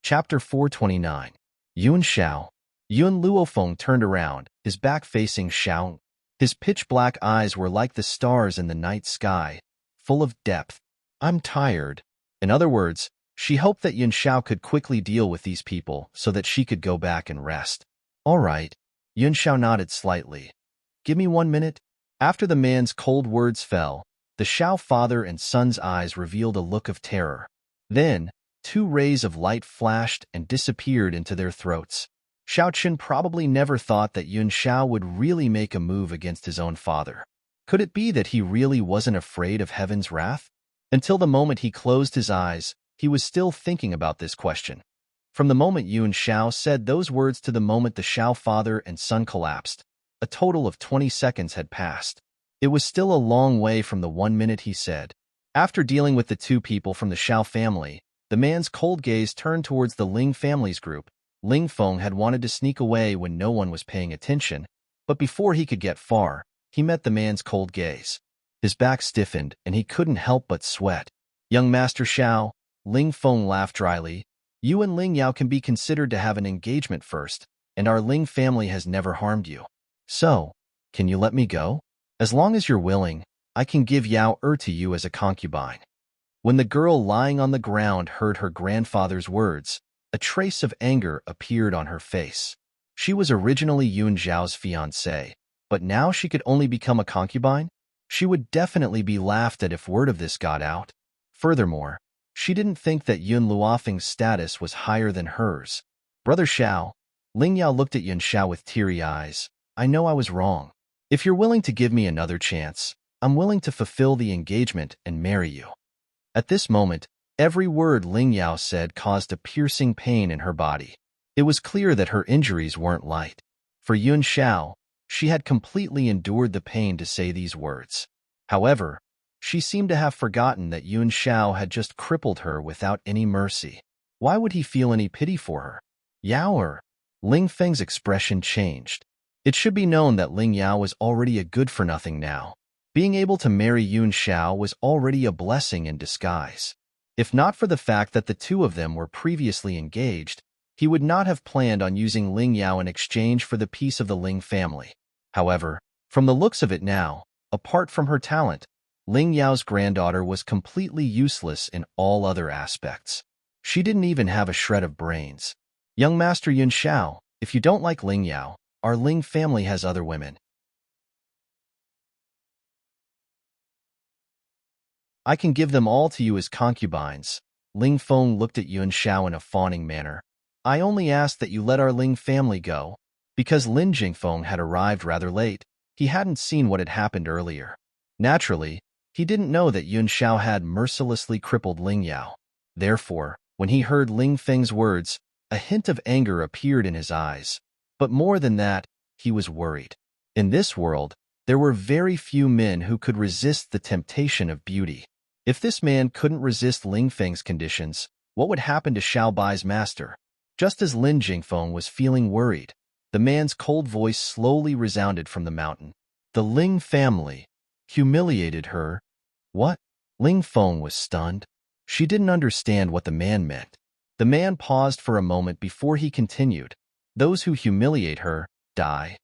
Chapter 429. Yuan Shao. Yun Luofeng turned around, his back facing Xiao. His pitch-black eyes were like the stars in the night sky, full of depth. I'm tired. In other words, she hoped that Yuan Shao could quickly deal with these people so that she could go back and rest. All right. Yuan Shao nodded slightly. Give me 1 minute. After the man's cold words fell, the Shao father and son's eyes revealed a look of terror. Then, 2 rays of light flashed and disappeared into their throats. Xiao Qin probably never thought that Yuan Shao would really make a move against his own father. Could it be that he really wasn't afraid of heaven's wrath? Until the moment he closed his eyes, he was still thinking about this question. From the moment Yuan Shao said those words to the moment the Shao father and son collapsed, a total of 20 seconds had passed. It was still a long way from the 1 minute he said. After dealing with the 2 people from the Shao family, the man's cold gaze turned towards the Ling family's group. Ling Feng had wanted to sneak away when no one was paying attention, but before he could get far, he met the man's cold gaze. His back stiffened, and he couldn't help but sweat. Young Master Shao, Ling Feng laughed dryly, you and Ling Yao can be considered to have an engagement first, and our Ling family has never harmed you. So, can you let me go? As long as you're willing, I can give Yao to you as a concubine. When the girl lying on the ground heard her grandfather's words, a trace of anger appeared on her face. She was originally Yun Zhao's fiancée, but now she could only become a concubine? She would definitely be laughed at if word of this got out. Furthermore, she didn't think that Yun Luofeng's status was higher than hers. Brother Xiao, Ling Yao looked at Yun Xiao with teary eyes. I know I was wrong. If you're willing to give me another chance, I'm willing to fulfill the engagement and marry you. At this moment, every word Ling Yao said caused a piercing pain in her body. It was clear that her injuries weren't light. For Yun Xiao, she had completely endured the pain to say these words. However, she seemed to have forgotten that Yun Xiao had just crippled her without any mercy. Why would he feel any pity for her? Yao. Ling Feng's expression changed. It should be known that Ling Yao was already a good-for-nothing now. Being able to marry Yun Xiao was already a blessing in disguise. If not for the fact that the two of them were previously engaged, he would not have planned on using Ling Yao in exchange for the peace of the Ling family. However, from the looks of it now, apart from her talent, Ling Yao's granddaughter was completely useless in all other aspects. She didn't even have a shred of brains. Young Master Yun Xiao, if you don't like Ling Yao, our Ling family has other women. I can give them all to you as concubines. Ling Feng looked at Yun Xiao in a fawning manner. I only ask that you let our Ling family go. Because Lin Jingfeng had arrived rather late, he hadn't seen what had happened earlier. Naturally, he didn't know that Yun Xiao had mercilessly crippled Ling Yao. Therefore, when he heard Ling Feng's words, a hint of anger appeared in his eyes. But more than that, he was worried. In this world, there were very few men who could resist the temptation of beauty. If this man couldn't resist Ling Feng's conditions, what would happen to Xiao Bai's master? Just as Lin Jingfeng was feeling worried, the man's cold voice slowly resounded from the mountain. The Ling family humiliated her. What? Ling Feng was stunned. She didn't understand what the man meant. The man paused for a moment before he continued. Those who humiliate her, die.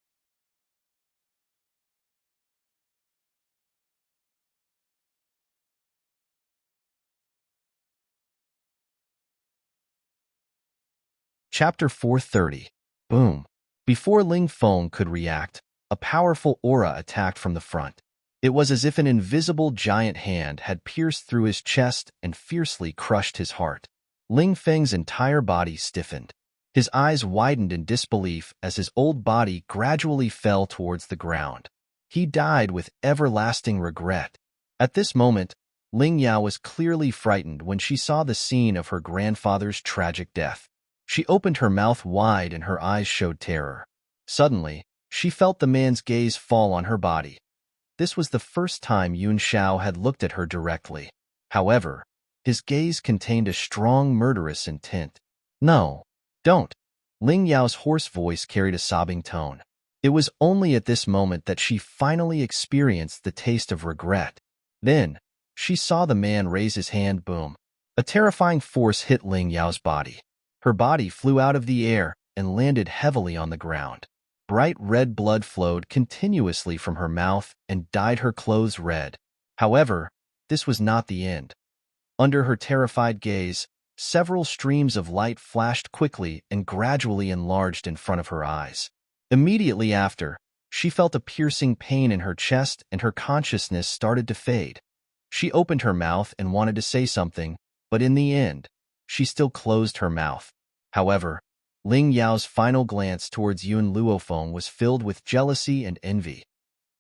Chapter 430. Boom. Before Ling Feng could react, a powerful aura attacked from the front. It was as if an invisible giant hand had pierced through his chest and fiercely crushed his heart. Ling Feng's entire body stiffened. His eyes widened in disbelief as his old body gradually fell towards the ground. He died with everlasting regret. At this moment, Ling Yao was clearly frightened when she saw the scene of her grandfather's tragic death. She opened her mouth wide and her eyes showed terror. Suddenly, she felt the man's gaze fall on her body. This was the first time Yun Xiao had looked at her directly. However, his gaze contained a strong murderous intent. No, don't. Ling Yao's hoarse voice carried a sobbing tone. It was only at this moment that she finally experienced the taste of regret. Then, she saw the man raise his hand. Boom. A terrifying force hit Ling Yao's body. Her body flew out of the air and landed heavily on the ground. Bright red blood flowed continuously from her mouth and dyed her clothes red. However, this was not the end. Under her terrified gaze, several streams of light flashed quickly and gradually enlarged in front of her eyes. Immediately after, she felt a piercing pain in her chest and her consciousness started to fade. She opened her mouth and wanted to say something, but in the end, she still closed her mouth. However, Ling Yao's final glance towards Yun Luofeng was filled with jealousy and envy.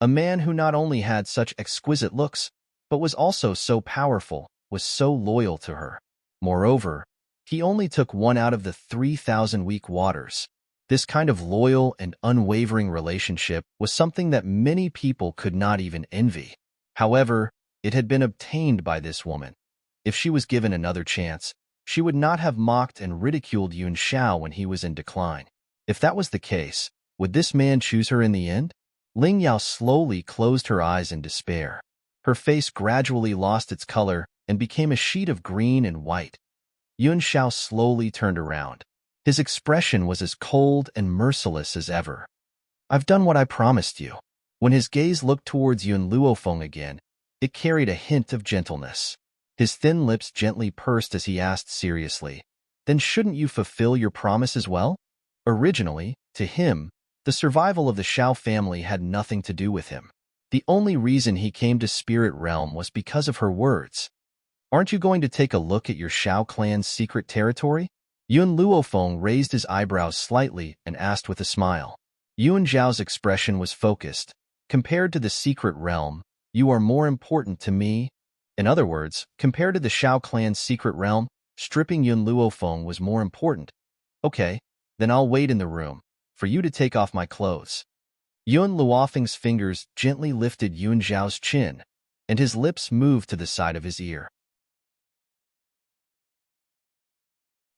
A man who not only had such exquisite looks, but was also so powerful, was so loyal to her. Moreover, he only took one out of the 3,000 weak waters. This kind of loyal and unwavering relationship was something that many people could not even envy. However, it had been obtained by this woman. If she was given another chance, she would not have mocked and ridiculed Yun Xiao when he was in decline. If that was the case, would this man choose her in the end? Ling Yao slowly closed her eyes in despair. Her face gradually lost its color and became a sheet of green and white. Yun Xiao slowly turned around. His expression was as cold and merciless as ever. I've done what I promised you. When his gaze looked towards Yun Luofeng again, it carried a hint of gentleness. His thin lips gently pursed as he asked seriously, then shouldn't you fulfill your promise as well? Originally, To him, the survival of the Shao family had nothing to do with him. The only reason he came to Spirit Realm was because of her words. Aren't you going to take a look at your Shao clan's secret territory? Yun Luofeng raised his eyebrows slightly and asked with a smile. Yuan Zhao's expression was focused. Compared to the secret realm, you are more important to me. In other words, compared to the Shao clan's secret realm, stripping Yun Luofeng was more important. Okay, then I'll wait in the room for you to take off my clothes. Yun Luofeng's fingers gently lifted Yuan Zhao's chin, and his lips moved to the side of his ear.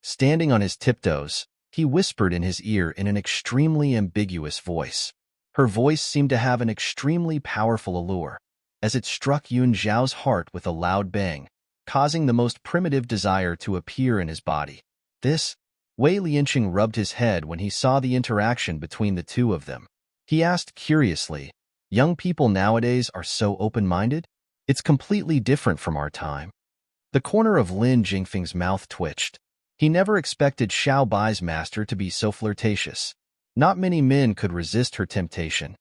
Standing on his tiptoes, he whispered in his ear in an extremely ambiguous voice. Her voice seemed to have an extremely powerful allure, as it struck Yuan Zhao's heart with a loud bang, causing the most primitive desire to appear in his body. Wei Lianqing rubbed his head when he saw the interaction between the two of them. He asked curiously, young people nowadays are so open-minded? It's completely different from our time. The corner of Lin Jingfeng's mouth twitched. He never expected Xiao Bai's master to be so flirtatious. Not many men could resist her temptation.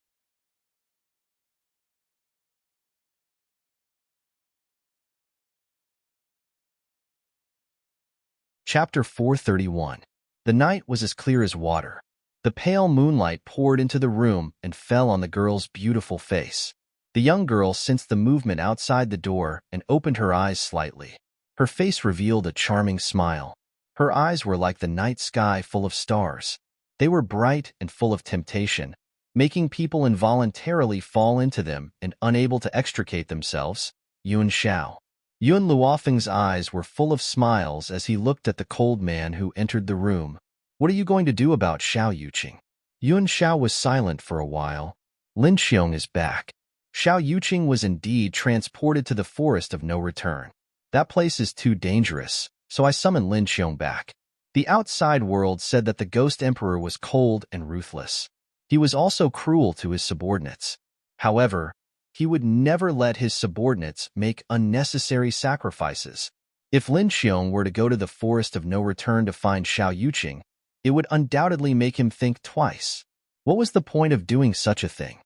Chapter 431. The night was as clear as water. The pale moonlight poured into the room and fell on the girl's beautiful face. The young girl sensed the movement outside the door and opened her eyes slightly. Her face revealed a charming smile. Her eyes were like the night sky full of stars. They were bright and full of temptation, making people involuntarily fall into them and unable to extricate themselves. Yuan Xiao. Yun Luofeng's eyes were full of smiles as he looked at the cold man who entered the room. What are you going to do about Xiao Yuqing? Yuan Xiao was silent for a while. Lin Xiong is back. Xiao Yuqing was indeed transported to the forest of no return. That place is too dangerous, so I summoned Lin Xiong back. The outside world said that the Ghost Emperor was cold and ruthless. He was also cruel to his subordinates. However, he would never let his subordinates make unnecessary sacrifices. If Lin Xiong were to go to the forest of no return to find Xiao Yuqing, it would undoubtedly make him think twice. What was the point of doing such a thing?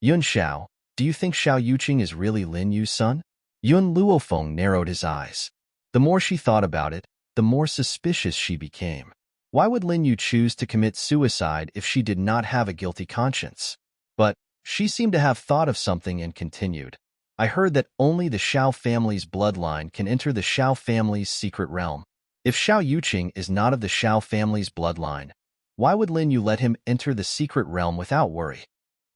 Yun Xiao, do you think Xiao Yuqing is really Lin Yu's son? Yun Luofeng narrowed his eyes. The more she thought about it, the more suspicious she became. Why would Lin Yu choose to commit suicide if she did not have a guilty conscience? But she seemed to have thought of something and continued. I heard that only the Shao family's bloodline can enter the Shao family's secret realm. If Xiao Yuqing is not of the Shao family's bloodline, why would Lin Yu let him enter the secret realm without worry?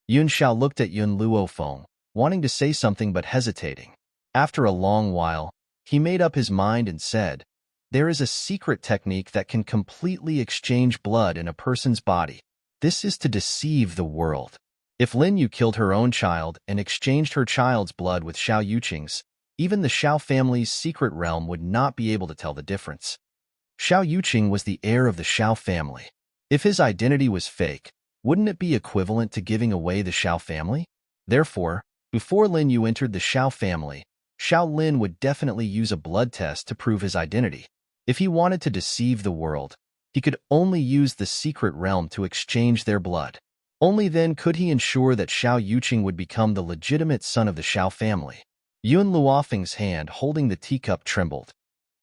Yun Xiao looked at Yun Luofeng, wanting to say something but hesitating. After a long while, he made up his mind and said, there is a secret technique that can completely exchange blood in a person's body. This is to deceive the world. If Lin Yu killed her own child and exchanged her child's blood with Xiao Yuqing's, even the Shao family's secret realm would not be able to tell the difference. Xiao Yuqing was the heir of the Shao family. If his identity was fake, wouldn't it be equivalent to giving away the Shao family? Therefore, before Lin Yu entered the Shao family, Xiao Lin would definitely use a blood test to prove his identity. If he wanted to deceive the world, he could only use the secret realm to exchange their blood. Only then could he ensure that Xiao Yuqing would become the legitimate son of the Shao family. Yun Luofeng's hand holding the teacup trembled.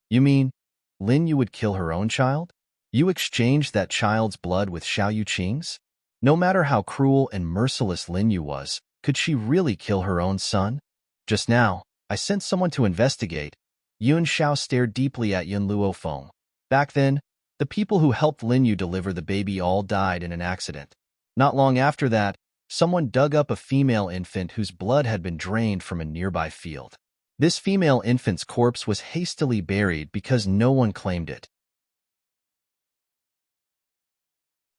You mean, Lin Yu would kill her own child? You exchanged that child's blood with Xiao Yuqing's? No matter how cruel and merciless Lin Yu was, could she really kill her own son? Just now, I sent someone to investigate. Yun Xiao stared deeply at Yun Luofeng. Back then, the people who helped Lin Yu deliver the baby all died in an accident. Not long after that, someone dug up a female infant whose blood had been drained from a nearby field. This female infant's corpse was hastily buried because no one claimed it.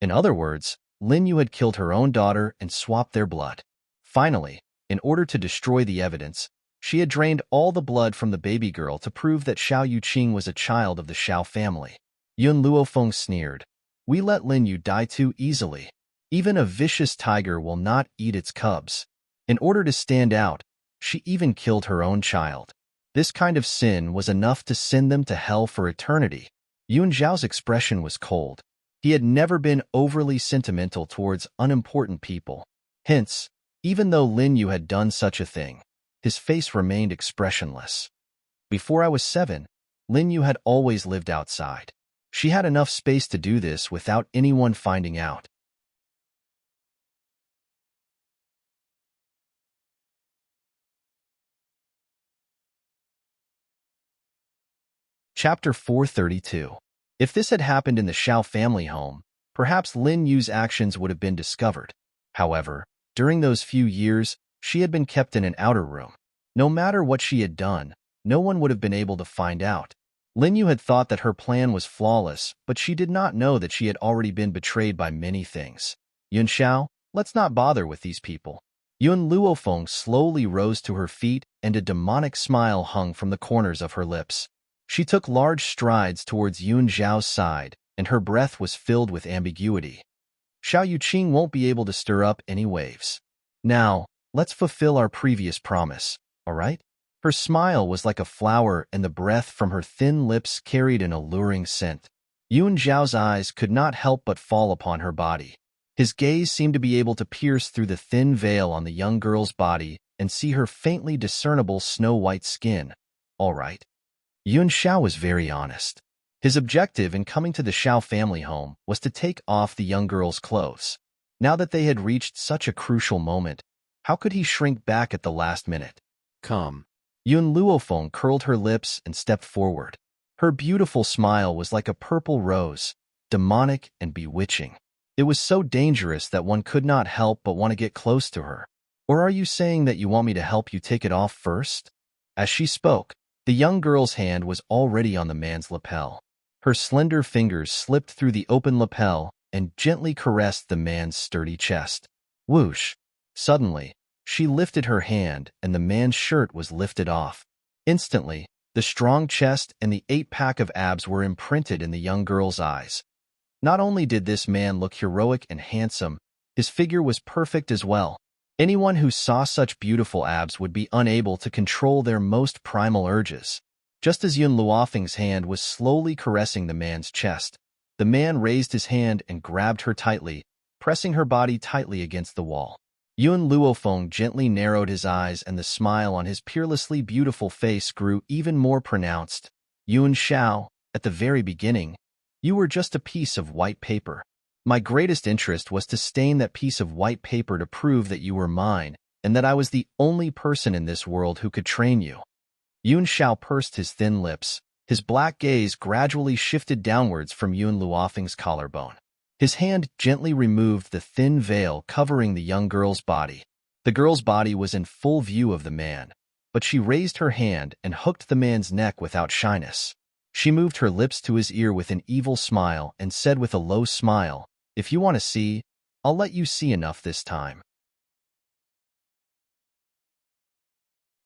In other words, Lin Yu had killed her own daughter and swapped their blood. Finally, in order to destroy the evidence, she had drained all the blood from the baby girl to prove that Xiao Yuqing was a child of the Shao family. Yun Luofeng sneered. We let Lin Yu die too easily. Even a vicious tiger will not eat its cubs. In order to stand out, she even killed her own child. This kind of sin was enough to send them to hell for eternity. Yun Zhao's expression was cold. He had never been overly sentimental towards unimportant people. Hence, even though Lin Yu had done such a thing, his face remained expressionless. Before I was 7, Lin Yu had always lived outside. She had enough space to do this without anyone finding out. Chapter 432. If this had happened in the Xiao family home, perhaps Lin Yu's actions would have been discovered. However, during those few years, she had been kept in an outer room. No matter what she had done, no one would have been able to find out. Lin Yu had thought that her plan was flawless, but she did not know that she had already been betrayed by many things. Yun Xiao, let's not bother with these people. Yun Luofeng slowly rose to her feet, and a demonic smile hung from the corners of her lips. She took large strides towards Yun Zhao's side, and her breath was filled with ambiguity. Xiao Yuqing won't be able to stir up any waves. Now, let's fulfill our previous promise, all right? Her smile was like a flower, and the breath from her thin lips carried an alluring scent. Yun Zhao's eyes could not help but fall upon her body. His gaze seemed to be able to pierce through the thin veil on the young girl's body and see her faintly discernible snow-white skin. All right. Yun Xiao was very honest. His objective in coming to the Xiao family home was to take off the young girl's clothes. Now that they had reached such a crucial moment, how could he shrink back at the last minute? Come. Yun Luofeng curled her lips and stepped forward. Her beautiful smile was like a purple rose, demonic and bewitching. It was so dangerous that one could not help but want to get close to her. Or are you saying that you want me to help you take it off first? As she spoke, the young girl's hand was already on the man's lapel. Her slender fingers slipped through the open lapel and gently caressed the man's sturdy chest. Whoosh! Suddenly, she lifted her hand and the man's shirt was lifted off. Instantly, the strong chest and the 8-pack of abs were imprinted in the young girl's eyes. Not only did this man look heroic and handsome, his figure was perfect as well. Anyone who saw such beautiful abs would be unable to control their most primal urges. Just as Yun Luofeng's hand was slowly caressing the man's chest, the man raised his hand and grabbed her tightly, pressing her body tightly against the wall. Yun Luofeng gently narrowed his eyes and the smile on his peerlessly beautiful face grew even more pronounced. Yun Xiao, at the very beginning, you were just a piece of white paper. My greatest interest was to stain that piece of white paper to prove that you were mine, and that I was the only person in this world who could train you. Yun Xiao pursed his thin lips. His black gaze gradually shifted downwards from Yun Luofeng's collarbone. His hand gently removed the thin veil covering the young girl's body. The girl's body was in full view of the man, but she raised her hand and hooked the man's neck without shyness. She moved her lips to his ear with an evil smile and said with a low smile, "If you want to see, I'll let you see enough this time."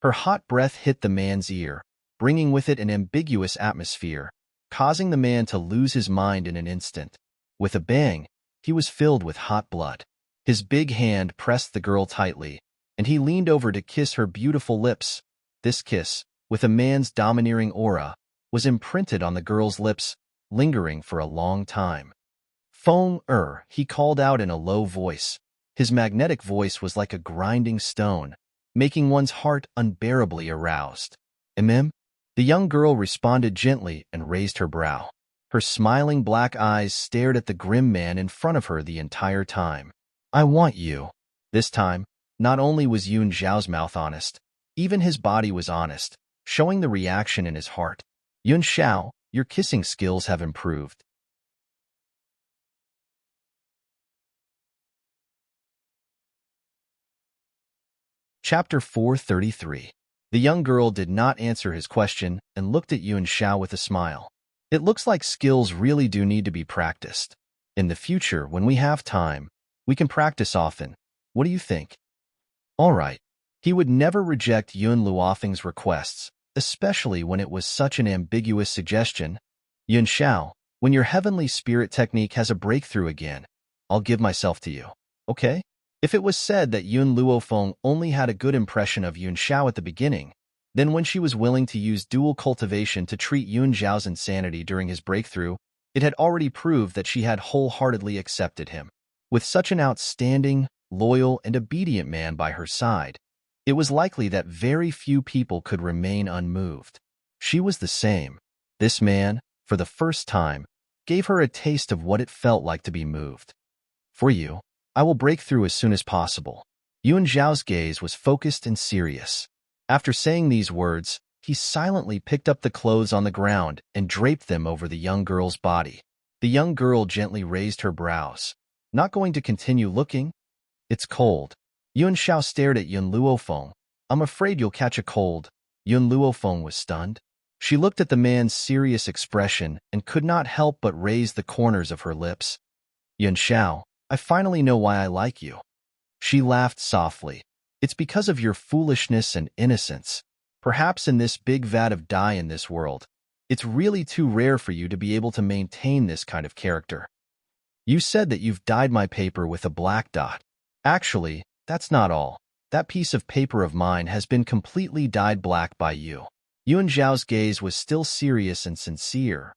Her hot breath hit the man's ear, bringing with it an ambiguous atmosphere, causing the man to lose his mind in an instant. With a bang, he was filled with hot blood. His big hand pressed the girl tightly, and he leaned over to kiss her beautiful lips. This kiss, with a man's domineering aura, was imprinted on the girl's lips, lingering for a long time. Feng he called out in a low voice. His magnetic voice was like a grinding stone, making one's heart unbearably aroused. The young girl responded gently and raised her brow. Her smiling black eyes stared at the grim man in front of her the entire time. I want you. This time, not only was Yun Zhao's mouth honest, even his body was honest, showing the reaction in his heart. Yun Xiao, your kissing skills have improved. Chapter 433. The young girl did not answer his question and looked at Yun Xiao with a smile. It looks like skills really do need to be practiced. In the future, when we have time, we can practice often. What do you think? All right. He would never reject Yun Luofeng's requests, especially when it was such an ambiguous suggestion. Yun Xiao, when your heavenly spirit technique has a breakthrough again, I'll give myself to you. Okay? If it was said that Yun Luofeng only had a good impression of Yun Xiao at the beginning, then when she was willing to use dual cultivation to treat Yun Zhao's insanity during his breakthrough, It had already proved that she had wholeheartedly accepted him. With such an outstanding, loyal, and obedient man by her side, it was likely that very few people could remain unmoved. She was the same. This man, for the first time, gave her a taste of what it felt like to be moved. For you, I will break through as soon as possible. Yuan Zhao's gaze was focused and serious. After saying these words, he silently picked up the clothes on the ground and draped them over the young girl's body. The young girl gently raised her brows. Not going to continue looking? It's cold. Yuan Zhao stared at Yun Luofeng. I'm afraid you'll catch a cold. Yun Luofeng was stunned. She looked at the man's serious expression and could not help but raise the corners of her lips. Yun Zhao, I finally know why I like you. She laughed softly. It's because of your foolishness and innocence. Perhaps in this big vat of dye in this world, it's really too rare for you to be able to maintain this kind of character. You said that you've dyed my paper with a black dot. Actually, that's not all. That piece of paper of mine has been completely dyed black by you. Yuan Zhao's gaze was still serious and sincere.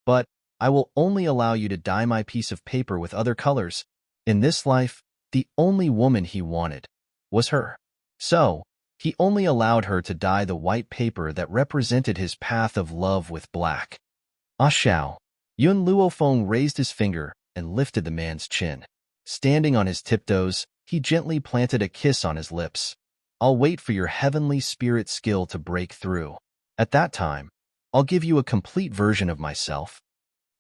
But I will only allow you to dye my piece of paper with other colors. In this life, the only woman he wanted was her. So, he only allowed her to dye the white paper that represented his path of love with black. Ah Xiao. Yun Luofeng raised his finger and lifted the man's chin. Standing on his tiptoes, he gently planted a kiss on his lips. I'll wait for your heavenly spirit skill to break through. At that time, I'll give you a complete version of myself.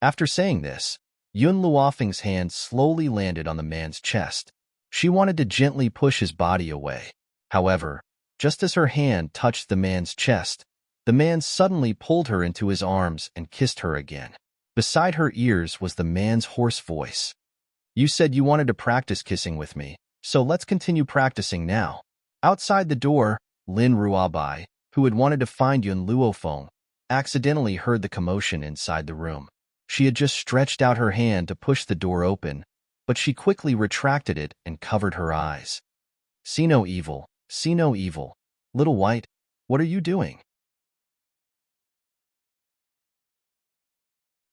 After saying this, Yun Luofeng's hand slowly landed on the man's chest. She wanted to gently push his body away. However, just as her hand touched the man's chest, the man suddenly pulled her into his arms and kissed her again. Beside her ears was the man's hoarse voice. You said you wanted to practice kissing with me, so let's continue practicing now. Outside the door, Lin Ruabai, who had wanted to find Yun Luofeng, accidentally heard the commotion inside the room. She had just stretched out her hand to push the door open, but she quickly retracted it and covered her eyes. See no evil, see no evil. Little White, what are you doing?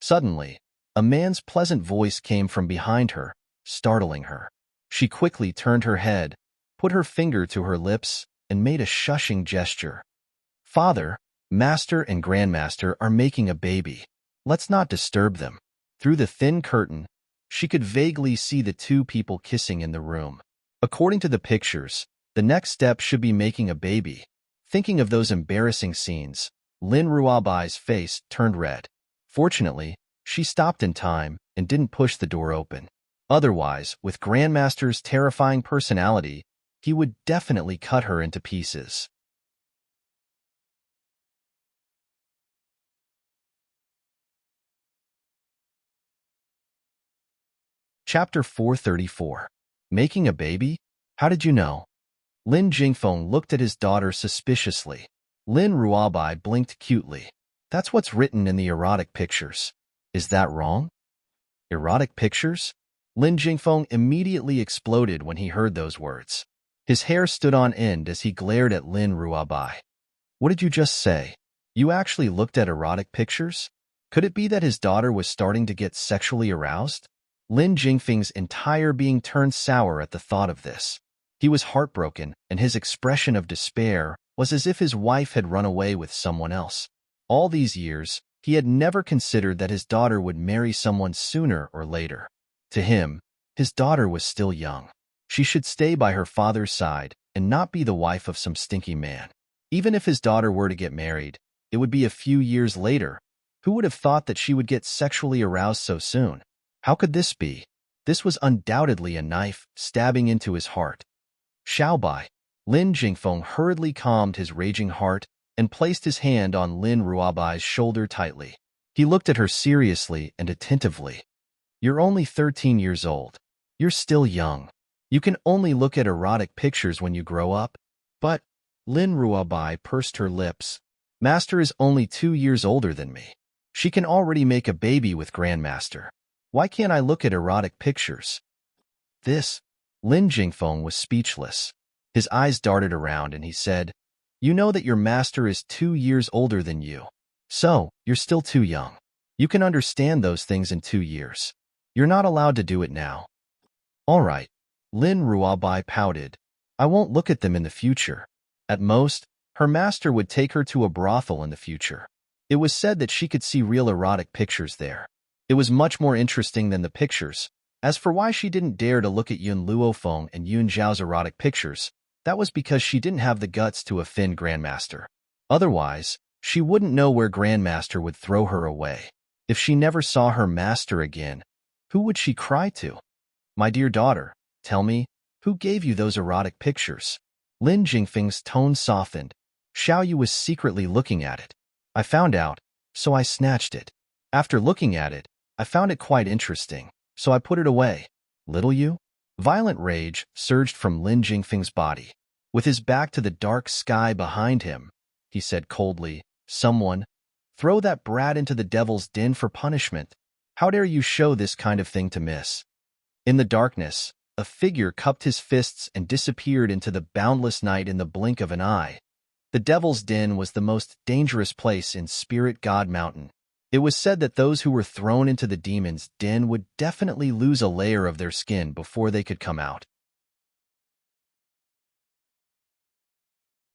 Suddenly, a man's pleasant voice came from behind her, startling her. She quickly turned her head, put her finger to her lips, and made a shushing gesture. Father, Master and Grandmaster are making a baby. Let's not disturb them. Through the thin curtain, she could vaguely see the two people kissing in the room. According to the pictures, the next step should be making a baby. Thinking of those embarrassing scenes, Lin Ruabai's face turned red. Fortunately, she stopped in time and didn't push the door open. Otherwise, with Grandmaster's terrifying personality, he would definitely cut her into pieces. Chapter 434. Making a baby? How did you know? Lin Jingfeng looked at his daughter suspiciously. Lin Ruabai blinked cutely. That's what's written in the erotic pictures. Is that wrong? Erotic pictures? Lin Jingfeng immediately exploded when he heard those words. His hair stood on end as he glared at Lin Ruabai. What did you just say? You actually looked at erotic pictures? Could it be that his daughter was starting to get sexually aroused? Lin Jingfeng's entire being turned sour at the thought of this. He was heartbroken, and his expression of despair was as if his wife had run away with someone else. All these years, he had never considered that his daughter would marry someone sooner or later. To him, his daughter was still young. She should stay by her father's side and not be the wife of some stinky man. Even if his daughter were to get married, it would be a few years later. Who would have thought that she would get sexually aroused so soon? How could this be? This was undoubtedly a knife stabbing into his heart. Xiaobai. Lin Jingfeng hurriedly calmed his raging heart and placed his hand on Lin Ruabai's shoulder tightly. He looked at her seriously and attentively. You're only 13 years old. You're still young. You can only look at erotic pictures when you grow up. But, Lin Ruabai pursed her lips. Master is only 2 years older than me. She can already make a baby with Grandmaster. Why can't I look at erotic pictures? Lin Jingfeng was speechless. His eyes darted around and he said, You know that your master is 2 years older than you. So, you're still too young. You can understand those things in 2 years. You're not allowed to do it now. All right. Lin Ruabai pouted. I won't look at them in the future. At most, her master would take her to a brothel in the future. It was said that she could see real erotic pictures there. It was much more interesting than the pictures. As for why she didn't dare to look at Yun Luofeng and Yun Zhao's erotic pictures, that was because she didn't have the guts to offend Grandmaster. Otherwise, she wouldn't know where Grandmaster would throw her away. If she never saw her master again, who would she cry to? My dear daughter, tell me, who gave you those erotic pictures? Lin Jingfeng's tone softened. Xiao Yu was secretly looking at it. I found out, so I snatched it. After looking at it, I found it quite interesting, so I put it away. Little Yu? Violent rage surged from Lin Jingfeng's body. With his back to the dark sky behind him, he said coldly, Someone, throw that brat into the devil's den for punishment. How dare you show this kind of thing to Miss? In the darkness, a figure cupped his fists and disappeared into the boundless night in the blink of an eye. The Devil's Den was the most dangerous place in Spirit God Mountain. It was said that those who were thrown into the demon's den would definitely lose a layer of their skin before they could come out.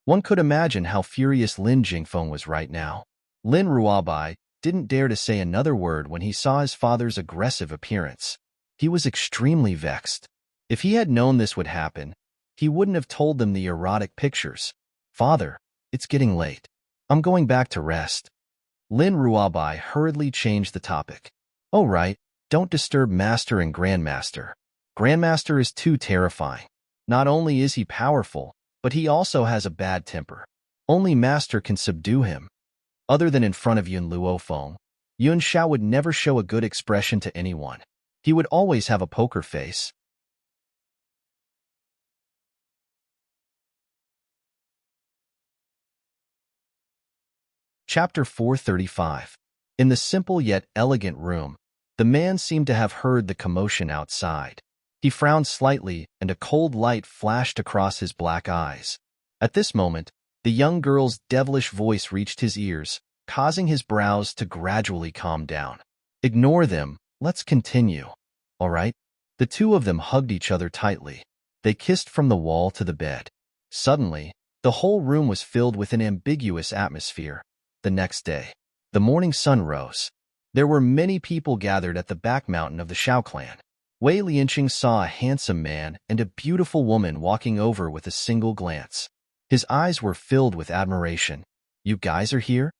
One could imagine how furious Lin Jingfeng was right now. Lin Ruabai didn't dare to say another word when he saw his father's aggressive appearance. He was extremely vexed. If he had known this would happen, he wouldn't have told them the erotic pictures. Father, it's getting late. I'm going back to rest. Lin Ruabai hurriedly changed the topic. Oh right, don't disturb Master and Grandmaster. Grandmaster is too terrifying. Not only is he powerful, but he also has a bad temper. Only Master can subdue him. Other than in front of Yun Luofeng, Yun Xiao would never show a good expression to anyone. He would always have a poker face. Chapter 435. In the simple yet elegant room, the man seemed to have heard the commotion outside. He frowned slightly, and a cold light flashed across his black eyes. At this moment, the young girl's devilish voice reached his ears, causing his brows to gradually calm down. Ignore them, let's continue. All right? The two of them hugged each other tightly. They kissed from the wall to the bed. Suddenly, the whole room was filled with an ambiguous atmosphere. The next day, the morning sun rose. There were many people gathered at the back mountain of the Xiao clan. Wei Lianqing saw a handsome man and a beautiful woman walking over with a single glance. His eyes were filled with admiration. You guys are here?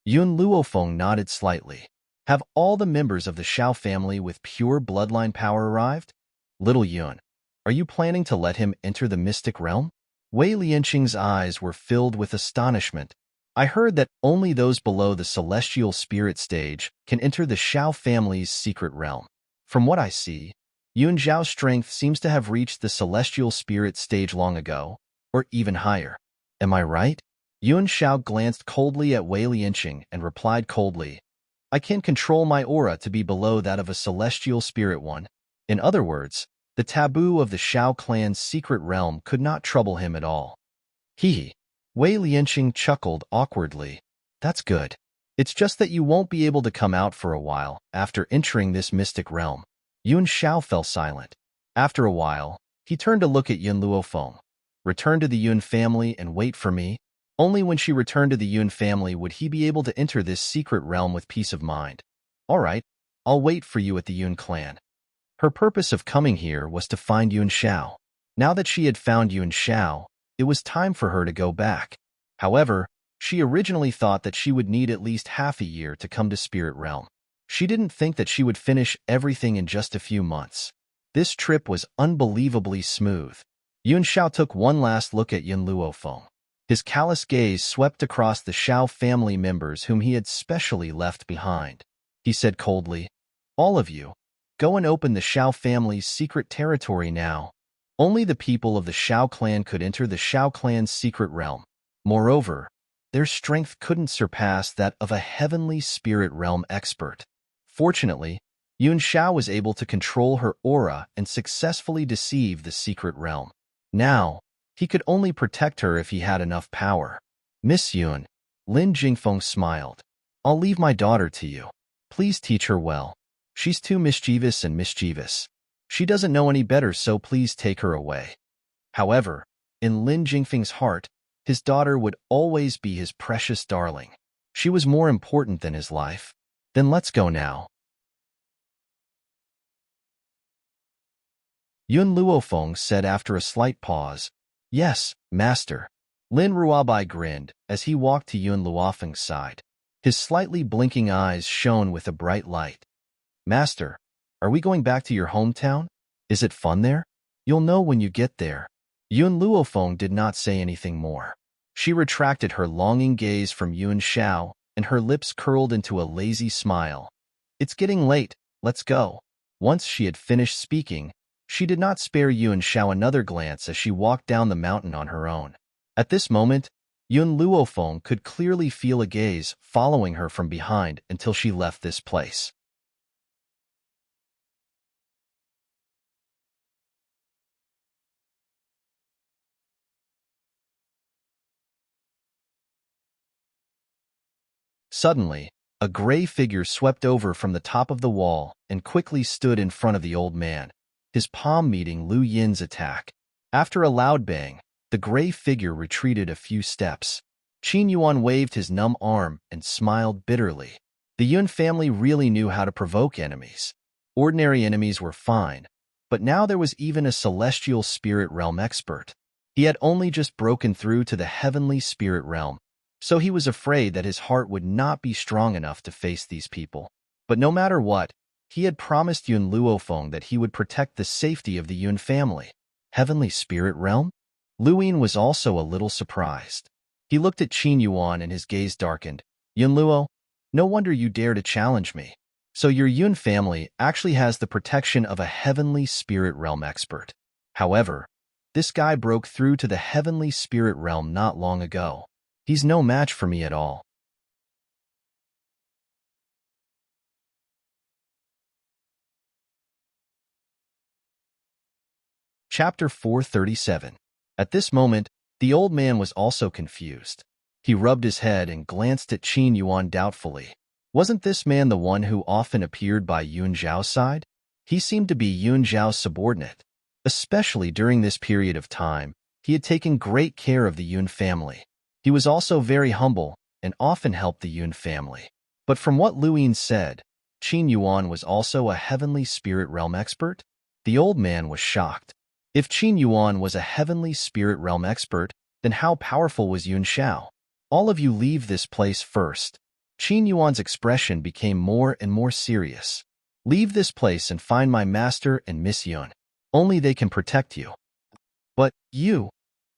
Yun Luofeng nodded slightly. Have all the members of the Xiao family with pure bloodline power arrived? Little Yun, are you planning to let him enter the mystic realm? Wei Lianqing's eyes were filled with astonishment. I heard that only those below the celestial spirit stage can enter the Xiao family's secret realm. From what I see, Yun Zhao's strength seems to have reached the celestial spirit stage long ago, or even higher. Am I right? Yun Xiao glanced coldly at Wei Lianqing and replied coldly, I can control my aura to be below that of a celestial spirit one. In other words, the taboo of the Xiao clan's secret realm could not trouble him at all. Hee. Wei Lianqing chuckled awkwardly. That's good. It's just that you won't be able to come out for a while after entering this mystic realm. Yun Xiao fell silent. After a while, he turned to look at Yun Luofeng. Return to the Yun family and wait for me. Only when she returned to the Yun family would he be able to enter this secret realm with peace of mind. All right, I'll wait for you at the Yun clan. Her purpose of coming here was to find Yun Xiao. Now that she had found Yun Xiao, it was time for her to go back. However, she originally thought that she would need at least half a year to come to Spirit Realm. She didn't think that she would finish everything in just a few months. This trip was unbelievably smooth. Yun Xiao took one last look at Yun Luofeng. His callous gaze swept across the Xiao family members whom he had specially left behind. He said coldly, All of you, go and open the Xiao family's secret territory now. Only the people of the Xiao clan could enter the Xiao clan's secret realm. Moreover, their strength couldn't surpass that of a heavenly spirit realm expert. Fortunately, Yun Xiao was able to control her aura and successfully deceive the secret realm. Now, he could only protect her if he had enough power. Miss Yun, Lin Jingfeng smiled. I'll leave my daughter to you. Please teach her well. She's too mischievous and mischievous. She doesn't know any better, so please take her away. However, in Lin Jingfeng's heart, his daughter would always be his precious darling. She was more important than his life. Then let's go now. Yun Luofeng said after a slight pause. Yes, master. Lin Ruabai grinned as he walked to Yun Luofeng's side. His slightly blinking eyes shone with a bright light. Master, are we going back to your hometown? Is it fun there? You'll know when you get there. Yun Luofeng did not say anything more. She retracted her longing gaze from Yun Xiao, and her lips curled into a lazy smile. It's getting late, let's go. Once she had finished speaking, she did not spare Yun Xiao another glance as she walked down the mountain on her own. At this moment, Yun Luofeng could clearly feel a gaze following her from behind until she left this place. Suddenly, a gray figure swept over from the top of the wall and quickly stood in front of the old man, his palm meeting Lu Yin's attack. After a loud bang, the gray figure retreated a few steps. Qin Yuan waved his numb arm and smiled bitterly. The Yun family really knew how to provoke enemies. Ordinary enemies were fine, but now there was even a celestial spirit realm expert. He had only just broken through to the heavenly spirit realm, so he was afraid that his heart would not be strong enough to face these people. But no matter what, he had promised Yun Luofeng that he would protect the safety of the Yun family. Heavenly spirit realm? Lu Yin was also a little surprised. He looked at Qin Yuan and his gaze darkened. Yun Luo, no wonder you dare to challenge me. So your Yun family actually has the protection of a heavenly spirit realm expert. However, this guy broke through to the heavenly spirit realm not long ago. He's no match for me at all. Chapter 437. At this moment, the old man was also confused. He rubbed his head and glanced at Qin Yuan doubtfully. Wasn't this man the one who often appeared by Yun Zhao's side? He seemed to be Yun Zhao's subordinate. Especially during this period of time, he had taken great care of the Yun family. He was also very humble and often helped the Yun family. But from what Lu Yin said, Qin Yuan was also a heavenly spirit realm expert? The old man was shocked. If Qin Yuan was a heavenly spirit realm expert, then how powerful was Yun Xiao? All of you leave this place first. Qin Yuan's expression became more and more serious. Leave this place and find my master and Miss Yun. Only they can protect you. But you,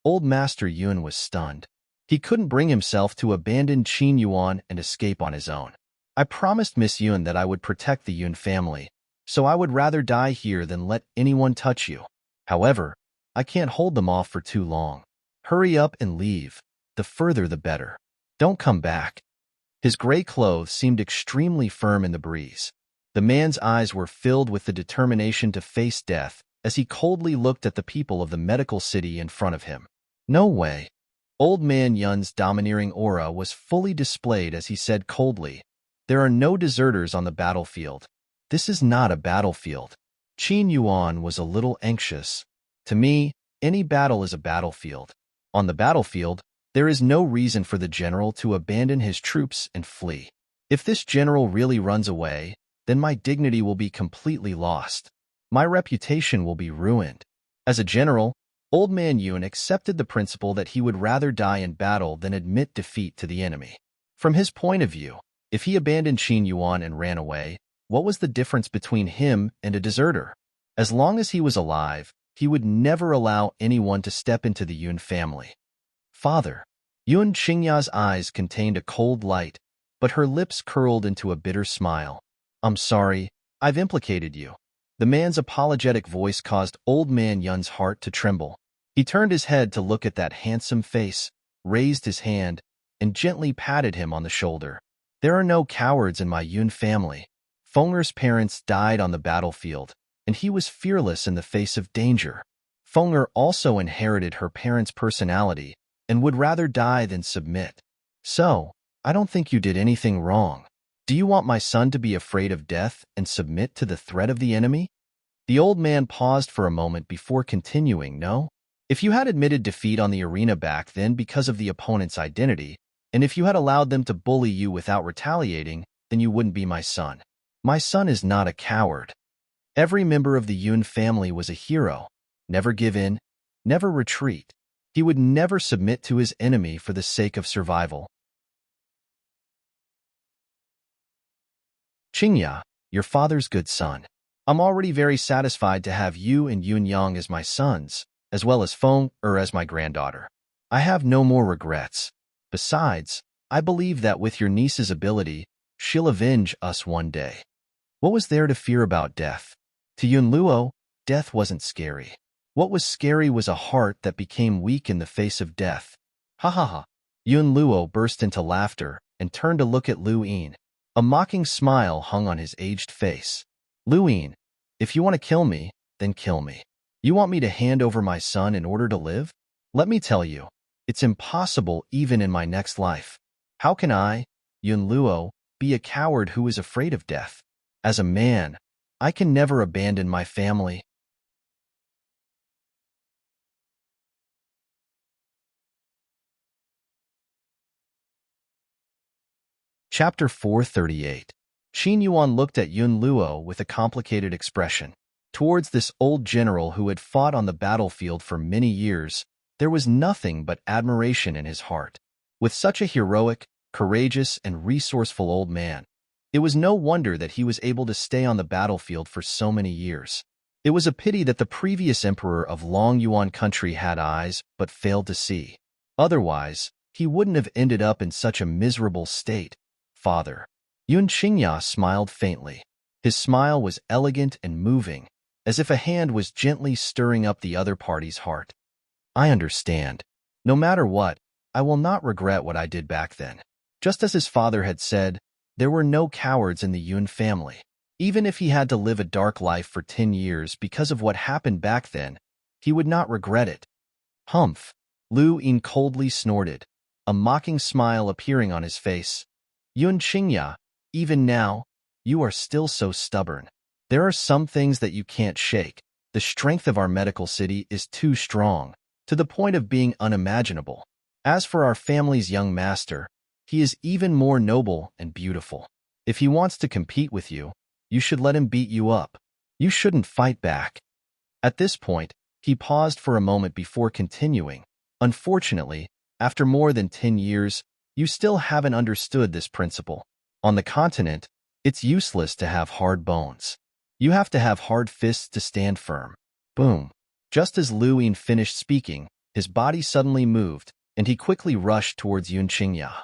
old Master Yun was stunned. He couldn't bring himself to abandon Qin Yuan and escape on his own. I promised Miss Yun that I would protect the Yun family, so I would rather die here than let anyone touch you. However, I can't hold them off for too long. Hurry up and leave. The further the better. Don't come back. His gray clothes seemed extremely firm in the breeze. The man's eyes were filled with the determination to face death as he coldly looked at the people of the medical city in front of him. No way. Old man Yun's domineering aura was fully displayed as he said coldly, there are no deserters on the battlefield. This is not a battlefield. Qin Yuan was a little anxious. To me, any battle is a battlefield. On the battlefield, there is no reason for the general to abandon his troops and flee. If this general really runs away, then my dignity will be completely lost. My reputation will be ruined. As a general, Old Man Yun accepted the principle that he would rather die in battle than admit defeat to the enemy. From his point of view, if he abandoned Qin Yuan and ran away, what was the difference between him and a deserter? As long as he was alive, he would never allow anyone to step into the Yun family. Father. Yun Qingya's eyes contained a cold light, but her lips curled into a bitter smile. I'm sorry, I've implicated you. The man's apologetic voice caused Old Man Yun's heart to tremble. He turned his head to look at that handsome face, raised his hand, and gently patted him on the shoulder. There are no cowards in my Yun family. Fenger's parents died on the battlefield, and he was fearless in the face of danger. Fenger also inherited her parents' personality and would rather die than submit. So, I don't think you did anything wrong. Do you want my son to be afraid of death and submit to the threat of the enemy? The old man paused for a moment before continuing. No. If you had admitted defeat on the arena back then because of the opponent's identity, and if you had allowed them to bully you without retaliating, then you wouldn't be my son. My son is not a coward. Every member of the Yun family was a hero. Never give in, never retreat. He would never submit to his enemy for the sake of survival. Qingya, your father's good son. I'm already very satisfied to have you and Yun Yang as my sons, as well as Feng as my granddaughter. I have no more regrets. Besides, I believe that with your niece's ability, she'll avenge us one day. What was there to fear about death? To Yun Luo, death wasn't scary. What was scary was a heart that became weak in the face of death. Ha ha ha. Yun Luo burst into laughter and turned to look at Lu Yin. A mocking smile hung on his aged face. Lu Yin, if you want to kill me, then kill me. You want me to hand over my son in order to live? Let me tell you, it's impossible even in my next life. How can I, Yun Luo, be a coward who is afraid of death? As a man, I can never abandon my family. Chapter 438. Qin Yuan looked at Yun Luo with a complicated expression. Towards this old general who had fought on the battlefield for many years, there was nothing but admiration in his heart. With such a heroic, courageous, and resourceful old man, it was no wonder that he was able to stay on the battlefield for so many years. It was a pity that the previous emperor of Long Yuan country had eyes but failed to see. Otherwise, he wouldn't have ended up in such a miserable state. Father. Yun Qingya smiled faintly. His smile was elegant and moving, as if a hand was gently stirring up the other party's heart. I understand. No matter what, I will not regret what I did back then. Just as his father had said, there were no cowards in the Yun family. Even if he had to live a dark life for 10 years because of what happened back then, he would not regret it. Humph. Lu Yin coldly snorted, a mocking smile appearing on his face. Yun Qingya, even now, you are still so stubborn. There are some things that you can't shake. The strength of our medical city is too strong, to the point of being unimaginable. As for our family's young master, he is even more noble and beautiful. If he wants to compete with you, you should let him beat you up. You shouldn't fight back. At this point, he paused for a moment before continuing. Unfortunately, after more than 10 years, you still haven't understood this principle. On the continent, it's useless to have hard bones. You have to have hard fists to stand firm. Boom. Just as Lu Yin finished speaking, his body suddenly moved, and he quickly rushed towards Yun Qingya.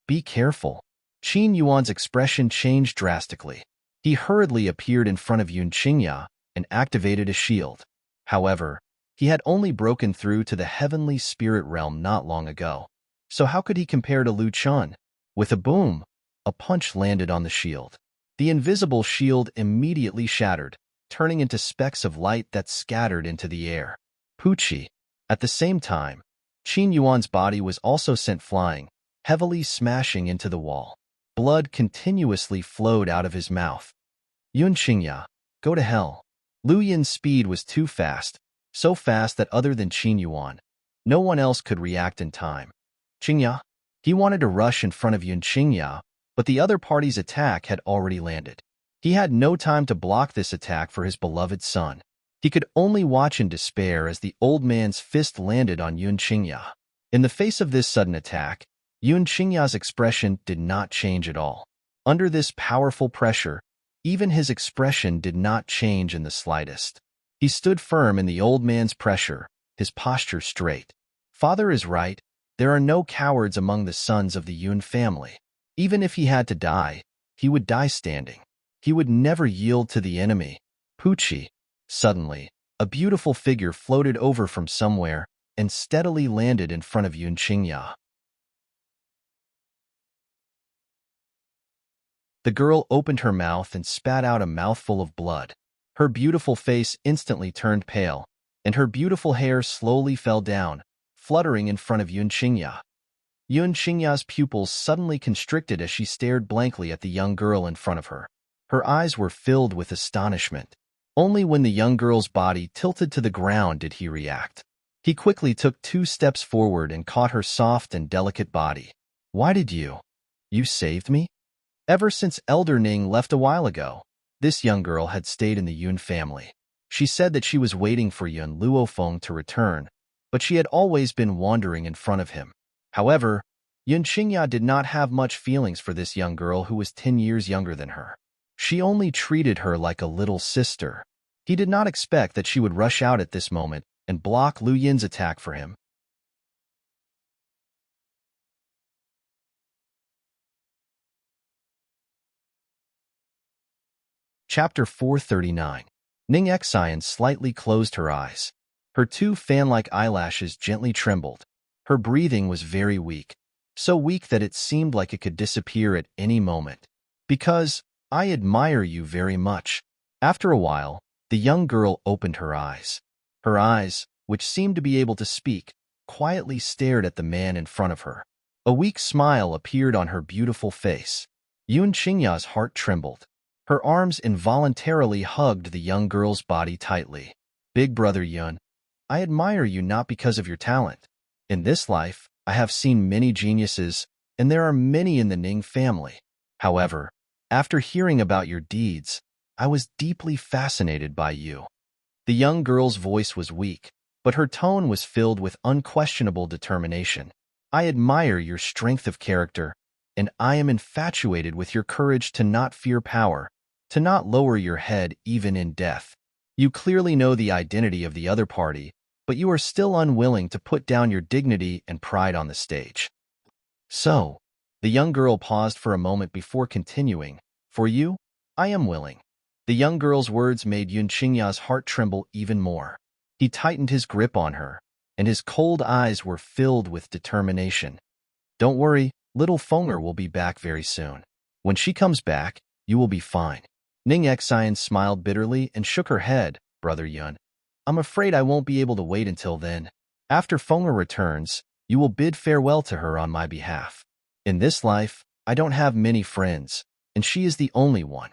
Be careful. Qin Yuan's expression changed drastically. He hurriedly appeared in front of Yun Qingya and activated a shield. However, he had only broken through to the heavenly spirit realm not long ago. So how could he compare to Lu Chun? With a boom, a punch landed on the shield. The invisible shield immediately shattered, turning into specks of light that scattered into the air. Poochie. At the same time, Qin Yuan's body was also sent flying, heavily smashing into the wall. Blood continuously flowed out of his mouth. Yun Qingya, go to hell. Lu Yin's speed was too fast, so fast that other than Qin Yuan, no one else could react in time. Qingya? He wanted to rush in front of Yun Qingya, but the other party's attack had already landed. He had no time to block this attack for his beloved son. He could only watch in despair as the old man's fist landed on Yun Qingya. In the face of this sudden attack, Yun Qingya's expression did not change at all. Under this powerful pressure, even his expression did not change in the slightest. He stood firm in the old man's pressure, his posture straight. Father is right. There are no cowards among the sons of the Yun family. Even if he had to die, he would die standing. He would never yield to the enemy. Poochie. Suddenly, a beautiful figure floated over from somewhere and steadily landed in front of Yun Qingya. The girl opened her mouth and spat out a mouthful of blood. Her beautiful face instantly turned pale, and her beautiful hair slowly fell down, fluttering in front of Yun Qingya. Yun Xingya's pupils suddenly constricted as she stared blankly at the young girl in front of her. Her eyes were filled with astonishment. Only when the young girl's body tilted to the ground did he react. He quickly took 2 steps forward and caught her soft and delicate body. Why did you? You saved me? Ever since Elder Ning left a while ago, this young girl had stayed in the Yun family. She said that she was waiting for Yun Luofeng to return, but she had always been wandering in front of him. However, Yun Xingya did not have much feelings for this young girl who was 10 years younger than her. She only treated her like a little sister. He did not expect that she would rush out at this moment and block Lu Yin's attack for him. Chapter 439. Ning Xian slightly closed her eyes. Her 2 fan-like eyelashes gently trembled. Her breathing was very weak, so weak that it seemed like it could disappear at any moment. Because I admire you very much. After a while, the young girl opened her eyes. Her eyes, which seemed to be able to speak, quietly stared at the man in front of her. A weak smile appeared on her beautiful face. Yun Xingya's heart trembled. Her arms involuntarily hugged the young girl's body tightly. Big brother Yun, I admire you not because of your talent. In this life, I have seen many geniuses, and there are many in the Ning family. However, after hearing about your deeds, I was deeply fascinated by you. The young girl's voice was weak, but her tone was filled with unquestionable determination. I admire your strength of character, and I am infatuated with your courage to not fear power, to not lower your head even in death. You clearly know the identity of the other party, but you are still unwilling to put down your dignity and pride on the stage. So, the young girl paused for a moment before continuing. For you, I am willing. The young girl's words made Yun Xingya's heart tremble even more. He tightened his grip on her, and his cold eyes were filled with determination. Don't worry, little Fenger will be back very soon. When she comes back, you will be fine. Ning Xian smiled bitterly and shook her head. Brother Yun, I'm afraid I won't be able to wait until then. After Fenger returns, you will bid farewell to her on my behalf. In this life, I don't have many friends, and she is the only one.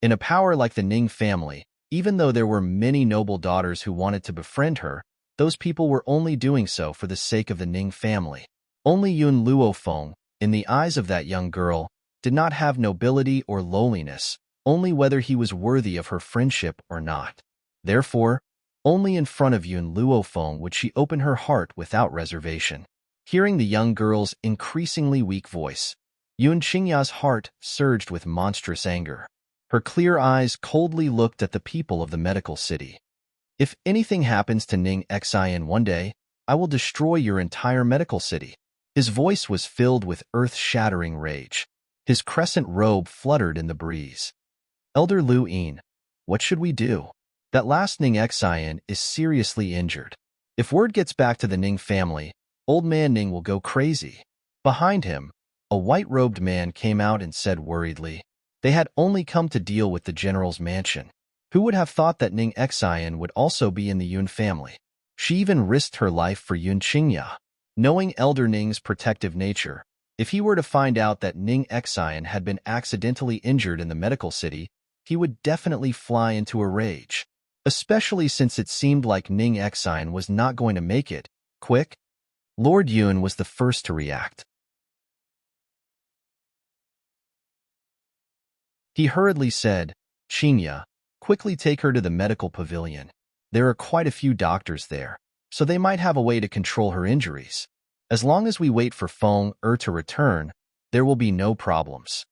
In a power like the Ning family, even though there were many noble daughters who wanted to befriend her, those people were only doing so for the sake of the Ning family. Only Yun Luofeng, in the eyes of that young girl, did not have nobility or lowliness, only whether he was worthy of her friendship or not. Therefore, only in front of Yun Luofeng would she open her heart without reservation. Hearing the young girl's increasingly weak voice, Yun Xingya's heart surged with monstrous anger. Her clear eyes coldly looked at the people of the medical city. If anything happens to Ning Xian one day, I will destroy your entire medical city. His voice was filled with earth-shattering rage. His crescent robe fluttered in the breeze. Elder Lu Yin, what should we do? That last Ning Xian is seriously injured. If word gets back to the Ning family, old man Ning will go crazy. Behind him, a white-robed man came out and said worriedly, they had only come to deal with the general's mansion. Who would have thought that Ning Xian would also be in the Yun family? She even risked her life for Yun Xingya. Knowing Elder Ning's protective nature, if he were to find out that Ning Xian had been accidentally injured in the medical city, he would definitely fly into a rage. Especially since it seemed like Ning Xian was not going to make it. Quick! Lord Yun was the first to react. He hurriedly said, Xingya, quickly take her to the medical pavilion. There are quite a few doctors there, so they might have a way to control her injuries. As long as we wait for Fenger to return, there will be no problems.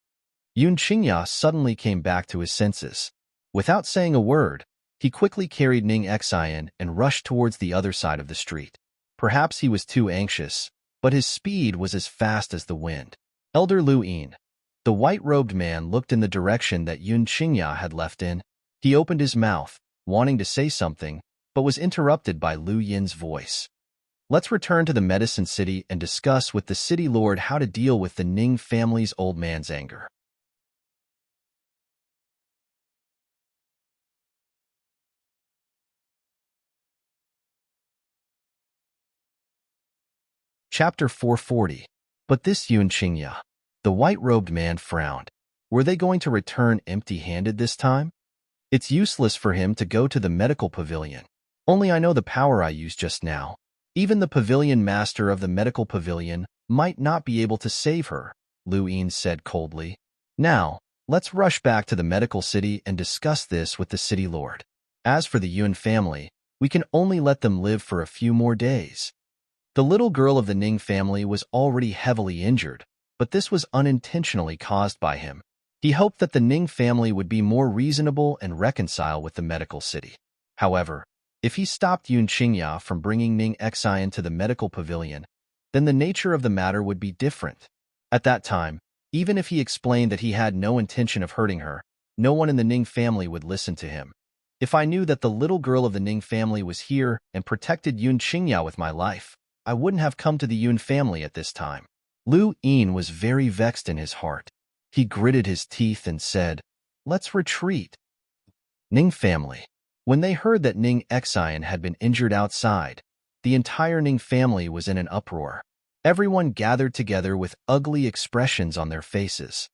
Yun Xingya suddenly came back to his senses. Without saying a word, he quickly carried Ning Xian and rushed towards the other side of the street. Perhaps he was too anxious, but his speed was as fast as the wind. Elder Lu Yin, the white-robed man, looked in the direction that Yun Xingya had left in. He opened his mouth, wanting to say something, but was interrupted by Lu Yin's voice. Let's return to the medicine city and discuss with the city lord how to deal with the Ning family's old man's anger. Chapter 440. But this Yun Qingya, the white-robed man frowned. Were they going to return empty-handed this time? It's useless for him to go to the medical pavilion. Only I know the power I used just now. Even the pavilion master of the medical pavilion might not be able to save her, Lu Yin said coldly. Now, let's rush back to the medical city and discuss this with the city lord. As for the Yun family, we can only let them live for a few more days. The little girl of the Ning family was already heavily injured, but this was unintentionally caused by him. He hoped that the Ning family would be more reasonable and reconcile with the medical city. However, if he stopped Yun Qingya from bringing Ning Xian to the medical pavilion, then the nature of the matter would be different. At that time, even if he explained that he had no intention of hurting her, no one in the Ning family would listen to him. If I knew that the little girl of the Ning family was here and protected Yun Qingya with my life, I wouldn't have come to the Yun family at this time. Lu Yin was very vexed in his heart. He gritted his teeth and said, "Let's retreat." Ning family. When they heard that Ning Xian had been injured outside, the entire Ning family was in an uproar. Everyone gathered together with ugly expressions on their faces.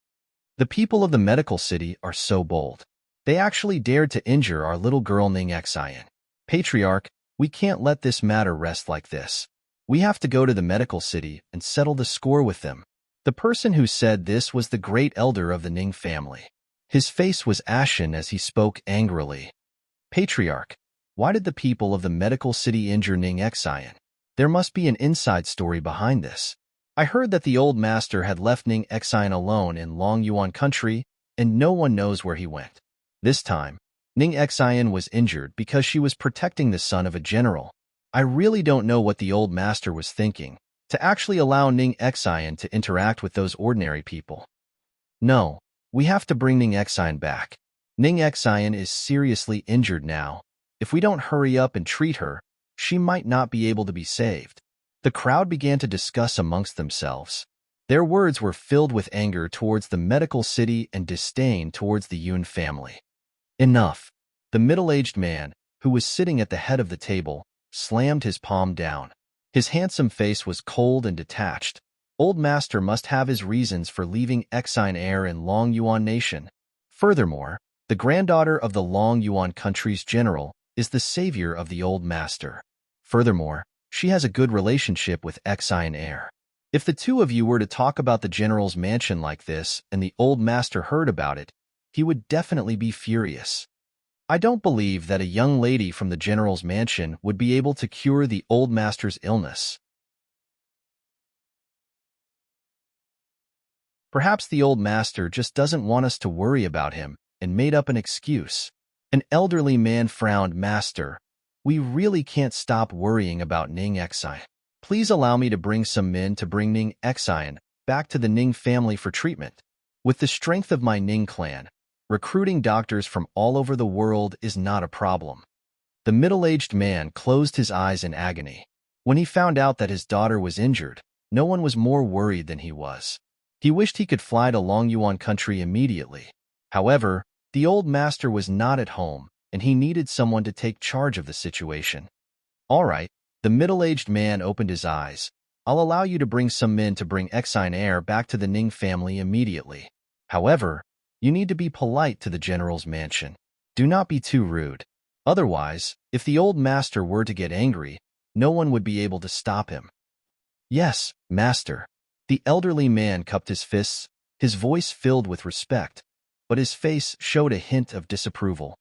The people of the medical city are so bold. They actually dared to injure our little girl Ning Xian. Patriarch, we can't let this matter rest like this. We have to go to the medical city and settle the score with them. The person who said this was the great elder of the Ning family. His face was ashen as he spoke angrily. Patriarch, why did the people of the medical city injure Ning Xian? There must be an inside story behind this. I heard that the old master had left Ning Xian alone in Long Yuan country, and no one knows where he went. This time, Ning Xian was injured because she was protecting the son of a general. I really don't know what the old master was thinking, to actually allow Ning Xian to interact with those ordinary people. No, we have to bring Ning Xian back. Ning Xian is seriously injured now. If we don't hurry up and treat her, she might not be able to be saved. The crowd began to discuss amongst themselves. Their words were filled with anger towards the medical city and disdain towards the Yun family. Enough. The middle-aged man, who was sitting at the head of the table, slammed his palm down. His handsome face was cold and detached. Old master must have his reasons for leaving Xian heir in Long Yuan nation. Furthermore, the granddaughter of the Long Yuan country's general is the savior of the old master. Furthermore, she has a good relationship with Xian heir. If the two of you were to talk about the general's mansion like this and the old master heard about it, he would definitely be furious. I don't believe that a young lady from the general's mansion would be able to cure the old master's illness. Perhaps the old master just doesn't want us to worry about him and made up an excuse. An elderly man frowned. Master, we really can't stop worrying about Ning Xian. Please allow me to bring some men to bring Ning Xian back to the Ning family for treatment. With the strength of my Ning clan, recruiting doctors from all over the world is not a problem. The middle-aged man closed his eyes in agony. When he found out that his daughter was injured, no one was more worried than he was. He wished he could fly to Long Yuan country immediately. However, the old master was not at home, and he needed someone to take charge of the situation. All right, the middle-aged man opened his eyes. I'll allow you to bring some men to bring Xian heir back to the Ning family immediately. However, you need to be polite to the general's mansion. Do not be too rude. Otherwise, if the old master were to get angry, no one would be able to stop him. Yes, master. The elderly man cupped his fists, his voice filled with respect, but his face showed a hint of disapproval.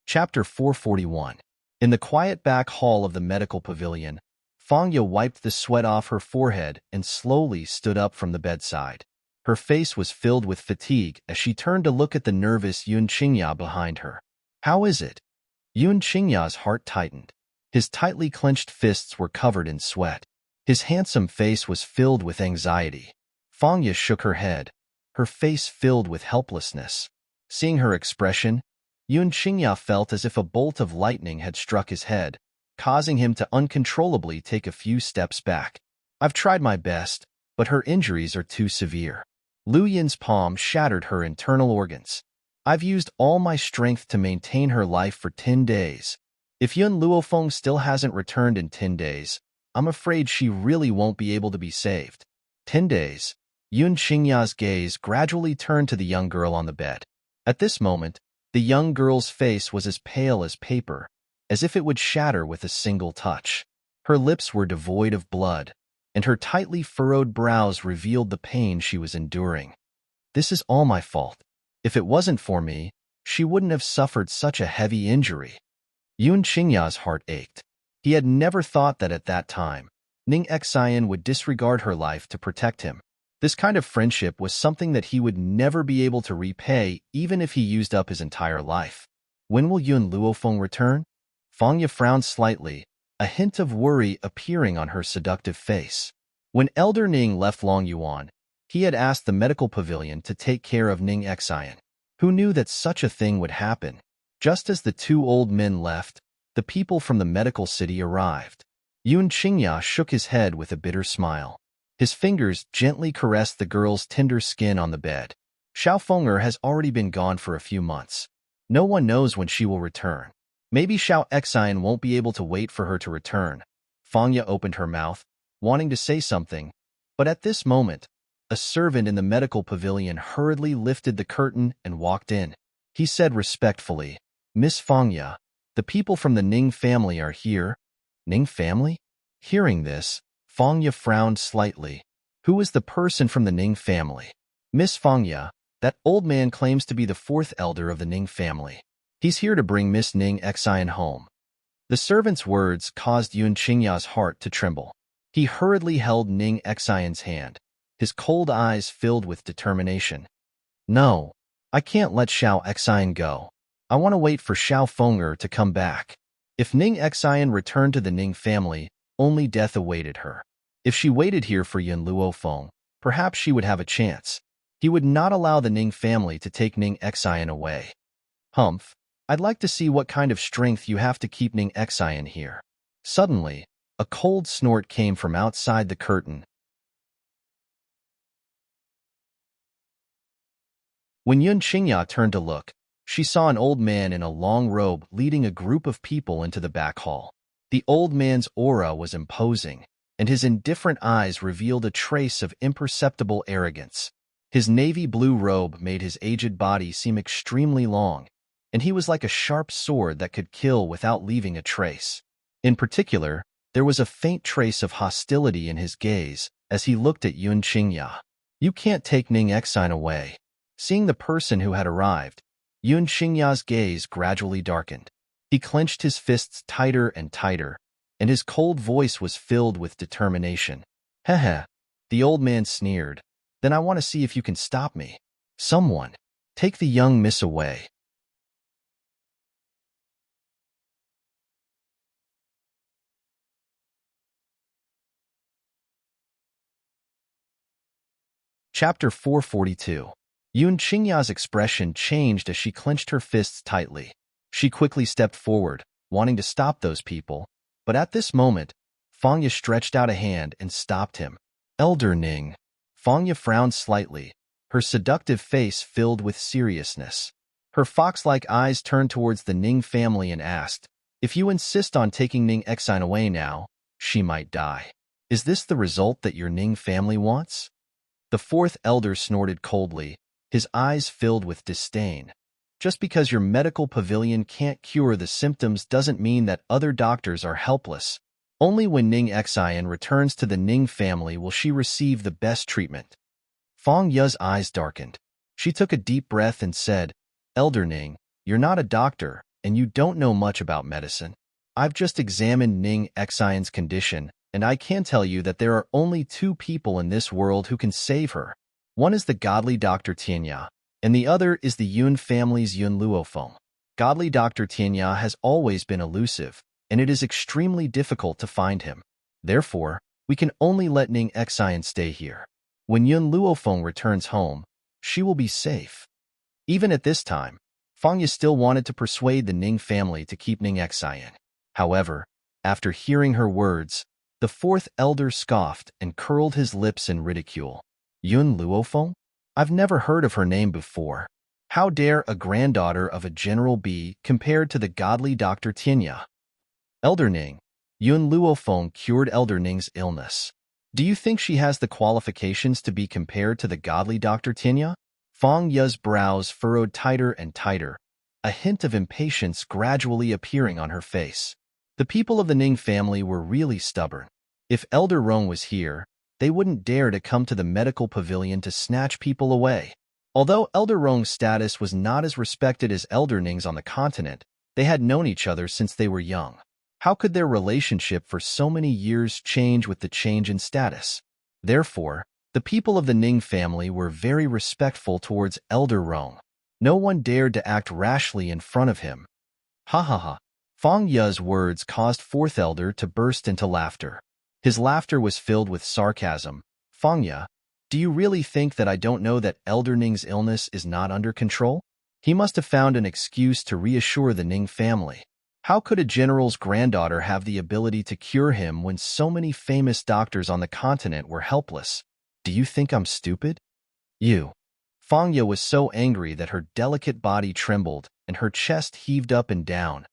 Chapter 441. In the quiet back hall of the medical pavilion, Fangya wiped the sweat off her forehead and slowly stood up from the bedside. Her face was filled with fatigue as she turned to look at the nervous Yun Qingya behind her. How is it? Yun Qingya's heart tightened. His tightly clenched fists were covered in sweat. His handsome face was filled with anxiety. Fangya shook her head, her face filled with helplessness. Seeing her expression, Yun Qingya felt as if a bolt of lightning had struck his head, causing him to uncontrollably take a few steps back. I've tried my best, but her injuries are too severe. Lu Yin's palm shattered her internal organs. I've used all my strength to maintain her life for 10 days. If Yun Luofeng still hasn't returned in 10 days, I'm afraid she really won't be able to be saved. 10 days. Yun Qingya's gaze gradually turned to the young girl on the bed. At this moment, the young girl's face was as pale as paper, as if it would shatter with a single touch. Her lips were devoid of blood, and her tightly furrowed brows revealed the pain she was enduring. This is all my fault. If it wasn't for me, she wouldn't have suffered such a heavy injury. Yun Qingya's heart ached. He had never thought that at that time, Ning Xian would disregard her life to protect him. This kind of friendship was something that he would never be able to repay even if he used up his entire life. When will Yun Luofeng return? Fangya frowned slightly, a hint of worry appearing on her seductive face. When Elder Ning left Long Yuan, he had asked the medical pavilion to take care of Ning Xian. Who knew that such a thing would happen? Just as the two old men left, the people from the medical city arrived. Yun Qingya shook his head with a bitter smile. His fingers gently caressed the girl's tender skin on the bed. Xiao Fenger has already been gone for a few months. No one knows when she will return. Maybe Xiao Xian won't be able to wait for her to return. Fangya opened her mouth, wanting to say something, but at this moment, a servant in the medical pavilion hurriedly lifted the curtain and walked in. He said respectfully, "Miss Fangya, the people from the Ning family are here." Ning family? Hearing this, Fangya frowned slightly. Who is the person from the Ning family? Miss Fangya, that old man claims to be the fourth elder of the Ning family. He's here to bring Miss Ning Xian home. The servant's words caused Yun Qingya's heart to tremble. He hurriedly held Ning Xian's hand, his cold eyes filled with determination. No, I can't let Xiao Xian go. I want to wait for Xiao Fenger to come back. If Ning Xian returned to the Ning family, only death awaited her. If she waited here for Yun Luofeng, perhaps she would have a chance. He would not allow the Ning family to take Ning Xian away. Humph, I'd like to see what kind of strength you have to keep Ning Xian here. Suddenly, a cold snort came from outside the curtain. When Yun Qingya turned to look, she saw an old man in a long robe leading a group of people into the back hall. The old man's aura was imposing, and his indifferent eyes revealed a trace of imperceptible arrogance. His navy blue robe made his aged body seem extremely long, and he was like a sharp sword that could kill without leaving a trace. In particular, there was a faint trace of hostility in his gaze as he looked at Yun Qingya. You can't take Ning Xian away. Seeing the person who had arrived, Yun Qingya's gaze gradually darkened. He clenched his fists tighter and tighter, and his cold voice was filled with determination. Heh, the old man sneered. Then I want to see if you can stop me. Someone, take the young miss away. Chapter 442. Yun Qingya's expression changed as she clenched her fists tightly. She quickly stepped forward, wanting to stop those people, but at this moment, Fangya stretched out a hand and stopped him. Elder Ning. Fangya frowned slightly, her seductive face filled with seriousness. Her fox-like eyes turned towards the Ning family and asked, "If you insist on taking Ning Xian away now, she might die. Is this the result that your Ning family wants?" The fourth elder snorted coldly, his eyes filled with disdain. Just because your medical pavilion can't cure the symptoms doesn't mean that other doctors are helpless. Only when Ning Xian returns to the Ning family will she receive the best treatment. Fang Ya's eyes darkened. She took a deep breath and said, "Elder Ning, you're not a doctor, and you don't know much about medicine. I've just examined Ning Xian's condition, and I can tell you that there are only two people in this world who can save her. One is the godly Dr. Tianya, and the other is the Yun family's Yun Luofeng. Godly Dr. Tianya has always been elusive, and it is extremely difficult to find him. Therefore, we can only let Ning Xian stay here. When Yun Luofeng returns home, she will be safe." Even at this time, Fangya still wanted to persuade the Ning family to keep Ning Xian. However, after hearing her words, the fourth elder scoffed and curled his lips in ridicule. Yun Luofeng? I've never heard of her name before. How dare a granddaughter of a general be compared to the godly Dr. Tianya? Elder Ning, Yun Luofeng cured Elder Ning's illness. Do you think she has the qualifications to be compared to the godly Dr. Tianya? Feng Ye's brows furrowed tighter and tighter, a hint of impatience gradually appearing on her face. The people of the Ning family were really stubborn. If Elder Rong was here, they wouldn't dare to come to the medical pavilion to snatch people away. Although Elder Rong's status was not as respected as Elder Ning's on the continent, they had known each other since they were young. How could their relationship for so many years change with the change in status? Therefore, the people of the Ning family were very respectful towards Elder Rong. No one dared to act rashly in front of him. Ha ha ha. Feng Ye's words caused Fourth Elder to burst into laughter. His laughter was filled with sarcasm. Feng Ye, do you really think that I don't know that Elder Ning's illness is not under control? He must have found an excuse to reassure the Ning family. How could a general's granddaughter have the ability to cure him when so many famous doctors on the continent were helpless? Do you think I'm stupid? You. Feng Ye was so angry that her delicate body trembled and her chest heaved up and down.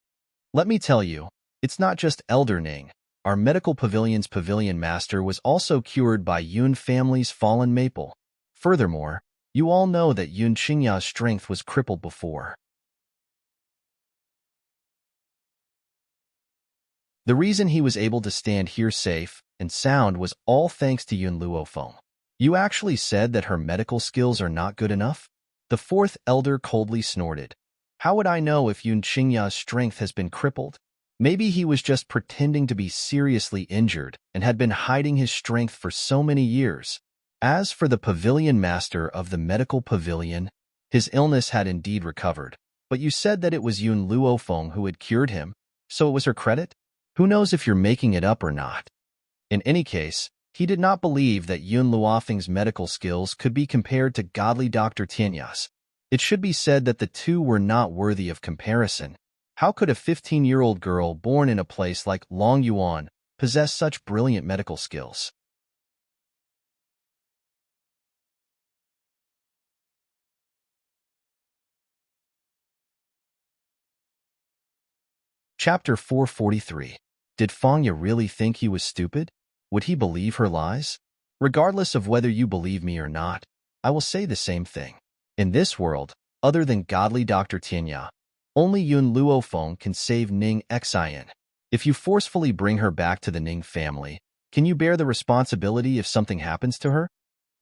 Let me tell you, it's not just Elder Ning. Our medical pavilion's pavilion master was also cured by Yun family's fallen maple. Furthermore, you all know that Yun Qingya's strength was crippled before. The reason he was able to stand here safe and sound was all thanks to Yun Luofeng. You actually said that her medical skills are not good enough? The fourth elder coldly snorted. How would I know if Yun Qingya's strength has been crippled? Maybe he was just pretending to be seriously injured and had been hiding his strength for so many years. As for the pavilion master of the medical pavilion, his illness had indeed recovered, but you said that it was Yun Luofeng who had cured him, so it was her credit? Who knows if you're making it up or not? In any case, he did not believe that Yun Luofeng's medical skills could be compared to godly Dr. Tianya's. It should be said that the two were not worthy of comparison. How could a 15-year-old girl born in a place like Longyuan possess such brilliant medical skills? Chapter 443. Did Feng Ye really think he was stupid? Would he believe her lies? Regardless of whether you believe me or not, I will say the same thing. In this world, other than godly Dr. Tianya, only Yun Luofeng can save Ning Xian. If you forcefully bring her back to the Ning family, can you bear the responsibility if something happens to her?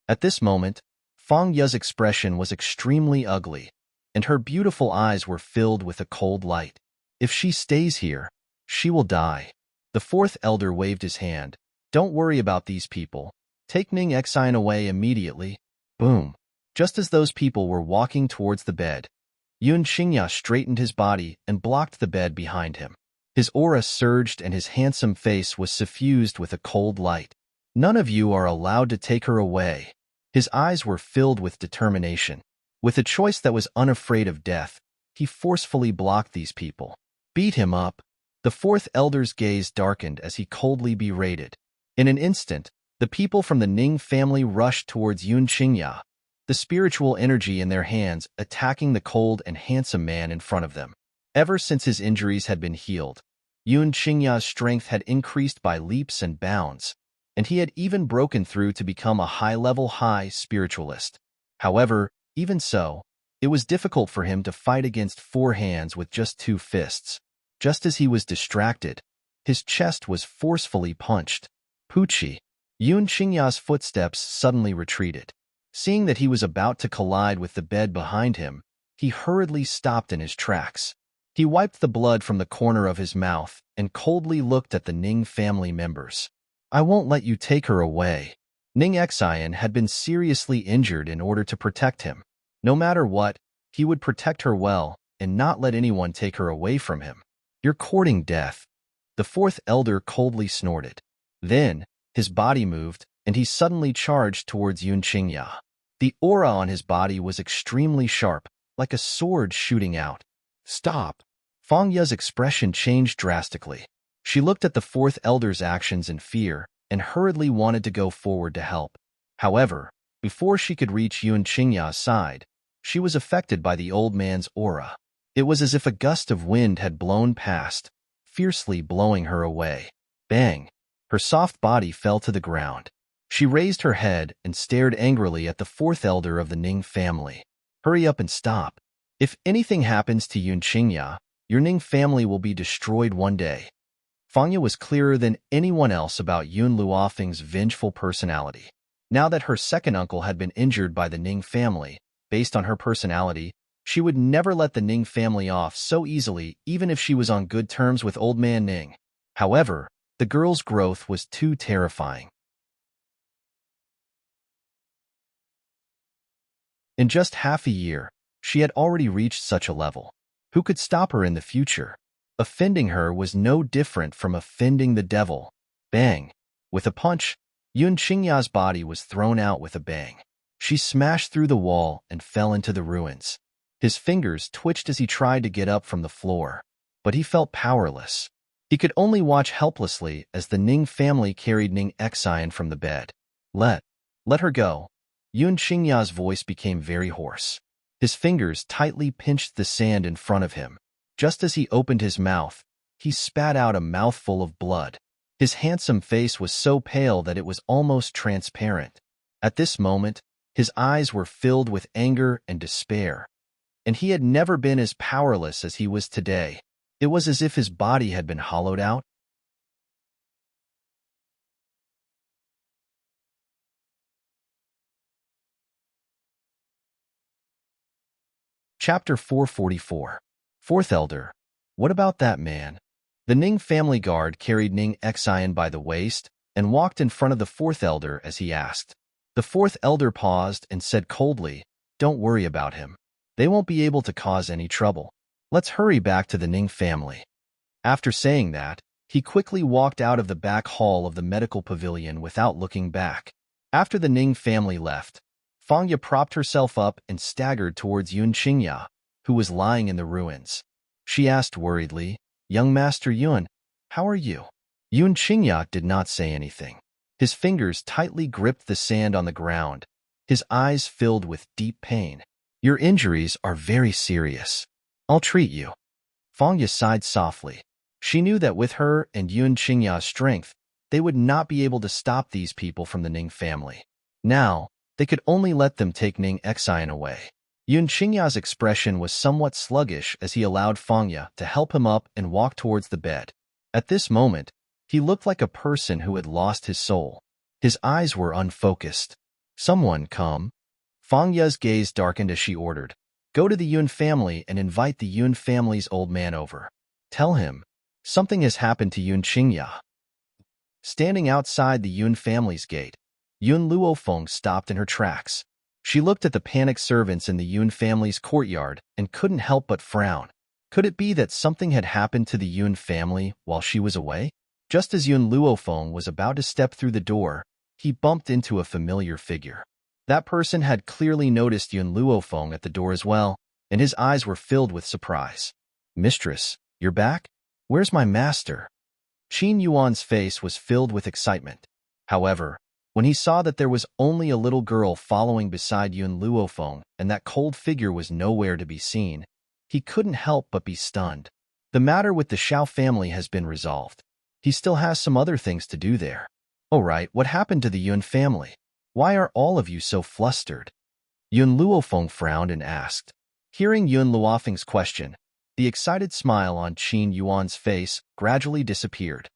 At this moment, Feng Ye's expression was extremely ugly, and her beautiful eyes were filled with a cold light. If she stays here, she will die. The fourth elder waved his hand. Don't worry about these people. Take Ning Xian away immediately. Boom. Just as those people were walking towards the bed, Yun Qingya straightened his body and blocked the bed behind him. His aura surged and his handsome face was suffused with a cold light. None of you are allowed to take her away. His eyes were filled with determination. With a choice that was unafraid of death, he forcefully blocked these people. Beat him up. The fourth elder's gaze darkened as he coldly berated. In an instant, the people from the Ning family rushed towards Yun Qingya, the spiritual energy in their hands attacking the cold and handsome man in front of them. Ever since his injuries had been healed, Yun Qingya's strength had increased by leaps and bounds, and he had even broken through to become a high-level high spiritualist. However, even so, it was difficult for him to fight against four hands with just two fists. Just as he was distracted, his chest was forcefully punched. Poochie. Yun Qingya's footsteps suddenly retreated. Seeing that he was about to collide with the bed behind him, he hurriedly stopped in his tracks. He wiped the blood from the corner of his mouth and coldly looked at the Ning family members. I won't let you take her away. Ning Xian had been seriously injured in order to protect him. No matter what, he would protect her well and not let anyone take her away from him. You're courting death. The fourth elder coldly snorted. Then, his body moved, and he suddenly charged towards Yun Qingya. The aura on his body was extremely sharp, like a sword shooting out. Stop! Feng Ye's expression changed drastically. She looked at the fourth elder's actions in fear and hurriedly wanted to go forward to help. However, before she could reach Yun Qingya's side, she was affected by the old man's aura. It was as if a gust of wind had blown past, fiercely blowing her away. Bang! Her soft body fell to the ground. She raised her head and stared angrily at the fourth elder of the Ning family. Hurry up and stop. If anything happens to Yun Qingya, your Ning family will be destroyed one day. Fangya was clearer than anyone else about Yun Luofeng's vengeful personality. Now that her second uncle had been injured by the Ning family, based on her personality, she would never let the Ning family off so easily, even if she was on good terms with Old Man Ning. However, the girl's growth was too terrifying. In just half a year, she had already reached such a level. Who could stop her in the future? Offending her was no different from offending the devil. Bang! With a punch, Yun Qingya's body was thrown out with a bang. She smashed through the wall and fell into the ruins. His fingers twitched as he tried to get up from the floor, but he felt powerless. He could only watch helplessly as the Ning family carried Ning Xian from the bed. Let her go. Yun Qingya's voice became very hoarse. His fingers tightly pinched the sand in front of him. Just as he opened his mouth, he spat out a mouthful of blood. His handsome face was so pale that it was almost transparent. At this moment, his eyes were filled with anger and despair, and he had never been as powerless as he was today. It was as if his body had been hollowed out. Chapter 444. Fourth Elder. What about that man? The Ning family guard carried Ning Xian by the waist and walked in front of the fourth elder as he asked. The fourth elder paused and said coldly, "Don't worry about him. They won't be able to cause any trouble. Let's hurry back to the Ning family." After saying that, he quickly walked out of the back hall of the medical pavilion without looking back. After the Ning family left, Fangya propped herself up and staggered towards Yun Qingya, who was lying in the ruins. She asked worriedly, "Young Master Yun, how are you?" Yun Qingya did not say anything. His fingers tightly gripped the sand on the ground. His eyes filled with deep pain. "Your injuries are very serious. I'll treat you." Fangya sighed softly. She knew that with her and Yun Qingya's strength, they would not be able to stop these people from the Ning family. Now, they could only let them take Ning Xian away. Yun Qingya's expression was somewhat sluggish as he allowed Fangya to help him up and walk towards the bed. At this moment, he looked like a person who had lost his soul. His eyes were unfocused. "Someone come." Fangya's gaze darkened as she ordered, "Go to the Yun family and invite the Yun family's old man over. Tell him, something has happened to Yun Qingya." Standing outside the Yun family's gate, Yun Luofeng stopped in her tracks. She looked at the panicked servants in the Yun family's courtyard and couldn't help but frown. Could it be that something had happened to the Yun family while she was away? Just as Yun Luofeng was about to step through the door, he bumped into a familiar figure. That person had clearly noticed Yun Luofeng at the door as well, and his eyes were filled with surprise. "Mistress, you're back? Where's my master?" Qin Yuan's face was filled with excitement. However, when he saw that there was only a little girl following beside Yun Luofeng and that cold figure was nowhere to be seen, he couldn't help but be stunned. The matter with the Xiao family has been resolved. He still has some other things to do there. "Oh right, what happened to the Yun family? Why are all of you so flustered?" Yun Luofeng frowned and asked. Hearing Yun Luofeng's question, the excited smile on Qin Yuan's face gradually disappeared.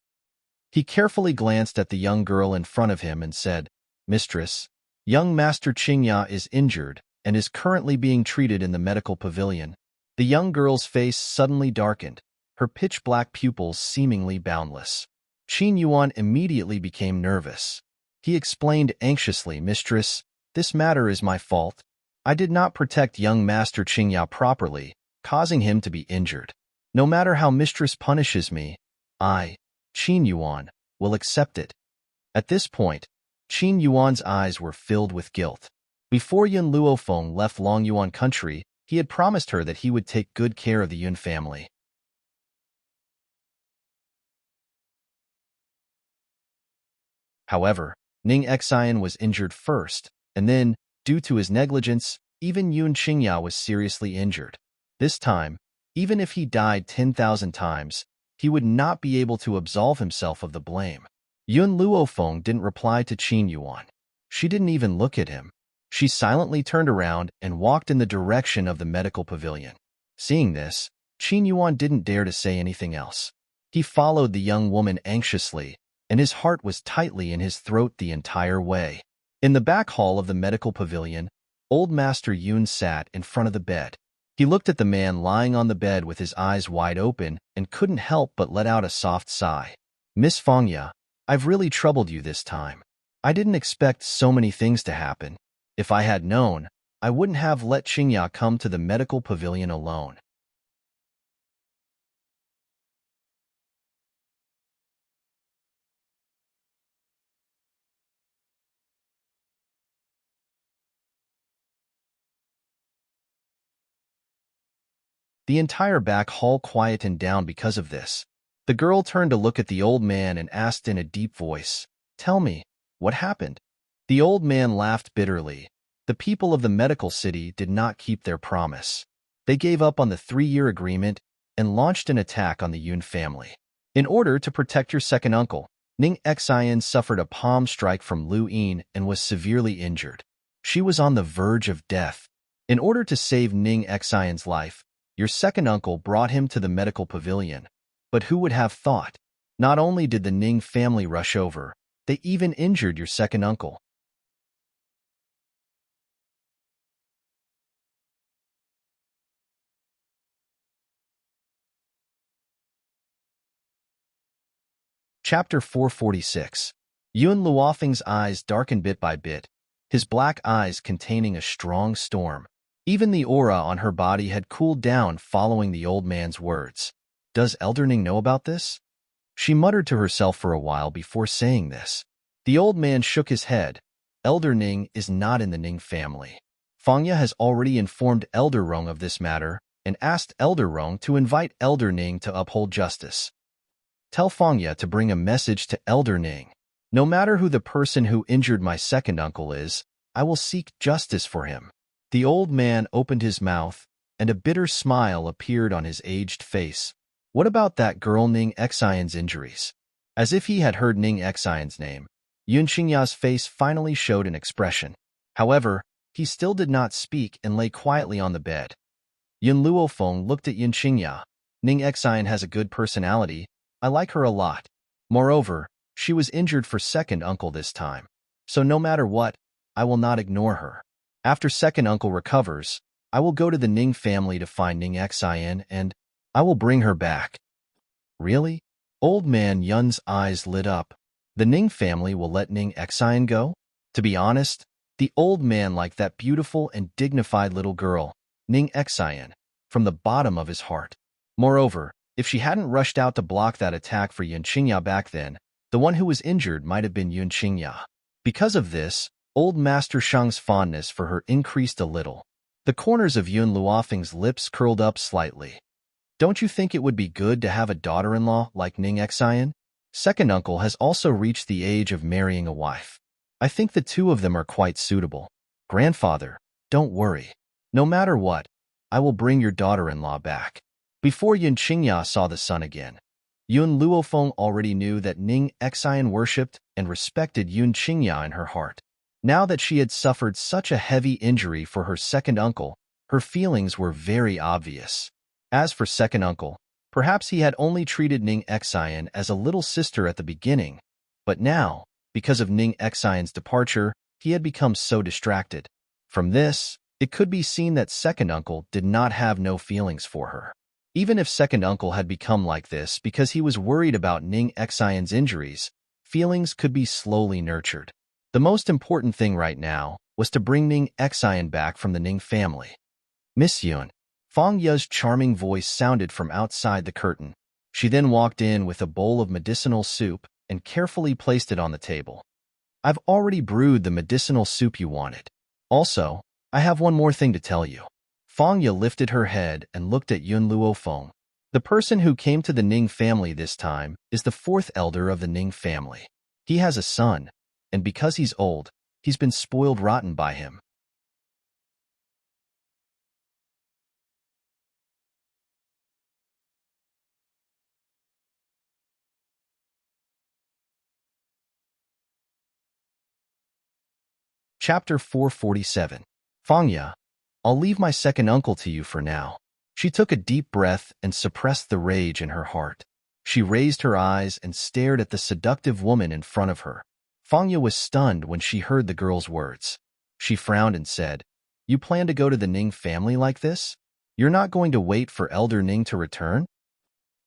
He carefully glanced at the young girl in front of him and said, "Mistress, young Master Qingya is injured and is currently being treated in the medical pavilion." The young girl's face suddenly darkened, her pitch-black pupils seemingly boundless. Qin Yuan immediately became nervous. He explained anxiously, "Mistress, this matter is my fault. I did not protect young Master Qingya properly, causing him to be injured. No matter how Mistress punishes me, I, Qin Yuan, will accept it." At this point, Qin Yuan's eyes were filled with guilt. Before Yun Luofeng left Long Yuan country, he had promised her that he would take good care of the Yun family. However, Ning Xian was injured first, and then, due to his negligence, even Yun Qingya was seriously injured. This time, even if he died 10,000 times, he would not be able to absolve himself of the blame. Yun Luofeng didn't reply to Qin Yuan. She didn't even look at him. She silently turned around and walked in the direction of the medical pavilion. Seeing this, Qin Yuan didn't dare to say anything else. He followed the young woman anxiously, and his heart was tightly in his throat the entire way. In the back hall of the medical pavilion, old Master Yun sat in front of the bed. He looked at the man lying on the bed with his eyes wide open and couldn't help but let out a soft sigh. "Miss Fangya, I've really troubled you this time. I didn't expect so many things to happen. If I had known, I wouldn't have let Qingya come to the medical pavilion alone." The entire back hall quietened down because of this. The girl turned to look at the old man and asked in a deep voice, "Tell me, what happened?" The old man laughed bitterly. The people of the medical city did not keep their promise. They gave up on the 3-year agreement and launched an attack on the Yun family. In order to protect your second uncle, Ning Xian suffered a palm strike from Lu Yin and was severely injured. She was on the verge of death. In order to save Ning Xian's life, your second uncle brought him to the medical pavilion. But who would have thought? Not only did the Ning family rush over, they even injured your second uncle. Chapter 446. Yun Luofeng's eyes darkened bit by bit, his black eyes containing a strong storm. Even the aura on her body had cooled down following the old man's words. Does Elder Ning know about this? She muttered to herself for a while before saying this. The old man shook his head. Elder Ning is not in the Ning family. Fangya has already informed Elder Rong of this matter and asked Elder Rong to invite Elder Ning to uphold justice. Tell Fangya to bring a message to Elder Ning. No matter who the person who injured my second uncle is, I will seek justice for him. The old man opened his mouth, and a bitter smile appeared on his aged face. What about that girl Ning Xian's injuries? As if he had heard Ning Xian's name, Yun Qingya's face finally showed an expression. However, he still did not speak and lay quietly on the bed. Yun Luofeng looked at Yun Qingya. Ning Xian has a good personality. I like her a lot. Moreover, she was injured for second uncle this time. So no matter what, I will not ignore her. After second uncle recovers, I will go to the Ning family to find Ning Xian and I will bring her back. Really? Old man Yun's eyes lit up. The Ning family will let Ning Xian go? To be honest, the old man liked that beautiful and dignified little girl, Ning Xian, from the bottom of his heart. Moreover, if she hadn't rushed out to block that attack for Yun Qingya back then, the one who was injured might have been Yun Qingya. Because of this, old Master Shang's fondness for her increased a little. The corners of Yun Luofeng's lips curled up slightly. Don't you think it would be good to have a daughter-in-law like Ning Xian? Second uncle has also reached the age of marrying a wife. I think the two of them are quite suitable. Grandfather, don't worry. No matter what, I will bring your daughter-in-law back. Before Yun Qingya saw the sun again, Yun Luofeng already knew that Ning Xian worshipped and respected Yun Qingya in her heart. Now that she had suffered such a heavy injury for her second uncle, her feelings were very obvious. As for second uncle, perhaps he had only treated Ning Xian as a little sister at the beginning, but now, because of Ning Xian's departure, he had become so distracted. From this, it could be seen that second uncle did not have no feelings for her. Even if second uncle had become like this because he was worried about Ning Xian's injuries, feelings could be slowly nurtured. The most important thing right now was to bring Ning Xian back from the Ning family. Miss Yun. Fang Ye's charming voice sounded from outside the curtain. She then walked in with a bowl of medicinal soup and carefully placed it on the table. I've already brewed the medicinal soup you wanted. Also, I have one more thing to tell you. Fang Ye lifted her head and looked at Yun Luofeng. The person who came to the Ning family this time is the fourth elder of the Ning family. He has a son, and because he's old, he's been spoiled rotten by him. Chapter 447. Fangya, I'll leave my second uncle to you for now. She took a deep breath and suppressed the rage in her heart. She raised her eyes and stared at the seductive woman in front of her. Fangya was stunned when she heard the girl's words. She frowned and said, "You plan to go to the Ning family like this? You're not going to wait for Elder Ning to return?"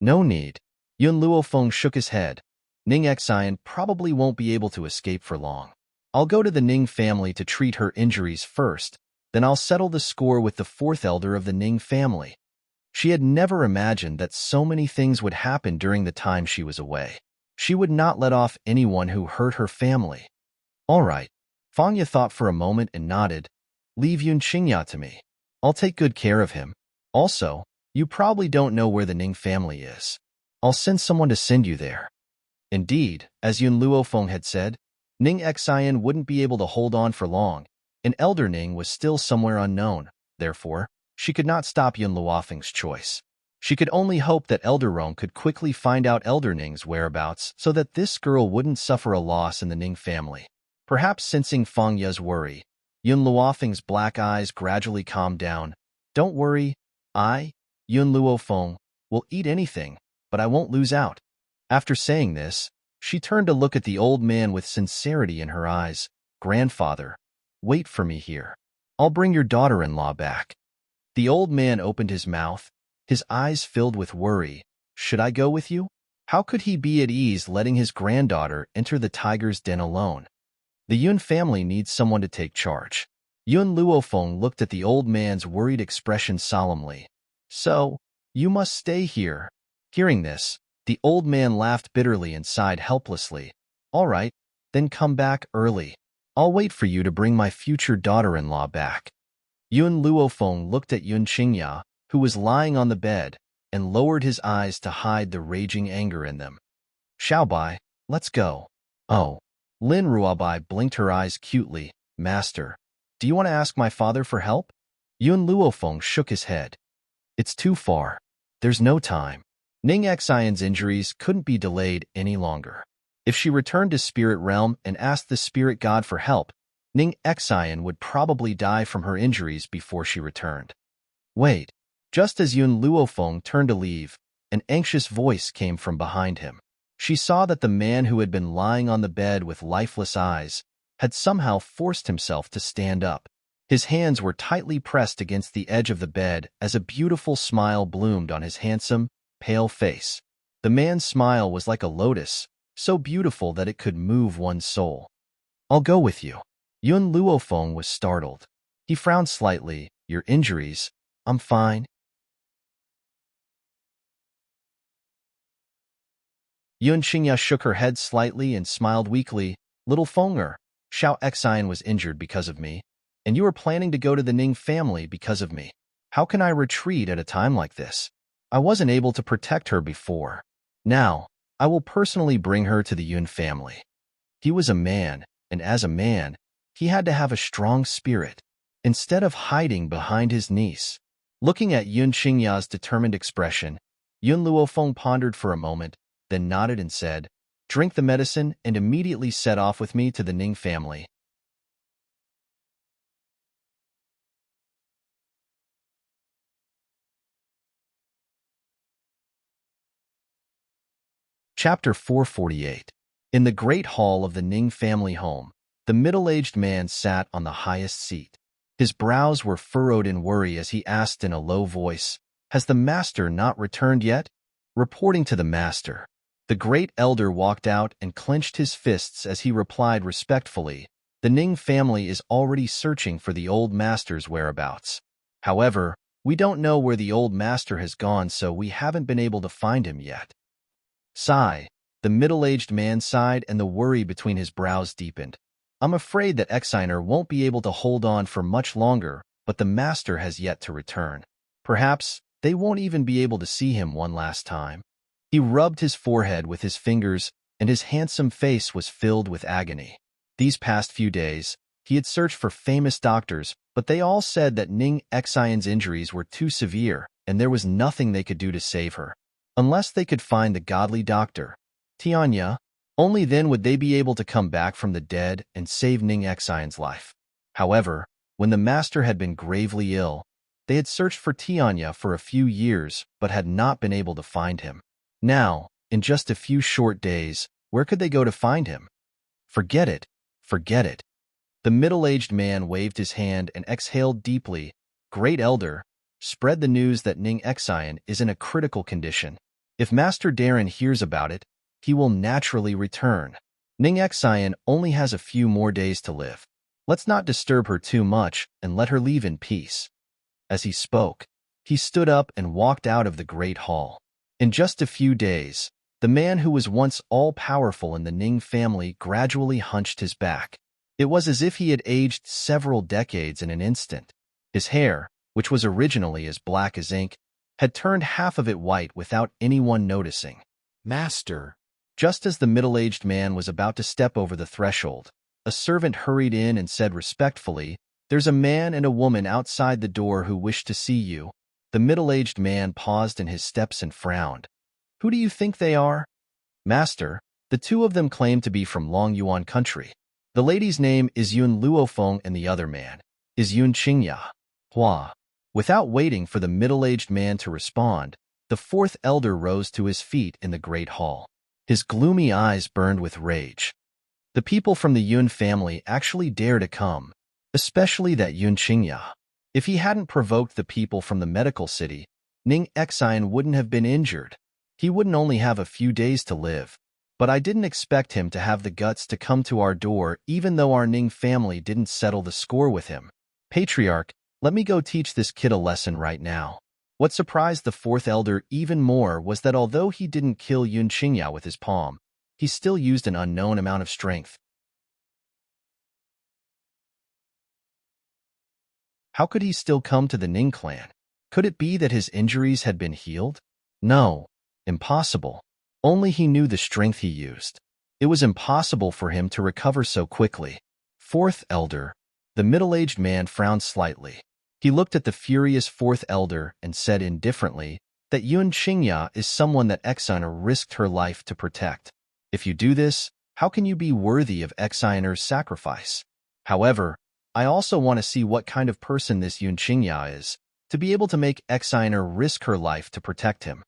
"No need." Yun Luofeng shook his head. "Ning Xian probably won't be able to escape for long. I'll go to the Ning family to treat her injuries first, then I'll settle the score with the fourth elder of the Ning family." She had never imagined that so many things would happen during the time she was away. She would not let off anyone who hurt her family. "All right." Fangya thought for a moment and nodded. "Leave Yun Qingya to me. I'll take good care of him. Also, you probably don't know where the Ning family is. I'll send someone to send you there." Indeed, as Yun Luofeng had said, Ning Xian wouldn't be able to hold on for long, and Elder Ning was still somewhere unknown. Therefore, she could not stop Yun Luofeng's choice. She could only hope that Elder Rong could quickly find out Elder Ning's whereabouts so that this girl wouldn't suffer a loss in the Ning family. Perhaps sensing Fangya's worry, Yun Luofeng's black eyes gradually calmed down. "Don't worry, Yun Luofeng, will eat anything, but I won't lose out." After saying this, she turned to look at the old man with sincerity in her eyes. "Grandfather, wait for me here. I'll bring your daughter-in-law back." The old man opened his mouth, his eyes filled with worry. Should I go with you? How could he be at ease letting his granddaughter enter the tiger's den alone? The Yun family needs someone to take charge. Yun Luofeng looked at the old man's worried expression solemnly. "So, you must stay here." Hearing this, the old man laughed bitterly and sighed helplessly. "All right, then come back early. I'll wait for you to bring my future daughter-in-law back." Yun Luofeng looked at Yun Qingya, who was lying on the bed, and lowered his eyes to hide the raging anger in them. "Xiaobai, let's go." "Oh." Lin Ruobai blinked her eyes cutely. "Master, do you want to ask my father for help?" Yun Luofeng shook his head. "It's too far. There's no time." Ning Xian's injuries couldn't be delayed any longer. If she returned to Spirit Realm and asked the Spirit God for help, Ning Xian would probably die from her injuries before she returned. "Wait." Just as Yun Luofeng turned to leave, an anxious voice came from behind him. She saw that the man who had been lying on the bed with lifeless eyes had somehow forced himself to stand up. His hands were tightly pressed against the edge of the bed as a beautiful smile bloomed on his handsome, pale face. The man's smile was like a lotus, so beautiful that it could move one's soul. "I'll go with you." Yun Luofeng was startled. He frowned slightly. "Your injuries?" "I'm fine." Yun Qingya shook her head slightly and smiled weakly. "Little Fenger, Xiao Xian was injured because of me, and you are planning to go to the Ning family because of me. How can I retreat at a time like this? I wasn't able to protect her before. Now, I will personally bring her to the Yun family." He was a man, and as a man, he had to have a strong spirit. Instead of hiding behind his niece, looking at Yun Qingya's determined expression, Yun Luofeng pondered for a moment, then nodded and said, "Drink the medicine and immediately set off with me to the Ning family." Chapter 448. In the great hall of the Ning family home, the middle-aged man sat on the highest seat. His brows were furrowed in worry as he asked in a low voice, "Has the master not returned yet?" Reporting to the master, the great elder walked out and clenched his fists as he replied respectfully, "The Ning family is already searching for the old master's whereabouts. However, we don't know where the old master has gone, so we haven't been able to find him yet." Sigh. The middle-aged man sighed and the worry between his brows deepened. "I'm afraid that Exiner won't be able to hold on for much longer, but the master has yet to return. Perhaps they won't even be able to see him one last time." He rubbed his forehead with his fingers, and his handsome face was filled with agony. These past few days, he had searched for famous doctors, but they all said that Ning Xian's injuries were too severe, and there was nothing they could do to save her. Unless they could find the godly doctor, Tianya, only then would they be able to come back from the dead and save Ning Xian's life. However, when the master had been gravely ill, they had searched for Tianya for a few years but had not been able to find him. Now, in just a few short days, where could they go to find him? Forget it. Forget it. The middle-aged man waved his hand and exhaled deeply. Great Elder, spread the news that Ning Xian is in a critical condition. If Master Darren hears about it, he will naturally return. Ning Xian only has a few more days to live. Let's not disturb her too much and let her leave in peace. As he spoke, he stood up and walked out of the great hall. In just a few days, the man who was once all-powerful in the Ning family gradually hunched his back. It was as if he had aged several decades in an instant. His hair, which was originally as black as ink, had turned half of it white without anyone noticing. Master. Just as the middle-aged man was about to step over the threshold, a servant hurried in and said respectfully, "There's a man and a woman outside the door who wish to see you." The middle-aged man paused in his steps and frowned. "Who do you think they are?" "Master, the two of them claim to be from Long Yuan country. The lady's name is Yun Luofeng and the other man is Yun Qingya." Hua. Without waiting for the middle-aged man to respond, the fourth elder rose to his feet in the great hall. His gloomy eyes burned with rage. The people from the Yun family actually dare to come, especially that Yun Qingya. If he hadn't provoked the people from the medical city, Ning Xian wouldn't have been injured. He wouldn't only have a few days to live. But I didn't expect him to have the guts to come to our door even though our Ning family didn't settle the score with him. Patriarch, let me go teach this kid a lesson right now. What surprised the fourth elder even more was that although he didn't kill Yun Qingya with his palm, he still used an unknown amount of strength. How could he still come to the Ning clan? Could it be that his injuries had been healed? No, impossible. Only he knew the strength he used. It was impossible for him to recover so quickly. Fourth elder. The middle-aged man frowned slightly. He looked at the furious fourth elder and said indifferently that Yun Qingya is someone that Xianer risked her life to protect. If you do this, how can you be worthy of Xianer's sacrifice? However, I also want to see what kind of person this Yun Qingya is, to be able to make Xianer risk her life to protect him.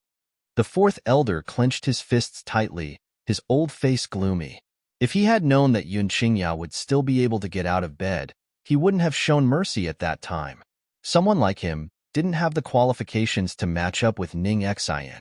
The fourth elder clenched his fists tightly, his old face gloomy. If he had known that Yun Qingya would still be able to get out of bed, he wouldn't have shown mercy at that time. Someone like him didn't have the qualifications to match up with Ning Xian.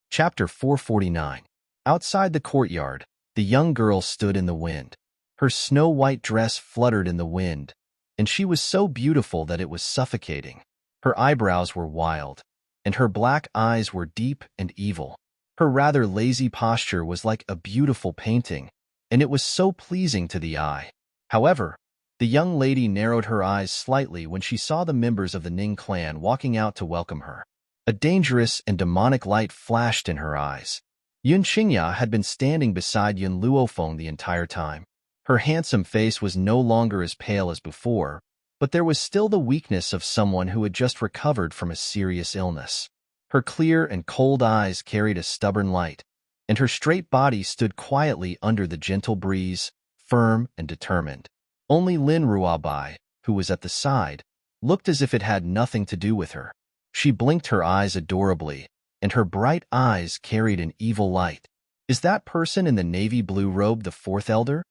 Chapter 449. Outside the courtyard, the young girl stood in the wind. Her snow-white dress fluttered in the wind, and she was so beautiful that it was suffocating. Her eyebrows were wild, and her black eyes were deep and evil. Her rather lazy posture was like a beautiful painting, and it was so pleasing to the eye. However, the young lady narrowed her eyes slightly when she saw the members of the Ning clan walking out to welcome her. A dangerous and demonic light flashed in her eyes. Yun Qingya had been standing beside Yun Luofeng the entire time. Her handsome face was no longer as pale as before, but there was still the weakness of someone who had just recovered from a serious illness. Her clear and cold eyes carried a stubborn light, and her straight body stood quietly under the gentle breeze, firm and determined. Only Lin Ruabai, who was at the side, looked as if it had nothing to do with her. She blinked her eyes adorably, and her bright eyes carried an evil light. Is that person in the navy blue robe the fourth elder?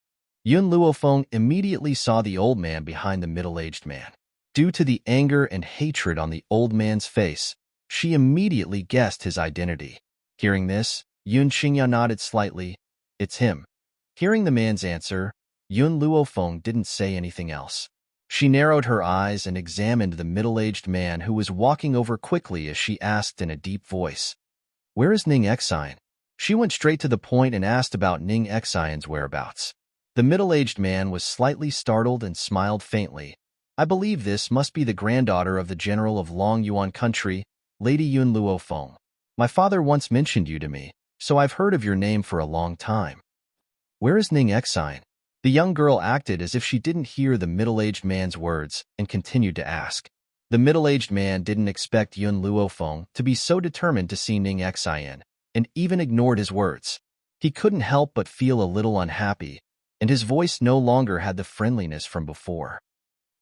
Yun Luofeng immediately saw the old man behind the middle-aged man. Due to the anger and hatred on the old man's face, she immediately guessed his identity. Hearing this, Yun Qingya nodded slightly. It's him. Hearing the man's answer, Yun Luofeng didn't say anything else. She narrowed her eyes and examined the middle-aged man who was walking over quickly as she asked in a deep voice, "Where is Ning Xian?" She went straight to the point and asked about Ning Xian's whereabouts. The middle-aged man was slightly startled and smiled faintly. "I believe this must be the granddaughter of the general of Long Yuan country, Lady Yun Luofeng. My father once mentioned you to me, so I've heard of your name for a long time." "Where is Ning Xian?" The young girl acted as if she didn't hear the middle-aged man's words and continued to ask. The middle-aged man didn't expect Yun Luofeng to be so determined to see Ning Xian, and even ignored his words. He couldn't help but feel a little unhappy, and his voice no longer had the friendliness from before.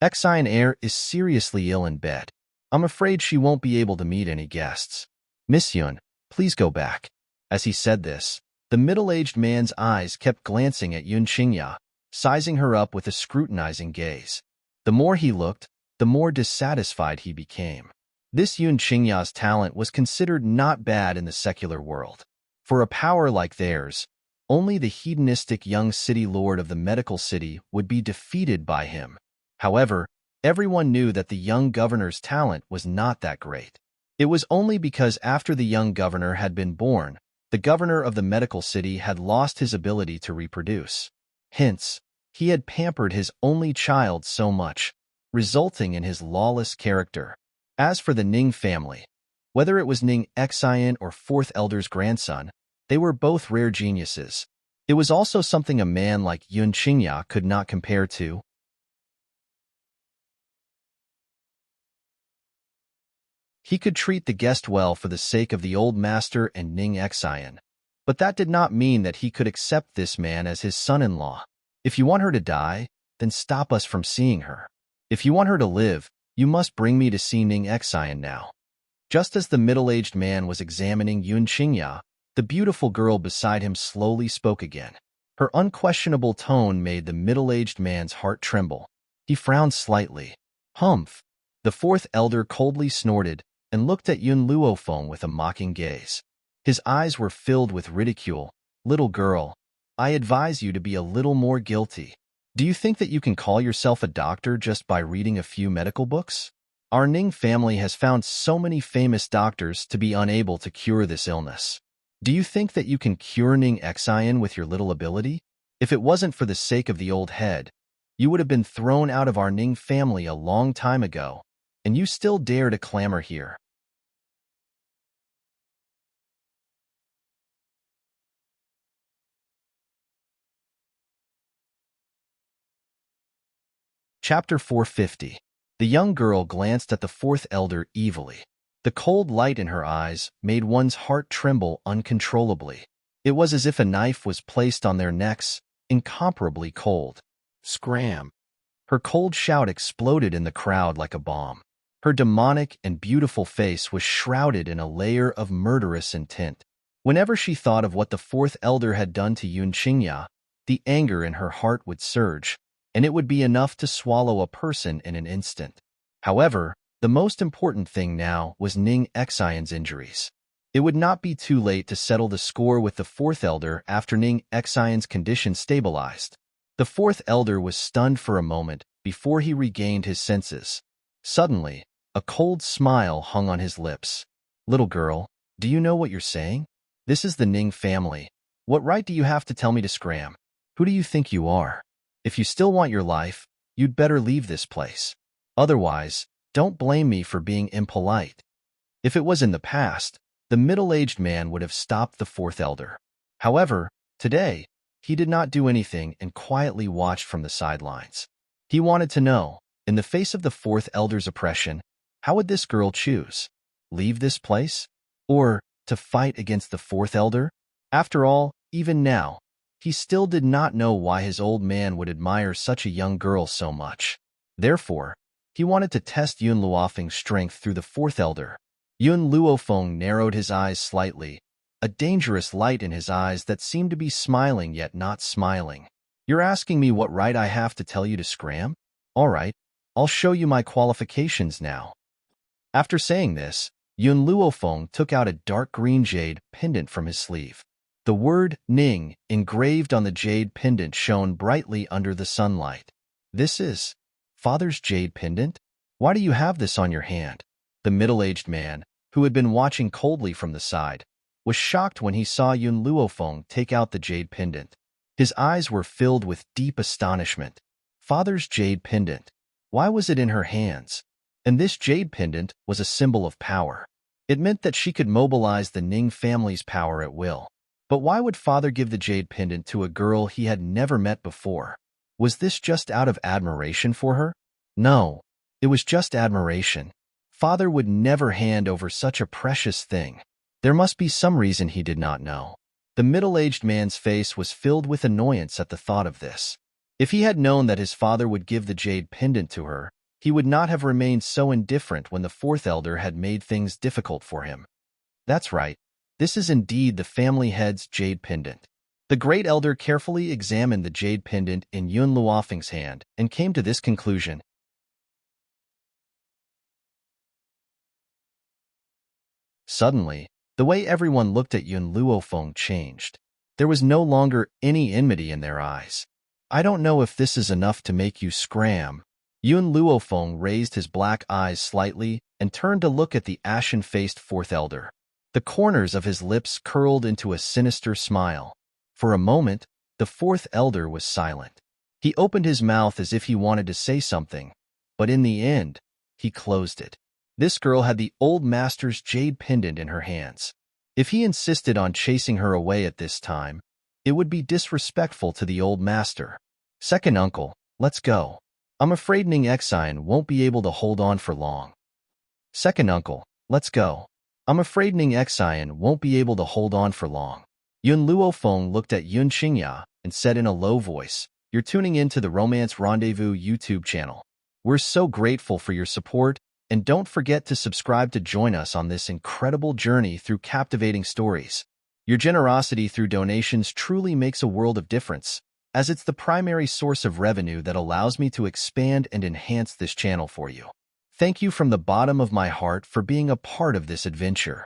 Xian Air is seriously ill in bed. I'm afraid she won't be able to meet any guests. Miss Yun, please go back. As he said this, the middle-aged man's eyes kept glancing at Yun Qingya, sizing her up with a scrutinizing gaze. The more he looked, the more dissatisfied he became. This Yun Qingya's talent was considered not bad in the secular world. For a power like theirs, only the hedonistic young city lord of the medical city would be defeated by him. However, everyone knew that the young governor's talent was not that great. It was only because after the young governor had been born, the governor of the medical city had lost his ability to reproduce. Hence, he had pampered his only child so much, resulting in his lawless character. As for the Ning family, whether it was Ning Xian or fourth elder's grandson, they were both rare geniuses. It was also something a man like Yun Qingya could not compare to. He could treat the guest well for the sake of the old master and Ning Xian, but that did not mean that he could accept this man as his son-in-law. If you want her to die, then stop us from seeing her. If you want her to live, you must bring me to see Ning Xian now. Just as the middle-aged man was examining Yun Qingya, the beautiful girl beside him slowly spoke again. Her unquestionable tone made the middle-aged man's heart tremble. He frowned slightly. Humph! The fourth elder coldly snorted and looked at Yun Luofeng with a mocking gaze. His eyes were filled with ridicule. Little girl, I advise you to be a little more guilty. Do you think that you can call yourself a doctor just by reading a few medical books? Our Ning family has found so many famous doctors to be unable to cure this illness. Do you think that you can cure Ning Xian with your little ability? If it wasn't for the sake of the old head, you would have been thrown out of our Ning family a long time ago, and you still dare to clamor here. Chapter 450. The young girl glanced at the fourth elder evilly. The cold light in her eyes made one's heart tremble uncontrollably. It was as if a knife was placed on their necks, incomparably cold. Scram! Her cold shout exploded in the crowd like a bomb. Her demonic and beautiful face was shrouded in a layer of murderous intent. Whenever she thought of what the fourth elder had done to Yun Qingya, the anger in her heart would surge, and it would be enough to swallow a person in an instant. However, the most important thing now was Ning Xian's injuries. It would not be too late to settle the score with the fourth elder after Ning Xian's condition stabilized. The fourth elder was stunned for a moment before he regained his senses. Suddenly, a cold smile hung on his lips. Little girl, do you know what you're saying? This is the Ning family. What right do you have to tell me to scram? Who do you think you are? If you still want your life, you'd better leave this place. Otherwise, don't blame me for being impolite. If it was in the past, the middle-aged man would have stopped the fourth elder. However, today, he did not do anything and quietly watched from the sidelines. He wanted to know, in the face of the fourth elder's oppression, how would this girl choose? Leave this place? Or to fight against the fourth elder? After all, even now, he still did not know why his old man would admire such a young girl so much. Therefore, he wanted to test Yun Luofeng's strength through the fourth elder. Yun Luofeng narrowed his eyes slightly, a dangerous light in his eyes that seemed to be smiling yet not smiling. You're asking me what right I have to tell you to scram? All right, I'll show you my qualifications now. After saying this, Yun Luofeng took out a dark green jade pendant from his sleeve. The word Ning engraved on the jade pendant shone brightly under the sunlight. This is Father's jade pendant? Why do you have this on your hand? The middle-aged man, who had been watching coldly from the side, was shocked when he saw Yun Luofeng take out the jade pendant. His eyes were filled with deep astonishment. Father's jade pendant. Why was it in her hands? And this jade pendant was a symbol of power. It meant that she could mobilize the Ning family's power at will. But why would father give the jade pendant to a girl he had never met before? Was this just out of admiration for her? No, it was just admiration. Father would never hand over such a precious thing. There must be some reason he did not know. The middle-aged man's face was filled with annoyance at the thought of this. If he had known that his father would give the jade pendant to her, he would not have remained so indifferent when the fourth elder had made things difficult for him. That's right. This is indeed the family head's jade pendant. The great elder carefully examined the jade pendant in Yun Luofeng's hand and came to this conclusion. Suddenly, the way everyone looked at Yun Luofeng changed. There was no longer any enmity in their eyes. I don't know if this is enough to make you scram. Yun Luofeng raised his black eyes slightly and turned to look at the ashen-faced fourth elder. The corners of his lips curled into a sinister smile. For a moment, the fourth elder was silent. He opened his mouth as if he wanted to say something, but in the end, he closed it. This girl had the old master's jade pendant in her hands. If he insisted on chasing her away at this time, it would be disrespectful to the old master. Second uncle, let's go. I'm afraid Ning Exine won't be able to hold on for long. Second uncle, let's go. I'm afraid Ning Exine won't be able to hold on for long. Yun Luofeng looked at Yun Qingya and said in a low voice, "You're tuning in to the Romance Rendezvous YouTube channel. We're so grateful for your support, and don't forget to subscribe to join us on this incredible journey through captivating stories. Your generosity through donations truly makes a world of difference, as it's the primary source of revenue that allows me to expand and enhance this channel for you. Thank you from the bottom of my heart for being a part of this adventure."